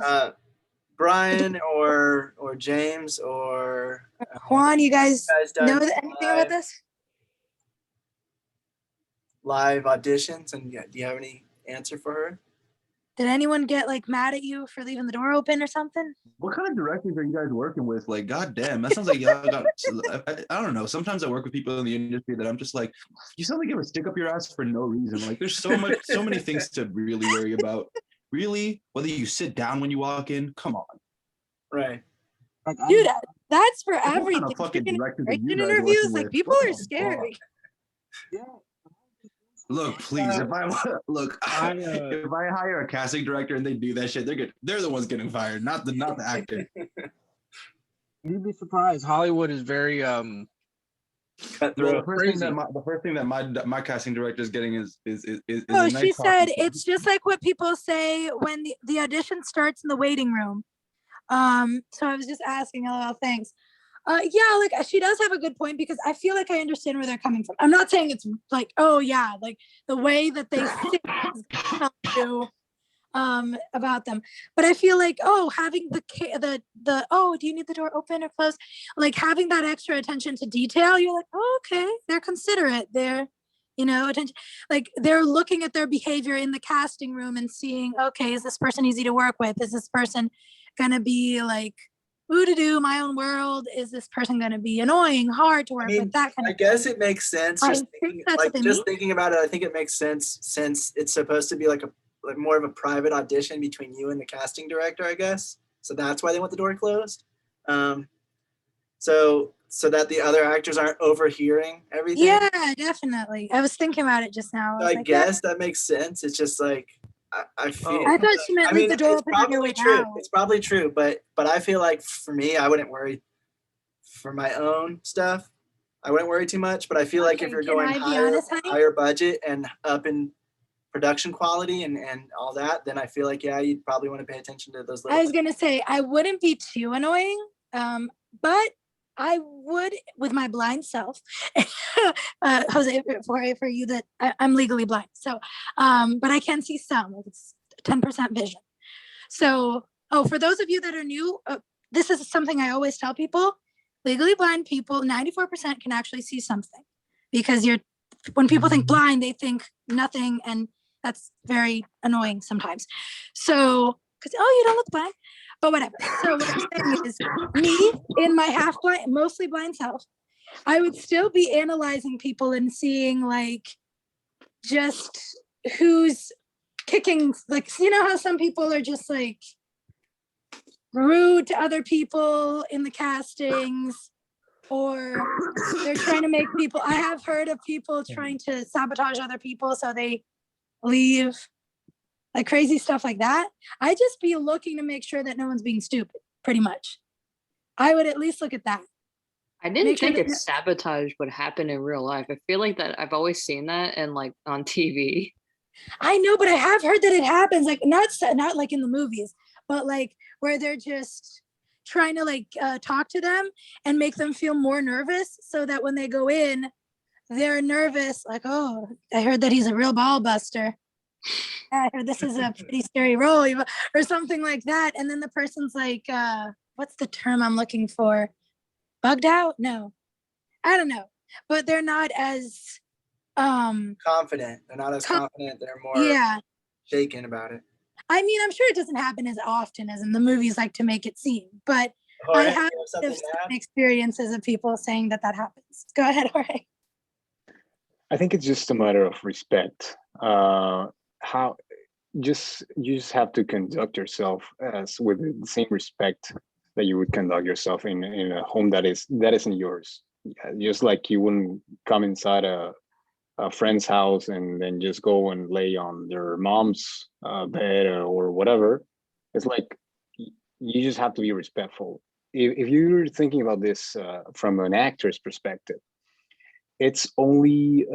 Brian or James or Juan, you guys know anything about live this? Live auditions, and do you have any answer for her? Did anyone get mad at you for leaving the door open or something? What kind of directors are you guys working with? God damn, that sounds like y'all got, I don't know. Sometimes I work with people in the industry that I'm just like, you sound like you have a stick up your ass for no reason. There's so many things to really worry about. Really? Whether you sit down when you walk in, come on. Right. Dude, that's for What everything. kind of fucking directors are you guys Interviews, working with? people What are the scary. fuck? Look, please, if I hire a casting director and they do that shit, they're the ones getting fired, not the actor. You'd be surprised. Hollywood is very Cutthroat. The first thing that my casting director is getting is Oh, a nice she said coffee. it's just like what people say when the audition starts in the waiting room. So I was just asking, LOL, thanks. Yeah, she does have a good point, because I feel like I understand where they're coming from. I'm not saying it's oh yeah, the way that they tell you about them, but I feel having the oh, do you need the door open or closed, having that extra attention to detail, you're like, oh, okay, they're considerate, they're attention, they're looking at their behavior in the casting room and seeing, okay, is this person easy to work with, is this person gonna be ooh-to-do, my own world, is this person gonna be annoying, hard to work with, that kind of I guess it makes sense. I Just think that's what they mean. thinking about it, I think it makes sense, since it's supposed to be more of a private audition between you and the casting director, I guess. So that's why they want the door closed. So that the other actors aren't overhearing everything. Yeah, definitely. I was thinking about it just now. I guess that makes sense. It's just I feel. I thought she meant I leave mean, the door it's open on your probably way true. out. It's probably true, but I feel like for me, I wouldn't worry for my own stuff. I wouldn't worry too much, but I feel like if Okay, you're can going I be honest, honey? higher budget and up in production quality and all that, then I feel like, yeah, you'd probably want to pay attention to those little I was gonna say I wouldn't be too annoying, but I would with my blind self. Jose, for you that I'm legally blind, so but I can see some. It's 10% vision. So, for those of you that are new, this is something I always tell people: legally blind people, 94% can actually see something, because when people think blind, they think nothing, and that's very annoying sometimes. So, because you don't look blind, but whatever. So what I'm saying is, me in my half blind, mostly blind self, I would still be analyzing people and seeing like just who's kicking, like, you know how some people are just like rude to other people in the castings, or they're trying to make people. I have heard of people trying to sabotage other people so they leave, like crazy stuff like that. I just be looking to make sure that no one's being stupid, pretty much. I would at least look at that. I didn't Make sure think that- sabotage would happen in real life. I feel like that I've always seen that and like on TV. I know, but I have heard that it happens, like not like in the movies, but like where they're just trying to like talk to them and make them feel more nervous, so that when they go in, they're nervous. Like, oh, I heard that he's a real ball buster. I heard this is a pretty scary role, or something like that. And then the person's like, what's the term I'm looking for? Bugged out? No, I don't know. But they're not as confident. They're not as confident. They're more shaken about it. I mean, I'm sure it doesn't happen as often as in the movies like to make it seem, but Jorge, I have something to add? experiences of people saying that happens. Go ahead, Jorge. I think it's just a matter of respect. How you just have to conduct yourself as with the same respect that you would conduct yourself in a home that isn't yours. Just like you wouldn't come inside a friend's house and then just go and lay on their mom's bed or whatever. It's like you just have to be respectful. If you're thinking about this from an actor's perspective, it's only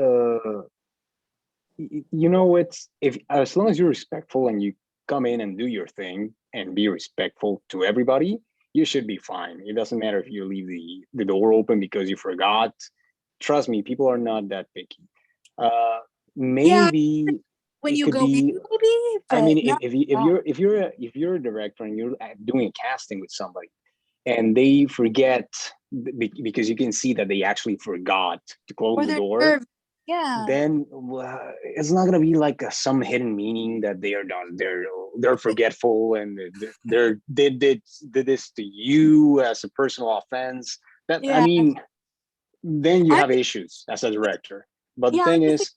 it's if as long as you're respectful and you come in and do your thing and be respectful to everybody, you should be fine. It doesn't matter if you leave the door open because you forgot. Trust me, people are not that picky. Maybe when you could go be, in, maybe. I mean, not if you're a director and you're doing a casting with somebody and they forget because you can see that they actually forgot to close the door, nervous. Yeah. then it's not gonna be like some hidden meaning that they are done. They're forgetful and they did this to you as a personal offense. I mean, then you have issues as a director. But the thing is,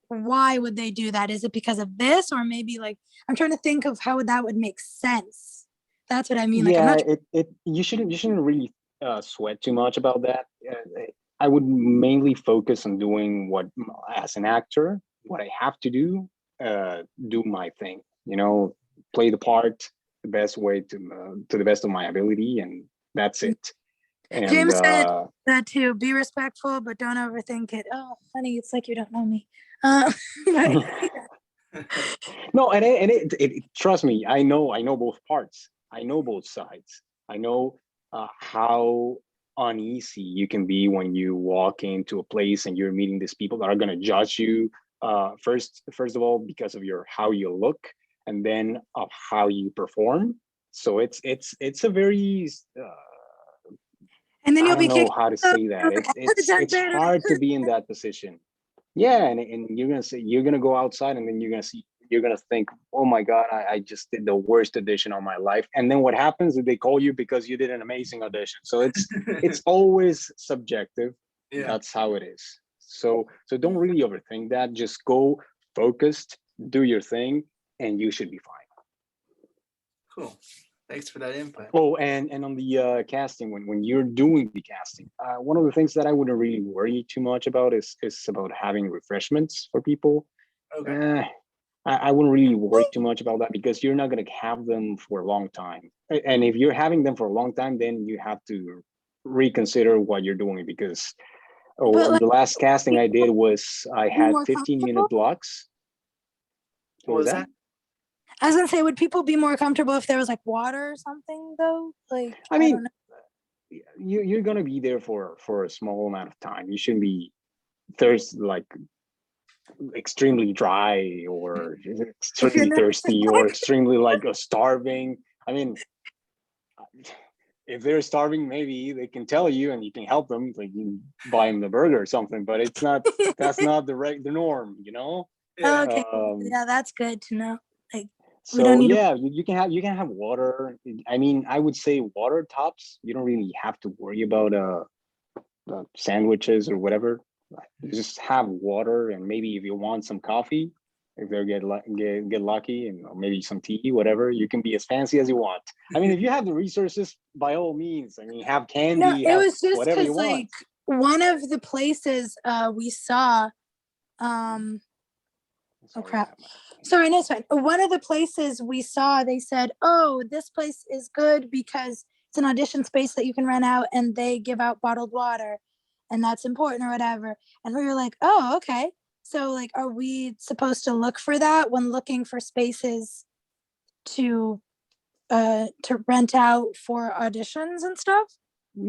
why would they do that? Is it because of this, or maybe like I'm trying to think of how that would make sense. That's what I mean. Like, yeah, you shouldn't really sweat too much about that. I would mainly focus on doing what, as an actor, what I have to do my thing. Play the part the best way to the best of my ability, and that's it. And, James said that too. Be respectful, but don't overthink it. Oh, honey, it's like you don't know me. No, and it trust me, I know both parts. I know both sides. I know how uneasy you can be when you walk into a place and you're meeting these people that are going to judge you first of all because of how you look, and then of how you perform. So it's a very and then you'll I don't be know how to say that. It's hard to be in that position. Yeah, and you're gonna go outside and then you're gonna think, oh my God, I just did the worst audition of my life. And then what happens is they call you because you did an amazing audition. So it's always subjective. Yeah. That's how it is. So don't really overthink that. Just go focused, do your thing, and you should be fine. Cool. Thanks for that input. Oh, and on the casting, when you're doing the casting, one of the things that I wouldn't really worry too much about is about having refreshments for people. Okay. I wouldn't really worry too much about that because you're not going to have them for a long time. And if you're having them for a long time, then you have to reconsider what you're doing because But like, the last casting I did was I be had more 15-minute comfortable? blocks. What was that? I was gonna say, would people be more comfortable if there was like water or something though? Like, I don't mean, know. you're going to be there for a small amount of time. You shouldn't be like extremely dry or extremely thirsty or extremely like starving. I mean, if they're starving, maybe they can tell you and you can help them, like you buy them the burger or something, but it's not, that's not the norm, you know? Oh, okay. Yeah, that's good to know. Like, we So don't need yeah, you can have water. I mean, I would say water tops. You don't really have to worry about sandwiches or whatever. You just have water, and maybe if you want some coffee, if they get lucky, and maybe some tea, whatever. You can be as fancy as you want. I mean, if you have the resources, by all means. I mean, have candy. No, it have was just whatever you because want. like one of the places we saw, oh crap. Sorry, no, it's fine. One of the places we saw, they said, oh, this place is good because it's an audition space that you can rent out and they give out bottled water and that's important or whatever. And we were like, oh, okay. So like, are we supposed to look for that when looking for spaces to rent out for auditions and stuff?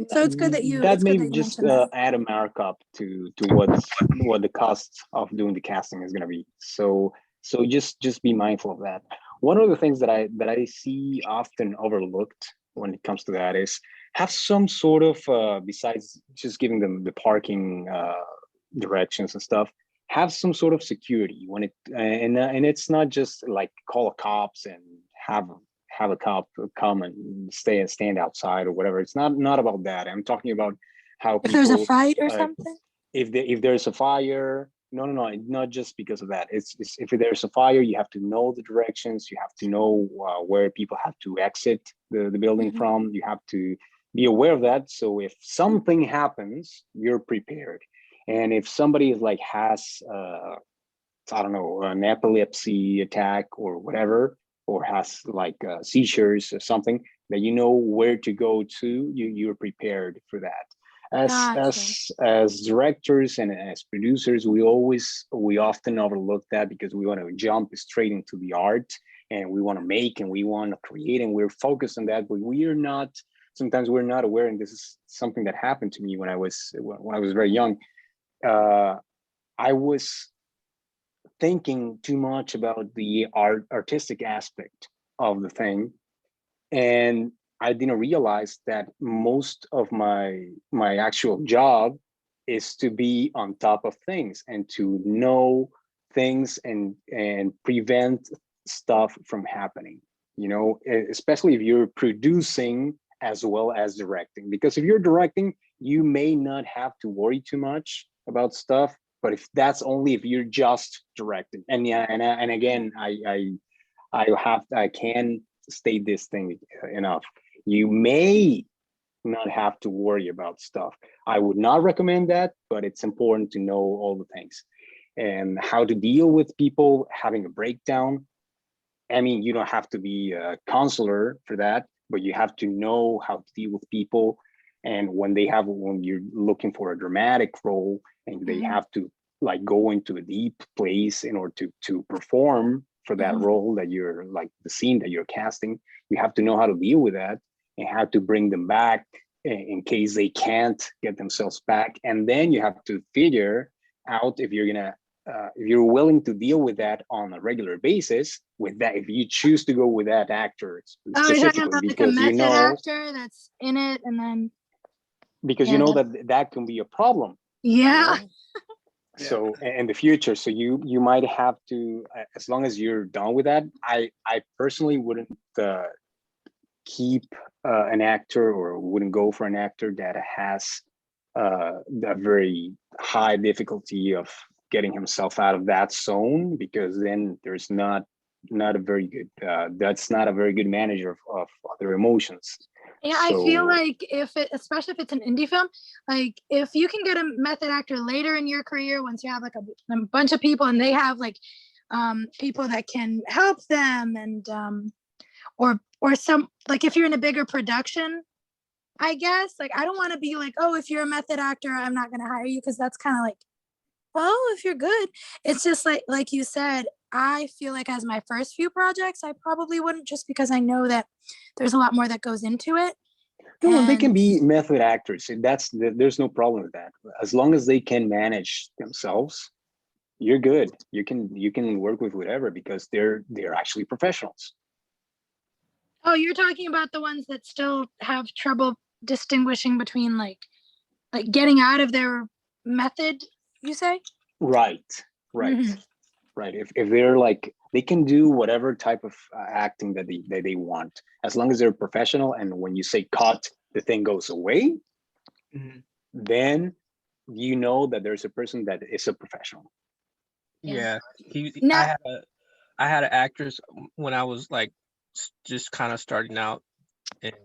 So it's good that you, That it's may good that you just mentioned that. add a markup to what the cost of doing the casting is going to be. So just be mindful of that. One of the things that I see often overlooked when it comes to that is have some sort of besides just giving them the parking directions and stuff, have some sort of security when it and it's not just like call a cops and have a cop come and stand outside or whatever. It's not about that. I'm talking about how If people, there's a fight or something. If there's a fire, no, not just because of that. It's if there's a fire, you have to know the directions. You have to know where people have to exit the building from. You have to be aware of that. So if something happens, you're prepared. And if somebody is like has I don't know, an epilepsy attack or whatever, or has like seizures or something, that you know where to go to, you're prepared for that. As directors and as producers, we often overlook that because we want to jump straight into the art and we want to make and we want to create and we're focused on that, but sometimes we're not aware. And this is something that happened to me when I was very young. I was thinking too much about the artistic aspect of the thing, and I didn't realize that most of my actual job is to be on top of things and to know things and prevent stuff from happening, you know, especially if you're producing as well as directing, because if you're directing, you may not have to worry too much about stuff. But if that's only if you're just directing, and yeah, and again, I can state this thing enough. You may not have to worry about stuff. I would not recommend that, but it's important to know all the things and how to deal with people having a breakdown. I mean, you don't have to be a counselor for that, but you have to know how to deal with people. And when you're looking for a dramatic role and they have to like go into a deep place in order to perform for that role that you're like the scene that you're casting, you have to know how to deal with that and how to bring them back in case they can't get themselves back. And then you have to figure out if you're willing to deal with that on a regular basis with that, if you choose to go with that actor specifically, like a method actor that's in it, and then because you know that can be a problem. Yeah. You know? So in the future, so you might have to, as long as you're done with that, I personally wouldn't keep an actor or wouldn't go for an actor that has a very high difficulty of getting himself out of that zone, because then there's not a very good that's not a very good manager of other emotions. Yeah, I feel like especially if it's an indie film, like if you can get a method actor later in your career, once you have like a bunch of people and they have like people that can help them, and or some, like if you're in a bigger production, I guess, like I don't want to be like, oh, if you're a method actor, I'm not going to hire you, because that's kind of like, well, if you're good. It's just like you said, I feel like as my first few projects, I probably wouldn't, just because I know that there's a lot more that goes into it. No, and they can And- be method actors, and there's no problem with that. As long as they can manage themselves, you're good. You can work with whatever, because they're actually professionals. Oh, you're talking about the ones that still have trouble distinguishing between like getting out of their method, you say? Right. Mhm. Right. If they're like, they can do whatever type of acting that they want, as long as they're professional. And when you say cut, the thing goes away, then you know that there's a person that is a professional. Yeah, Now- I had an actress when I was like just kind of starting out, and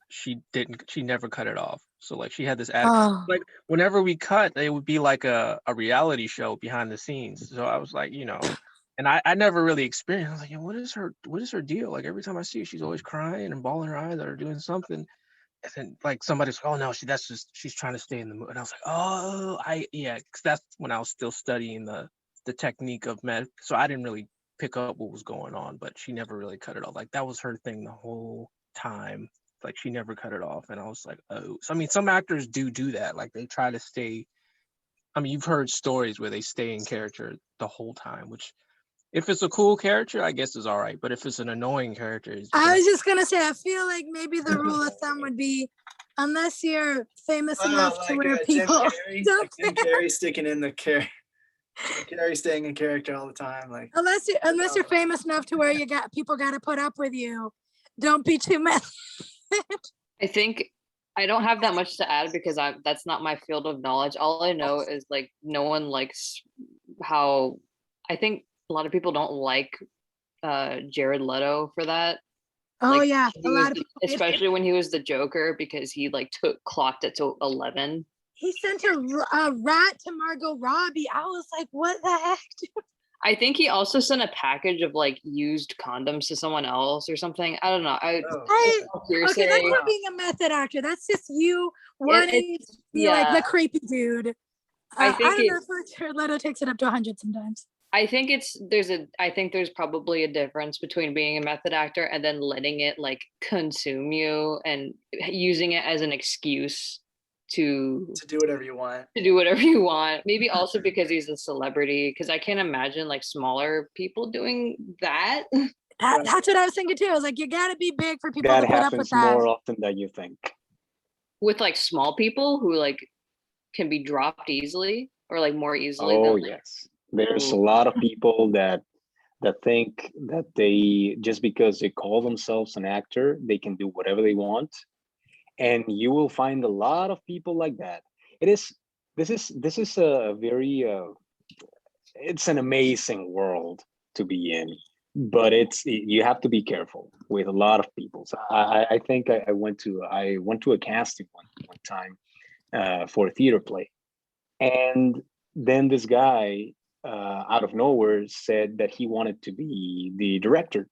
she never cut it off. So like she had this attitude. Oh. Like whenever we cut, it would be like a reality show behind the scenes. So I was like, and I never really experienced. I was like, yeah, what is her deal? Like every time I see her, she's always crying and bawling her eyes or doing something. And then like somebody's, oh no, she's trying to stay in the mood. And I was like, oh, because that's when I was still studying the technique of med. So I didn't really pick up what was going on, but she never really cut it off. Like that was her thing the whole time. Like she never cut it off. And I was like, oh. So I mean, some actors do that. Like they try to stay. I mean, you've heard stories where they stay in character the whole time, which if it's a cool character, I guess is all right. But if it's an annoying character, I was just gonna say, I feel like maybe the rule of thumb would be, unless you're famous enough to where people don't Jim Carrey sticking in the character. Carrey staying in character all the time, like unless you're famous enough to where people got to put up with you, don't be too mad. I think I don't have that much to add because that's not my field of knowledge. All I know is like no one likes how, I think a lot of people don't like Jared Leto for that. Oh Like, yeah, a lot of people, especially when he was the Joker, because he like clocked it to 11. He sent a rat to Margot Robbie. I was like, what the heck? I think he also sent a package of like used condoms to someone else or something. I don't know. Okay, that's not being a method actor. That's just you wanting to be like the creepy dude. I don't know if Jared Leto takes it up to 100 sometimes. I think there's probably a difference between being a method actor and then letting it like consume you and using it as an excuse to do whatever you want. Maybe also because he's a celebrity, because I can't imagine like smaller people doing that. That's what I was thinking too. I was like, you gotta be big for people That to put up with happens that. more often than you think. With like small people who like can be dropped easily or like more easily. Oh than, yes, there's a lot of people that think that they, just because they call themselves an actor, they can do whatever they want. And you will find a lot of people like that. This is a very it's an amazing world to be in, but you have to be careful with a lot of people. So I think I went to a casting one time for a theater play, and then this guy out of nowhere said that he wanted to be the director.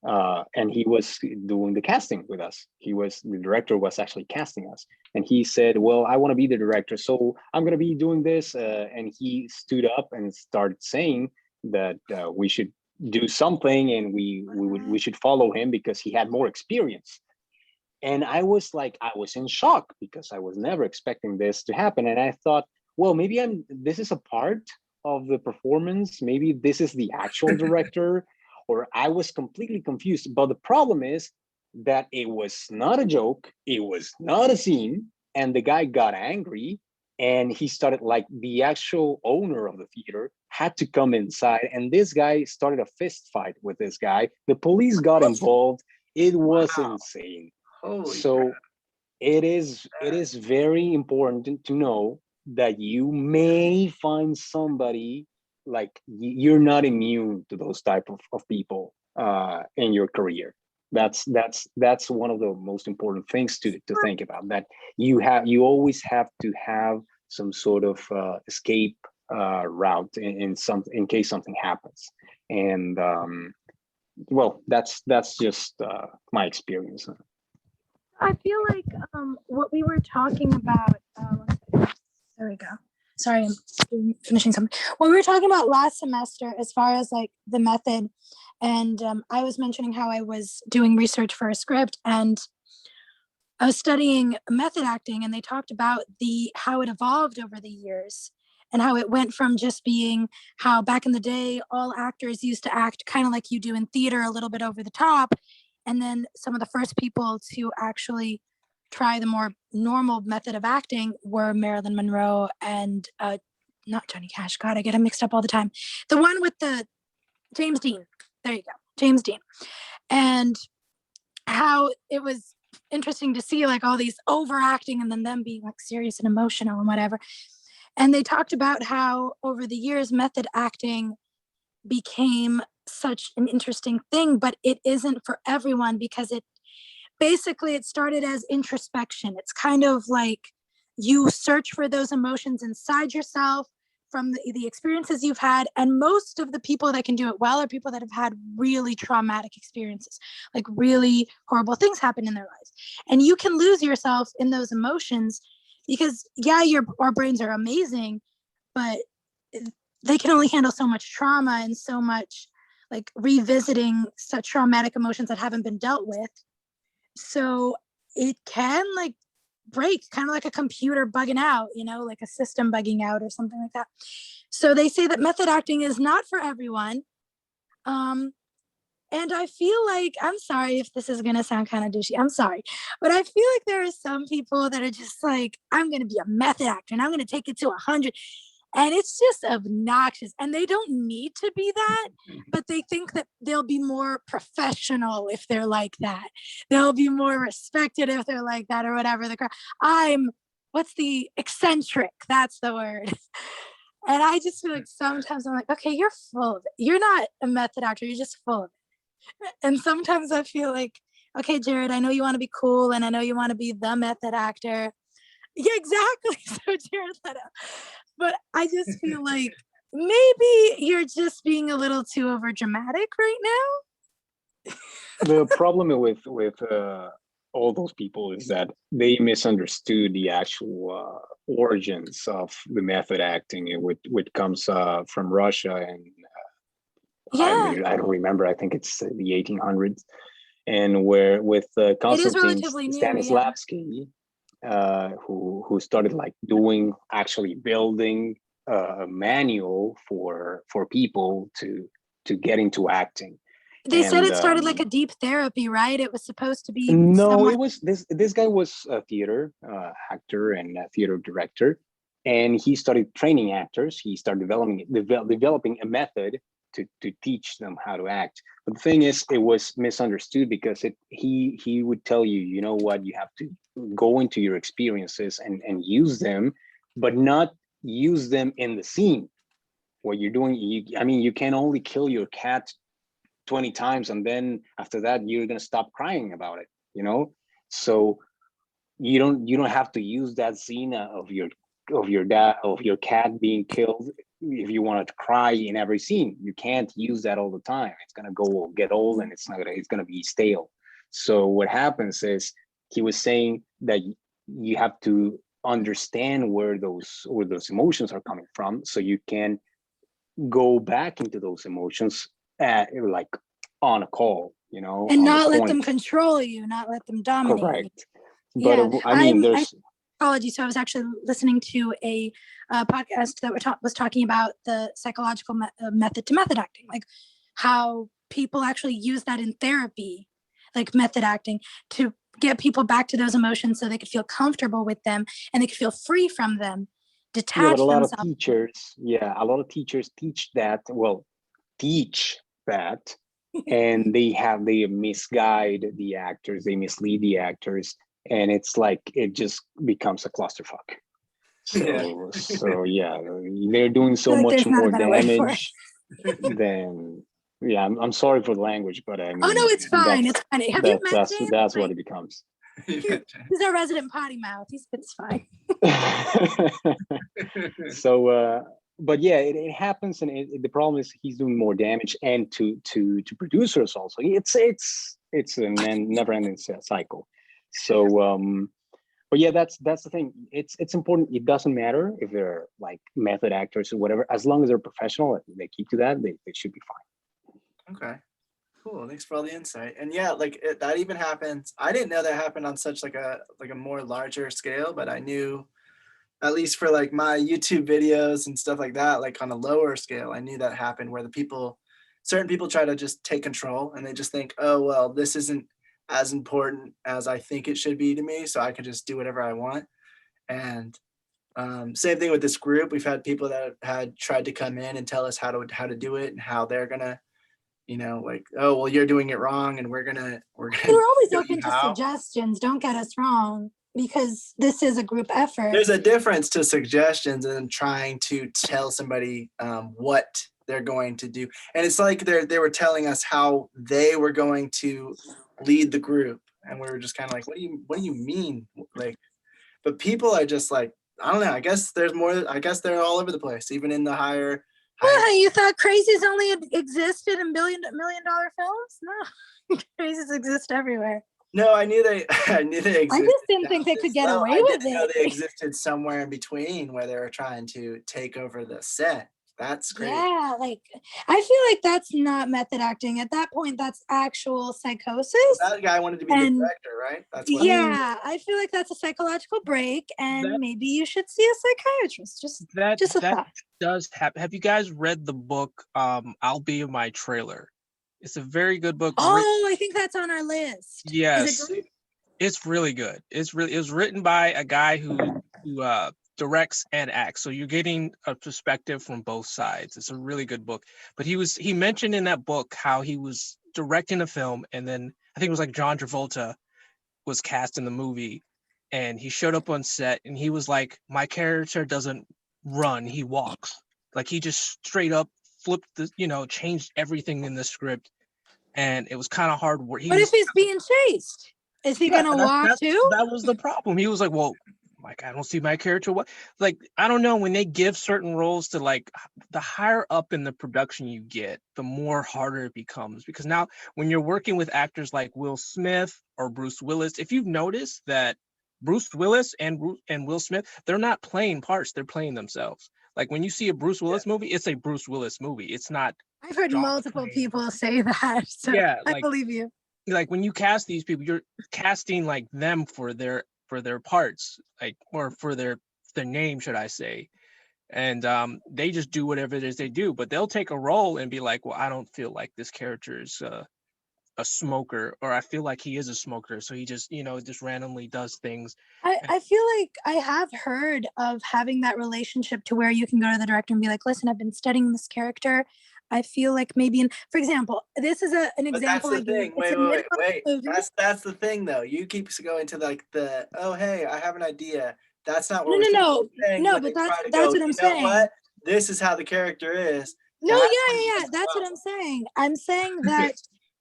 And he was doing the casting with us. The director was actually casting us. And he said, well, I want to be the director, so I'm going to be doing this. And he stood up and started saying that we should do something, and we should follow him because he had more experience. And I was in shock because I was never expecting this to happen. And I thought, well, maybe this is a part of the performance. Maybe this is the actual director. Or I was completely confused. But the problem is that it was not a joke. It was not a scene. And the guy got angry, and he started, like, the actual owner of the theater had to come inside. And this guy started a fist fight with this guy. The police got involved. It was insane. So it is very important to know that you may find somebody, like, you're not immune to those type of people in your career. That's one of the most important things to think about, that you always have to have some sort of escape route in case something happens. And well, that's just my experience. I feel like what we were talking about, there we go. Sorry, I'm finishing something. What we were talking about last semester, as far as like the method, and I was mentioning how I was doing research for a script, and I was studying method acting, and they talked about how it evolved over the years, and how it went from just being how back in the day, all actors used to act kind of like you do in theater, a little bit over the top. And then some of the first people to actually try the more normal method of acting were Marilyn Monroe and not Johnny Cash. God, I get him mixed up all the time. The one with the James Dean. There you go. James Dean. And how it was interesting to see like all these overacting and then them being like serious and emotional and whatever. And they talked about how over the years, method acting became such an interesting thing, but it isn't for everyone because it started as introspection. It's kind of like you search for those emotions inside yourself from the experiences you've had. And most of the people that can do it well are people that have had really traumatic experiences, like really horrible things happen in their lives. And you can lose yourself in those emotions because our brains are amazing, but they can only handle so much trauma and so much like revisiting such traumatic emotions that haven't been dealt with. So it can like break, kind of like a computer bugging out, like a system bugging out or something like that. So they say that method acting is not for everyone. And I feel like, I'm sorry if this is going to sound kind of douchey, I'm sorry, but I feel like there are some people that are just like, I'm going to be a method actor and I'm going to take it to 100. And it's just obnoxious. And they don't need to be that, but they think that they'll be more professional if they're like that. They'll be more respected if they're like that or whatever. What's the eccentric? That's the word. And I just feel like sometimes I'm like, okay, you're full of it. You're not a method actor. You're just full of it. And sometimes I feel like, okay, Jared, I know you want to be cool and I know you want to be the method actor. Yeah, exactly. So Jared Leto. But I just feel like maybe you're just being a little too over dramatic right now. The problem with all those people is that they misunderstood the actual origins of the method acting, which comes from Russia, and I don't remember. I think it's the 1800s, and where with Konstantin Stanislavski. Who started like building a manual for people to get into acting. They said it started like a deep therapy, right? It was supposed to be. No, it was this guy was a theater actor and a theater director, and he started training actors. He started developing a method to teach them how to act. But the thing is, it was misunderstood because he would tell you, you know what, you have to go into your experiences and use them, but not use them in the scene. What you're doing, you can only kill your cat 20 times and then after that you're gonna stop crying about it, So you don't have to use that scene of your cat being killed if you want to cry in every scene. You can't use that all the time. It's gonna get old and it's gonna be stale. So what happens is he was saying that you have to understand where those emotions are coming from, so you can go back into those emotions like on a call, and not let them control you, not let them dominate. Correct. Yeah. But I mean, there's apologies. So I was actually listening to a podcast that was talking about the psychological method to method acting, like how people actually use that in therapy, like method acting, to get people back to those emotions so they could feel comfortable with them and they could feel free from them, detach a lot themselves. a lot of teachers teach that, and they misguide the actors, they mislead the actors, and it's like it just becomes a clusterfuck. So yeah, they're doing so much more damage than I'm sorry for the language, but I mean, oh no, it's fine. It's fine. Have you met James? That's what it becomes. He's our resident potty mouth. It's fine. So but yeah, it happens, and the problem is he's doing more damage, and to producers also. It's a never-ending cycle. So, but yeah, that's the thing. It's important. It doesn't matter if they're like method actors or whatever, as long as they're professional, they keep to that, they should be fine. Okay. Cool. Thanks for all the insight. And yeah, like that even happens. I didn't know that happened on such like a more larger scale, but I knew, at least for like my YouTube videos and stuff like that, like on a lower scale, I knew that happened where certain people try to just take control, and they just think, oh, well, this isn't as important as I think it should be to me, so I can just do whatever I want. And same thing with this group. We've had people that had tried to come in and tell us how to do it and how they're gonna, like, oh, well, you're doing it wrong, and we're gonna We're always show open you to how. suggestions. Don't get us wrong, because this is a group effort. There's a difference to suggestions and trying to tell somebody what they're going to do. And it's like they were telling us how they were going to lead the group, and we were just kind of like, what do you mean? Like, but people are just like, I don't know. I guess there's more. I guess they're all over the place, even in the higher. Well, you thought crazies only existed in $1 million films? No, crazies exist everywhere. No, I knew they existed. I just didn't think they could get away I with didn't know it. they existed somewhere in between where they were trying to take over the set. That's crazy. Yeah, like I feel like that's not method acting. At that point, that's actual psychosis. That guy wanted to be the director, right? That's what I feel like that's a psychological break, and maybe you should see a psychiatrist. Just a thought. Does happen. Have you guys read the book I'll Be in My Trailer? It's a very good book. Oh, I think that's on our list. Yes, it's really good. It was written by a guy who directs and acts, so you're getting a perspective from both sides. It's a really good book. But he mentioned in that book how he was directing a film, and then I think it was like John Travolta was cast in the movie, and he showed up on set, and he was like, my character doesn't run, he walks. Like he just straight up flipped changed everything in the script, and it was kind of hard work. But if he's being chased, is he gonna walk too? That was the problem. He was like, well, like, I don't see my character. What? Like, I don't know. When they give certain roles to, like, the higher up in the production you get, the more harder it becomes. Because now when you're working with actors like Will Smith or Bruce Willis, if you've noticed that Bruce Willis and Will Smith, they're not playing parts, they're playing themselves. Like when you see a Bruce Willis movie, it's a Bruce Willis movie. It's not. I've heard multiple people say that. So yeah, I believe you. Like when you cast these people, you're casting like them for their parts, like, or for their name, should I say. And they just do whatever it is they do, but they'll take a role and be like, well, I don't feel like this character is a smoker, or I feel like he is a smoker, so he just just randomly does things. I feel like I have heard of having that relationship to where you can go to the director and be like, listen, I've been studying this character. I feel like maybe, for example, this is an example. That's the thing. Wait. That's the thing, though. You keep going to like oh, hey, I have an idea. That's not what No, but that's what I'm saying. What? This is how the character is. No, yeah. That's what I'm saying. I'm saying that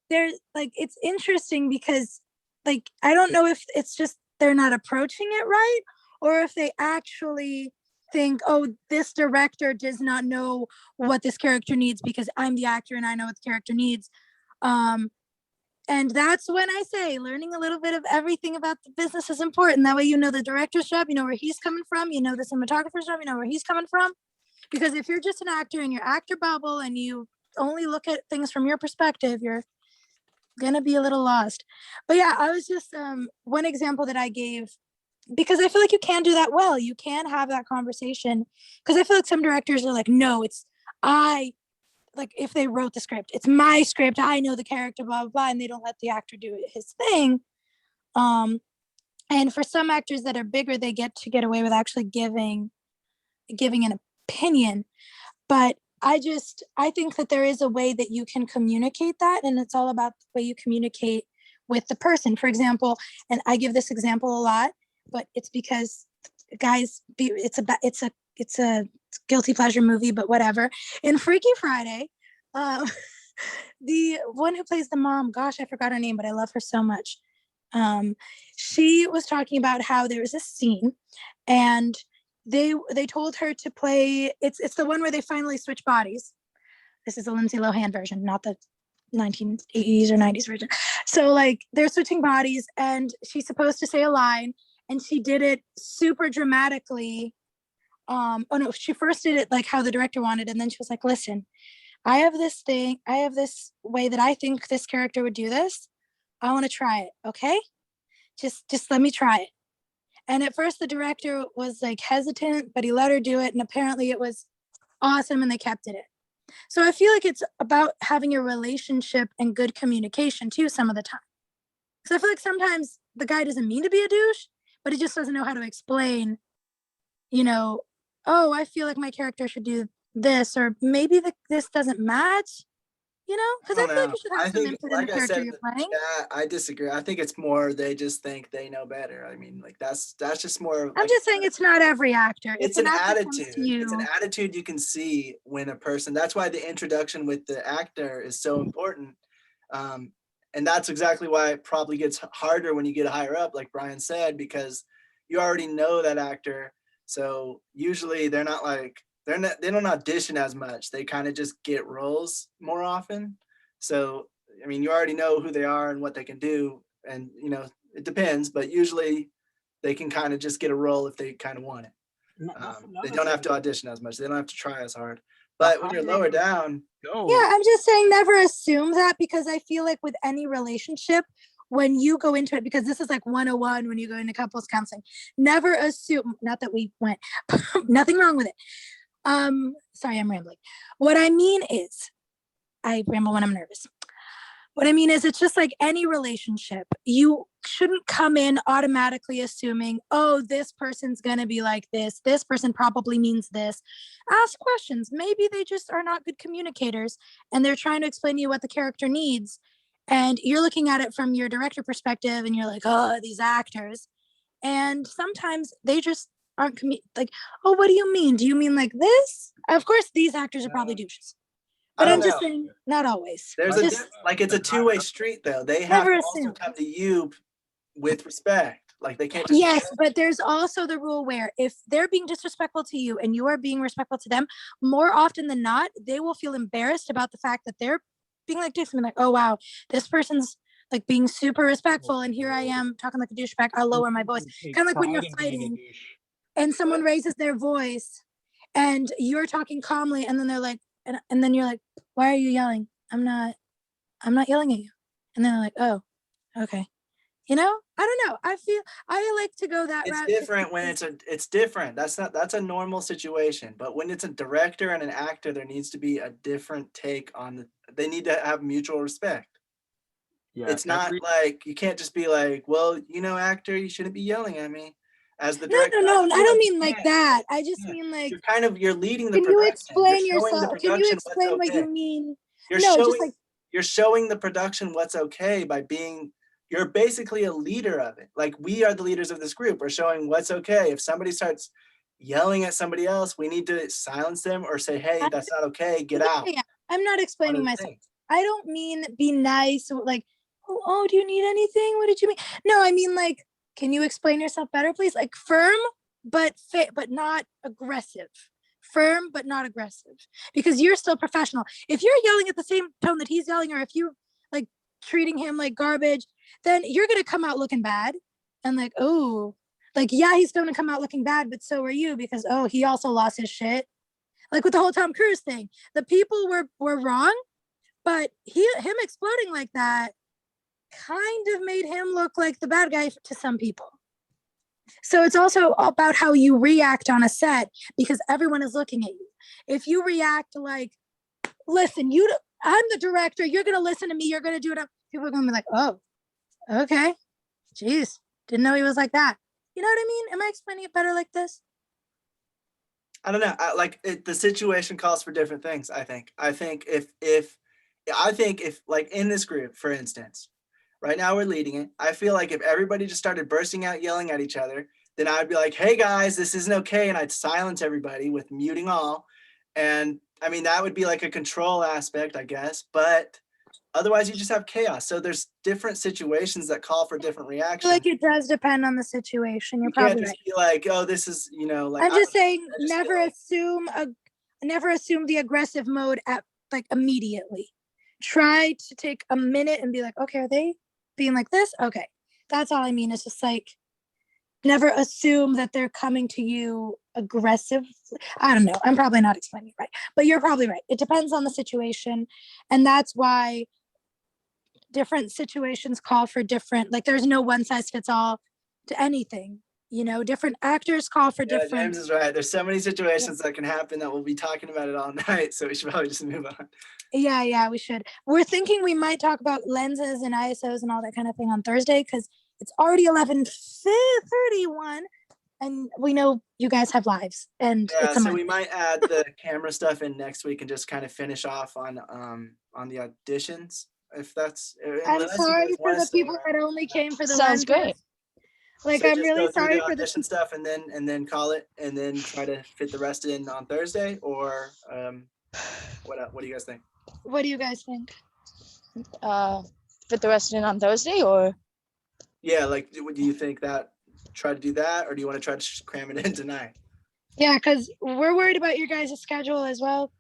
there's like, it's interesting because like, I don't know if it's just they're not approaching it right, or if they actually think, oh, this director does not know what this character needs because I'm the actor and I know what the character needs. And that's when I say learning a little bit of everything about the business is important. That way you know the director's job, you know where he's coming from, you know the cinematographer's job, you know where he's coming from. Because if you're just an actor in your actor bubble and you only look at things from your perspective, you're gonna be a little lost. But yeah, I was just one example that I gave, because I feel like you can do that well. You can have that conversation, because I feel like some directors are like, no, it's like if they wrote the script, it's my script, I know the character, blah, blah, blah, and they don't let the actor do his thing. And for some actors that are bigger, they get away with actually giving an opinion. But I think that there is a way that you can communicate that, and it's all about the way you communicate with the person. For example, and I give this example a lot, but it's because, guys, it's a guilty pleasure movie, but whatever. In Freaky Friday, the one who plays the mom, gosh, I forgot her name, but I love her so much. She was talking about how there was a scene, and they told her to play, it's the one where they finally switch bodies. This is the Lindsay Lohan version, not the 1980s or 90s version. So like they're switching bodies and she's supposed to say a line and she did it super dramatically. Oh no, she first did it like how the director wanted, and then she was like, listen, I have this way that I think this character would do this. I want to try it, okay? Just let me try it. And at first the director was like hesitant, but he let her do it, and apparently it was awesome and they kept it in. So I feel like it's about having a relationship and good communication too some of the time. Because I feel like sometimes the guy doesn't mean to be a douche, but he just doesn't know how to explain, you know, oh, I feel like my character should do this, or maybe this doesn't match, you know, because I feel like you should have some input in the character you're playing. Yeah, I disagree. I think it's more they just think they know better. I mean, like that's just more. I'm just saying it's not every actor. It's an actor attitude. It's an attitude you can see when a person. That's why the introduction with the actor is so important. And that's exactly why it probably gets harder when you get higher up, like Brian said, because you already know that actor. So usually they don't audition as much. They kind of just get roles more often. So, I mean, you already know who they are and what they can do. And, you know, it depends, but usually they can kind of just get a role if they kind of want it. They don't have to audition as much. They don't have to try as hard. But when you're lower down. Yeah, I'm just saying never assume that, because I feel like with any relationship, when you go into it, because this is like 101 when you go into couples counseling, never assume, not that we went, nothing wrong with it. Sorry, I'm rambling. What I mean is, I ramble when I'm nervous. What I mean is, it's just like any relationship. You shouldn't come in automatically assuming, oh, this person's gonna be like this. This person probably means this. Ask questions. Maybe they just are not good communicators and they're trying to explain to you what the character needs. And you're looking at it from your director perspective and you're like, oh, these actors. And sometimes they just aren't like, oh, what do you mean? Do you mean like this? Of course, these actors are probably douches. But I'm just saying, not always. There's it's a two-way street though. They have to also come to you with respect. Like they can't just. Yes, but there's also the rule where if they're being disrespectful to you and you are being respectful to them, more often than not, they will feel embarrassed about the fact that they're being like dicks and be like, oh wow, this person's like being super respectful, and here I am talking like a douchebag. I'll lower my voice. Kind of like when you're fighting and someone raises their voice and you're talking calmly, and then they're like, and then you're like, why are you yelling? I'm not yelling at you. And then they're like, oh, okay. You know, I don't know. I like to go that route. It's different when it's different. That's a normal situation. But when it's a director and an actor, there needs to be a different take on they need to have mutual respect. Yeah, it's not like you can't just be like, well, you know, actor, you shouldn't be yelling at me. As the director, no, I don't mean like that. I just mean like you're leading the production. Can you explain yourself? Can you explain what you mean? You're showing the production what's okay by being. You're basically a leader of it. Like we are the leaders of this group. We're showing what's okay. If somebody starts yelling at somebody else, we need to silence them or say, hey, that's not okay. Get out. Yeah. I'm not explaining myself. I don't mean be nice. Like, oh, do you need anything? What did you mean? No, I mean like, can you explain yourself better, please? Like firm, but not aggressive. Firm, but not aggressive. Because you're still professional. If you're yelling at the same tone that he's yelling, or if you like treating him like garbage, then you're going to come out looking bad. And like, oh, like, yeah, he's going to come out looking bad, but so are you, because, oh, he also lost his shit. Like with the whole Tom Cruise thing, the people were wrong, but him exploding like that kind of made him look like the bad guy to some people. So it's also about how you react on a set, because everyone is looking at you. If you react like, listen, I'm the director, you're going to listen to me, you're going to do it. People are going to be like, oh, okay. Jeez, didn't know he was like that. You know what I mean? Am I explaining it better like this? I don't know. The situation calls for different things. I think if like in this group, for instance, right now we're leading it. I feel like if everybody just started bursting out yelling at each other, then I'd be like, hey guys, this isn't okay. And I'd silence everybody with muting all. And I mean, that would be like a control aspect, I guess. But otherwise you just have chaos. So there's different situations that call for different I feel reactions. like it does depend on the situation. You're You can't probably just right. be like, oh, this is, you know, like I'm just saying, I just feel never assume the aggressive mode at like immediately. Try to take a minute and be like, okay, are they being like this? Okay, that's all I mean. It's just like, never assume that they're coming to you aggressive. I don't know. I'm probably not explaining it right, but you're probably right. It depends on the situation, and that's why different situations call for different. Like, there's no one size fits all to anything. You know, different actors call for Yeah, different. James is right. There's so many situations that can happen that we'll be talking about it all night. So we should probably just move on. Yeah, we should. We're thinking we might talk about lenses and ISOs and all that kind of thing on Thursday because it's already 11:31, and we know you guys have lives. And Yeah, it's a so month. we might add the camera stuff in next week and just kind of finish off on the auditions, if that's. I'm unless you sorry guys for wanna the stay people around. that only came for the Sounds great. lenses. Like, So I'm just really go through sorry the for the audition stuff and then call it and then try to fit the rest in on Thursday, or what do you guys think? What do you guys think? Fit the rest in on Thursday, or Yeah, like do you think that try to do that, or do you want to try to cram it in tonight? Yeah, because we're worried about your guys' schedule as well.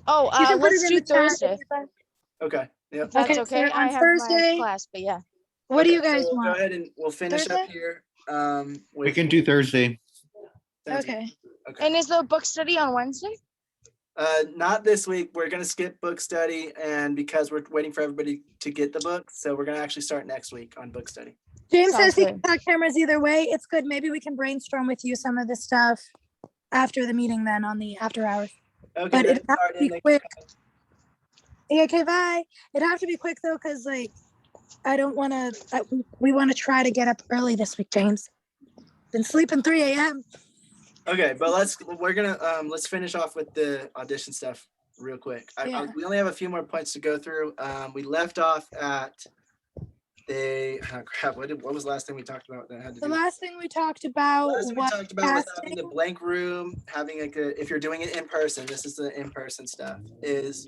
oh, You can put let's it in do the chat if Thursday. you'd like. Okay. Yep. If that's Okay, okay. so I on have Thursday- my class, but yeah. What do you Okay, so guys we'll want? Go ahead and we'll finish up Thursday? here. We can do Thursday. Sounds good. Okay. Okay. And is the book study on Wednesday? Not this week. We're gonna skip book study, and because we're waiting for everybody to get the book, so we're gonna actually start next week on book study. James Sounds says he good. can talk cameras either way. It's good. Maybe we can brainstorm with you some of this stuff after the meeting then on the after hours. Okay, But then it has to be quick. Yeah, okay, bye. It'd have to be quick though, because like I don't want to. We want to try to get up early this week, James. Been sleeping 3 a.m. Okay, but let's finish off with the audition stuff real quick. Yeah. We only have a few more points to go through. We left off at what was the last thing we talked about that had to The do? last thing we talked about Last thing we was talked about was having casting. the blank room, having if you're doing it in person, this is the in-person stuff, is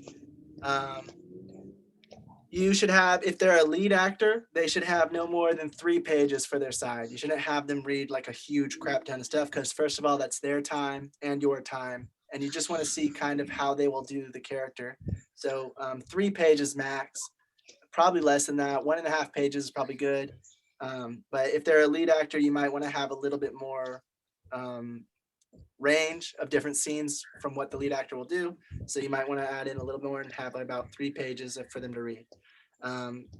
you should have, if they're a lead actor, they should have no more than 3 pages for their side. You shouldn't have them read like a huge crap ton of stuff because first of all, that's their time and your time. And you just want to see kind of how they will do the character. So 3 pages max, probably less than that. 1.5 pages is probably good. But if they're a lead actor, you might want to have a little bit more range of different scenes from what the lead actor will do. So you might want to add in a little more and have about 3 pages for them to read.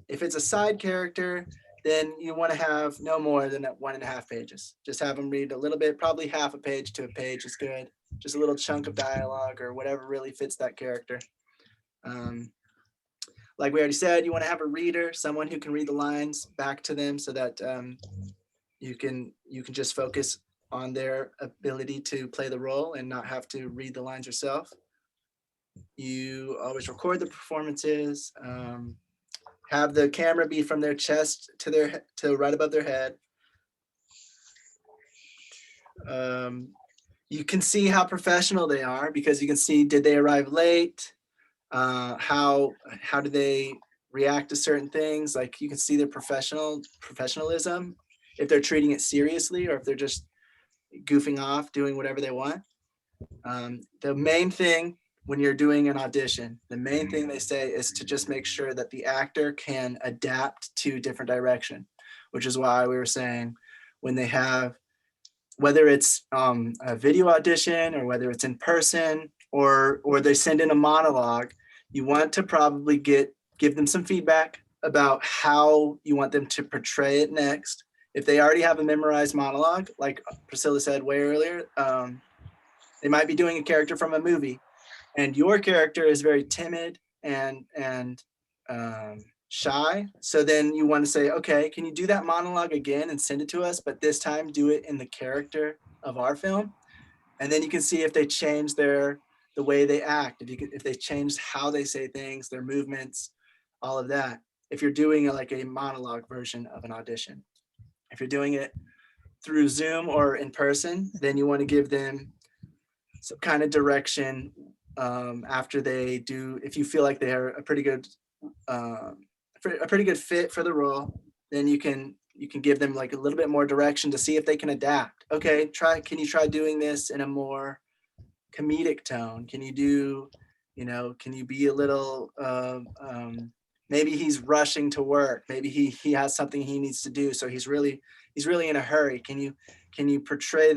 If it's a side character, then you want to have no more than 1.5 pages. Just have them read a little bit, probably half a page to a page is good. Just a little chunk of dialogue or whatever really fits that character. Like we already said, you want to have a reader, someone who can read the lines back to them so that you can just focus on their ability to play the role and not have to read the lines yourself. You always record the performances. Have the camera be from their chest to right above their head. You can see how professional they are because you can see, did they arrive late? How do they react to certain things? Like you can see their professionalism, if they're treating it seriously or if they're just goofing off, doing whatever they want. The main thing when you're doing an audition, the main thing they say is to just make sure that the actor can adapt to different direction, which is why we were saying when they have, whether it's a video audition or whether it's in person or they send in a monologue, you want to probably give them some feedback about how you want them to portray it next. If they already have a memorized monologue, like Priscilla said way earlier, they might be doing a character from a movie and your character is very timid and shy. So then you want to say, okay, can you do that monologue again and send it to us? But this time do it in the character of our film. And then you can see if they change the way they act, if they change how they say things, their movements, all of that. If you're doing like a monologue version of an audition. If you're doing it through Zoom or in person, then you want to give them some kind of direction after they do, if you feel like they are a pretty good a pretty good fit for the role, then you can give them like a little bit more direction to see if they can adapt. Okay, can you try doing this in a more comedic tone? Can you do, can you be a little, maybe he's rushing to work. Maybe he has something he needs to do. So he's really in a hurry. Can you portray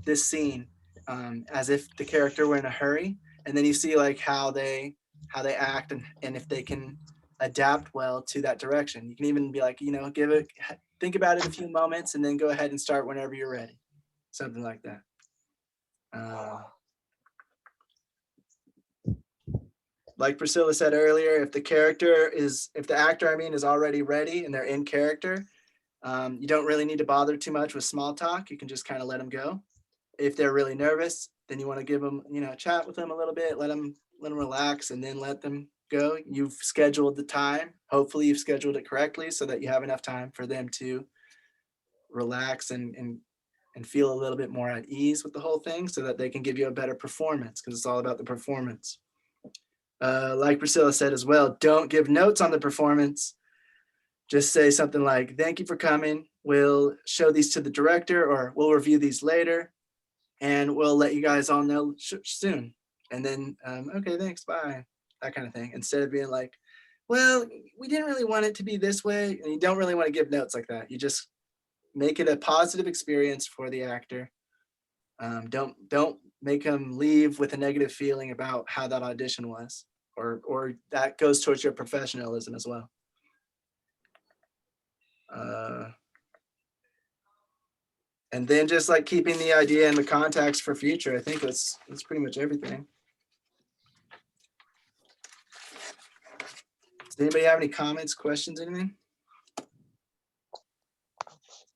this scene as if the character were in a hurry? And then you see like how they act and if they can adapt well to that direction. You can even be like, think about it a few moments and then go ahead and start whenever you're ready. Something like that. Like Priscilla said earlier, if the actor is already ready and they're in character, you don't really need to bother too much with small talk. You can just kind of let them go. If they're really nervous, then you want to give them, chat with them a little bit, let them relax, and then let them go. You've scheduled the time. Hopefully you've scheduled it correctly so that you have enough time for them to relax and feel a little bit more at ease with the whole thing so that they can give you a better performance, because it's all about the performance. Like Priscilla said as well, don't give notes on the performance. Just say something like, thank you for coming. We'll show these to the director, or we'll review these later, and we'll let you guys all know soon. And then, okay, thanks, bye. That kind of thing. Instead of being like, well, we didn't really want it to be this way. And you don't really want to give notes like that. You just make it a positive experience for the actor. Don't make them leave with a negative feeling about how that audition was, or that goes towards your professionalism as well. And then just like keeping the idea and the contacts for future. I think that's pretty much everything. Does anybody have any comments, questions, anything?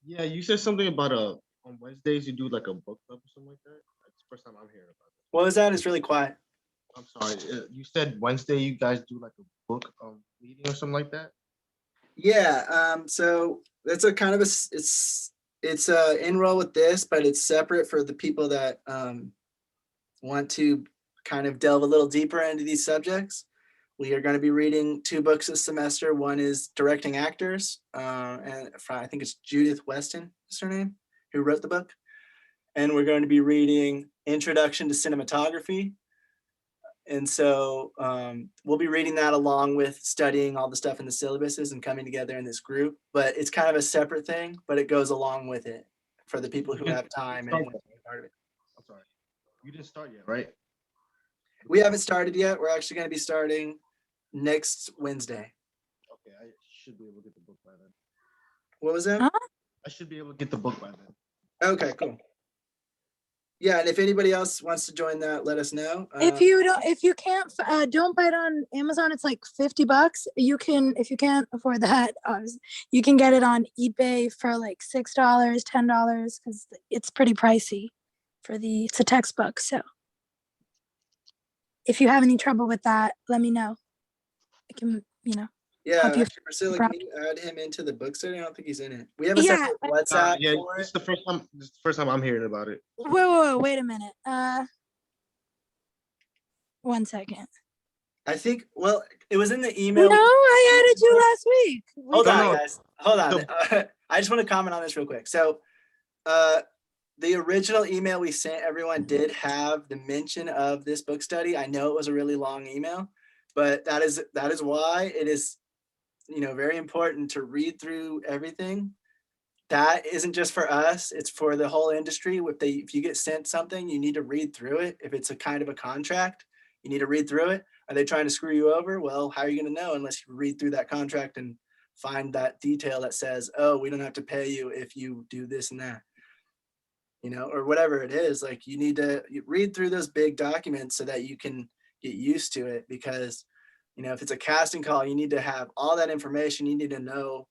Yeah, you said something about on Wednesdays you do like a book club or something like that. That's the first time I'm hearing about it. What was that? It's really quiet. I'm sorry. You said Wednesday you guys do like a book meeting or something like that. Yeah. So that's a kind of it's enroll with this, but it's separate for the people that want to kind of delve a little deeper into these subjects. We are going to be reading 2 books this semester. One is Directing Actors, and I think it's Judith Weston is her name, who wrote the book. And we're going to be reading Introduction to Cinematography. And so we'll be reading that along with studying all the stuff in the syllabuses and coming together in this group. But it's kind of a separate thing, but it goes along with it for the people who have time and want to be part of it. I'm sorry. You didn't start yet, right? We haven't started yet. We're actually going to be starting next Wednesday. Okay, I should be able to get the book by then. What was that? I should be able to get the book by then. Okay, cool. Yeah, and if anybody else wants to join that, let us know. If you can't, don't buy it on Amazon. It's like $50. You can, if you can't afford that, you can get it on eBay for like $6, $10, because it's pretty pricey it's a textbook. So if you have any trouble with that, let me know. I can, Yeah, help you. actually, Priscilla, can you add him into the book study? I don't think he's in it. We have a separate WhatsApp yeah, for this it. is the first time. This is the first time I'm hearing about it. Wait a minute. 1 second. I think, well, it was in the email. No, I added you last week. Hold on, guys. Hold on. I just want to comment on this real quick. So the original email we sent everyone did have the mention of this book study. I know it was a really long email, but that is why it is, very important to read through everything. That isn't just for us, it's for the whole industry. If you get sent something, you need to read through it. If it's a kind of a contract, you need to read through it. Are they trying to screw you over? Well, how are you going to know unless you read through that contract and find that detail that says, oh, we don't have to pay you if you do this and that, or whatever it is. Like, you need to read through those big documents so that you can get used to it, because if it's a casting call, you need to have all that information. You need to know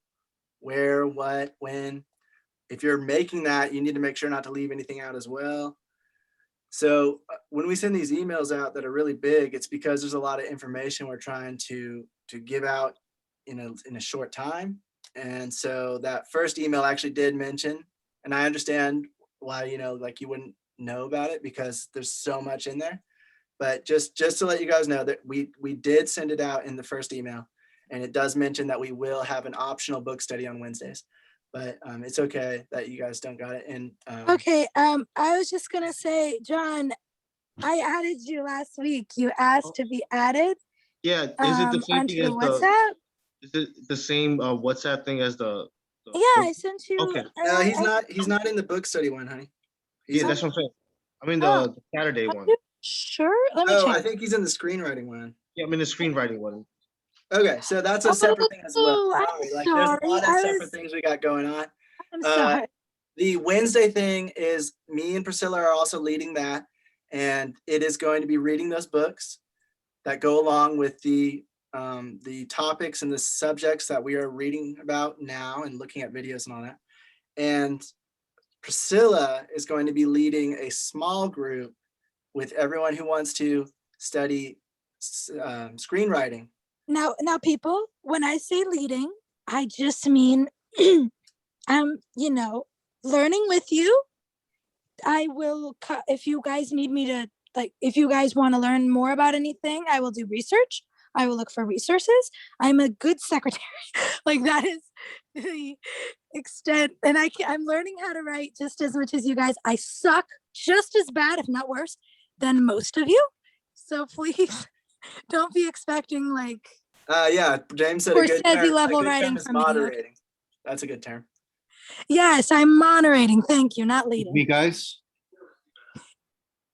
where, what, when. If you're making that, you need to make sure not to leave anything out as well. So when we send these emails out that are really big, it's because there's a lot of information we're trying to give out in a short time. And so that first email actually did mention, and I understand why, like you wouldn't know about it because there's so much in there. But just to let you guys know that we did send it out in the first email. And it does mention that we will have an optional book study on Wednesdays, but it's okay that you guys don't got it. And Okay, I was just gonna say, John, I added you last week. You asked to be added Yeah, is it the same onto thing the as the? WhatsApp. Is it the same WhatsApp thing as the? Yeah, I sent you. Okay. no, he's not in the book study one, honey. He's Yeah, that's what I'm saying. I'm in Oh. the Saturday Are one. you sure? Let me Oh, check. I think he's in the screenwriting one. Yeah, I'm in the screenwriting one. Okay, so that's a separate thing as well. Oh, I'm Sorry, like there's sorry. a lot of I separate was. things we got going on. I'm sorry. The Wednesday thing is me and Priscilla are also leading that, and it is going to be reading those books that go along with the topics and the subjects that we are reading about now and looking at videos and all that. And Priscilla is going to be leading a small group with everyone who wants to study screenwriting. Now, people, when I say leading, I just mean, you know, learning with you. I will, if you guys need me to, like, if you guys want to learn more about anything, I will do research. I will look for resources. I'm a good secretary. Like, that is the extent. And I'm learning how to write just as much as you guys. I suck just as bad, if not worse, than most of you. So please don't be expecting like. Yeah, James said a good Scorsese term. level A good writing term is from me, okay? moderating. That's a good term. Yes, I'm moderating. Thank you, not leading. Hey guys.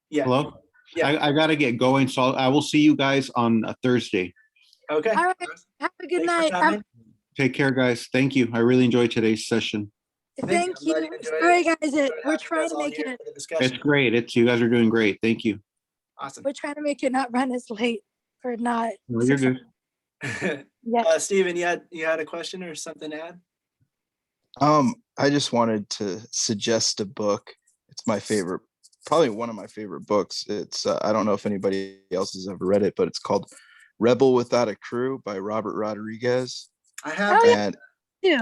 Yeah. Hello. Yeah. I gotta get going, so I will see you guys on Thursday. Okay. All right. Have a good night. Take care, guys. Thank you. I really enjoyed today's session. Thank you. Sorry, guys. We're trying to make it. It's great. You guys are doing great. Thank you. Awesome. We're trying to make it not run as late or not. Well, you're good. Yeah. Steven, you had a question or something to add? I just wanted to suggest a book. It's my favorite, probably one of my favorite books. It's I don't know if anybody else has ever read it, but it's called Rebel Without a Crew by Robert Rodriguez. I have. And yeah.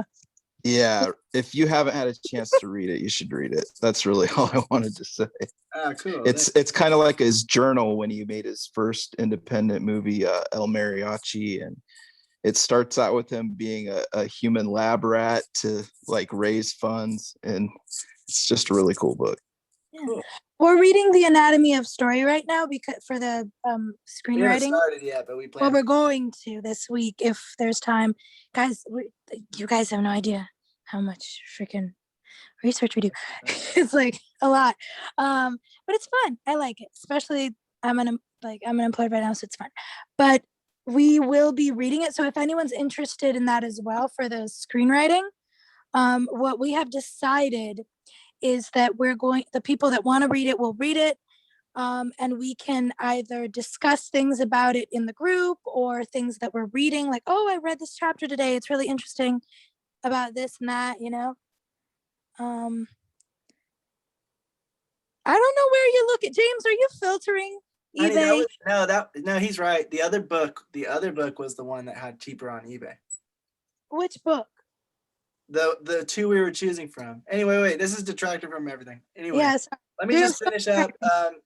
Yeah, if you haven't had a chance to read it, you should read it. That's really all I wanted to say. Cool. It's kind of like his journal when he made his first independent movie, El Mariachi, and it starts out with him being a human lab rat to like raise funds, and it's just a really cool book. Yeah. We're reading The Anatomy of Story right now because for the We haven't screenwriting. started yet, but we plan. Well, we're going to this week if there's time, guys. You guys have no idea how much freaking research we do. It's like a lot, but it's fun. I like it, especially I'm unemployed right now, so it's fun. But we will be reading it. So if anyone's interested in that as well for the screenwriting, what we have decided is that the people that want to read it will read it. And we can either discuss things about it in the group or things that we're reading, like, oh, I read this chapter today. It's really interesting about this and that, you know? I don't know where you look at. James, are you filtering eBay? No, he's right. The other book was the one that had cheaper on eBay. Which book? The two we were choosing from. Anyway, wait, this is detracted from everything. Anyway, yes. Let me just finish up.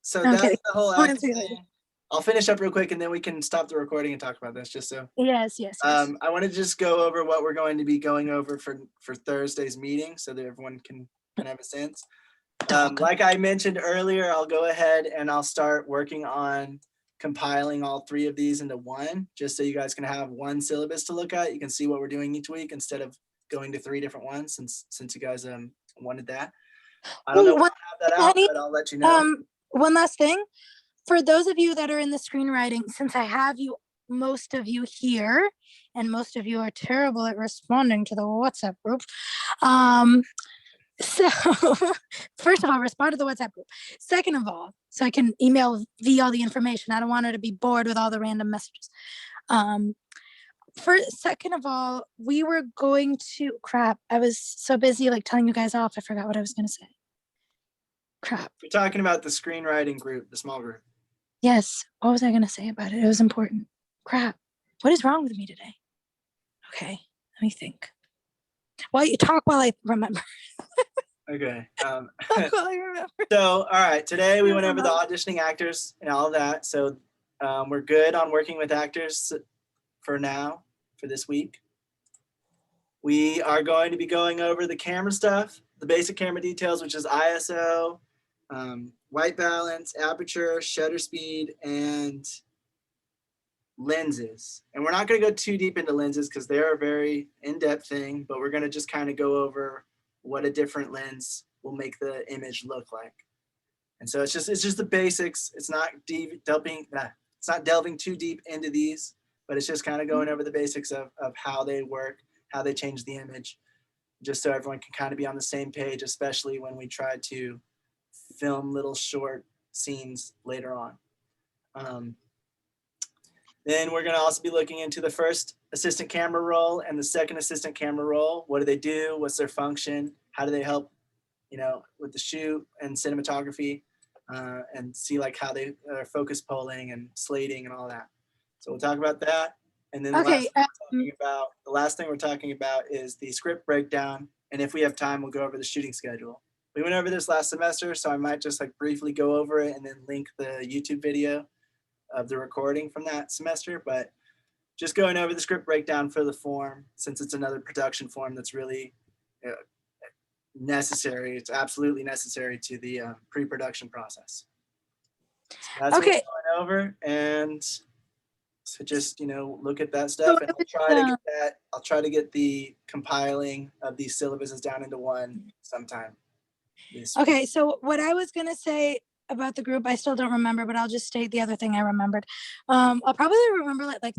So Okay. that's the whole acting thing. I'll finish up real quick and then we can stop the recording and talk about this just so. Yes. I want to just go over what we're going to be going over for Thursday's meeting so that everyone can have a sense. Like I mentioned earlier, I'll go ahead and I'll start working on compiling all three of these into one, just so you guys can have one syllabus to look at. You can see what we're doing each week instead of going to three different ones since you guys wanted that. I don't know when I'll have that out, but I'll let you know. One last thing. For those of you that are in the screenwriting, since I have most of you here, and most of you are terrible at responding to the WhatsApp group. So first of all, respond to the WhatsApp group. Second of all, so I can email V all the information. I don't want her to be bored with all the random messages. Second of all, we were going to I was so busy like telling you guys off. I forgot what I was going to say. Crap. We're talking about the screenwriting group, the small group. Yes. What was I going to say about it? It was important. Crap. What is wrong with me today? Okay. Let me think. Well, you talk while I remember. Okay. Talk while I remember. So, all right. Today we went over the auditioning actors and all of that. So we're good on working with actors for now. for this week. We are going to be going over the camera stuff, the basic camera details, which is ISO, white balance, aperture, shutter speed, and lenses. And we're not going to go too deep into lenses because they're a very in-depth thing, but we're going to just kind of go over what a different lens will make the image look like. And so it's just the basics. It's not delving too deep into these, but it's just kind of going over the basics of how they work, how they change the image, just so everyone can kind of be on the same page, especially when we try to film little short scenes later on. Then we're going to also be looking into the first assistant camera roll and the second assistant camera roll. What do they do? What's their function? How do they help, with the shoot and cinematography, and see like how they are focus polling and slating and all that. So we'll talk about that. And then the last thing we're talking about is the script breakdown. And if we have time, we'll go over the shooting schedule. We went over this last semester, so I might just like briefly go over it and then link the YouTube video of the recording from that semester. But just going over the script breakdown for the form, since it's another production form that's really necessary. It's absolutely necessary to the pre-production process. So that's what we're going over, and so just look at that stuff, and I'll try to get the compiling of these syllabuses down into one sometime. Okay, so what I was gonna say about the group, I still don't remember, but I'll just state the other thing I remembered. I'll probably remember like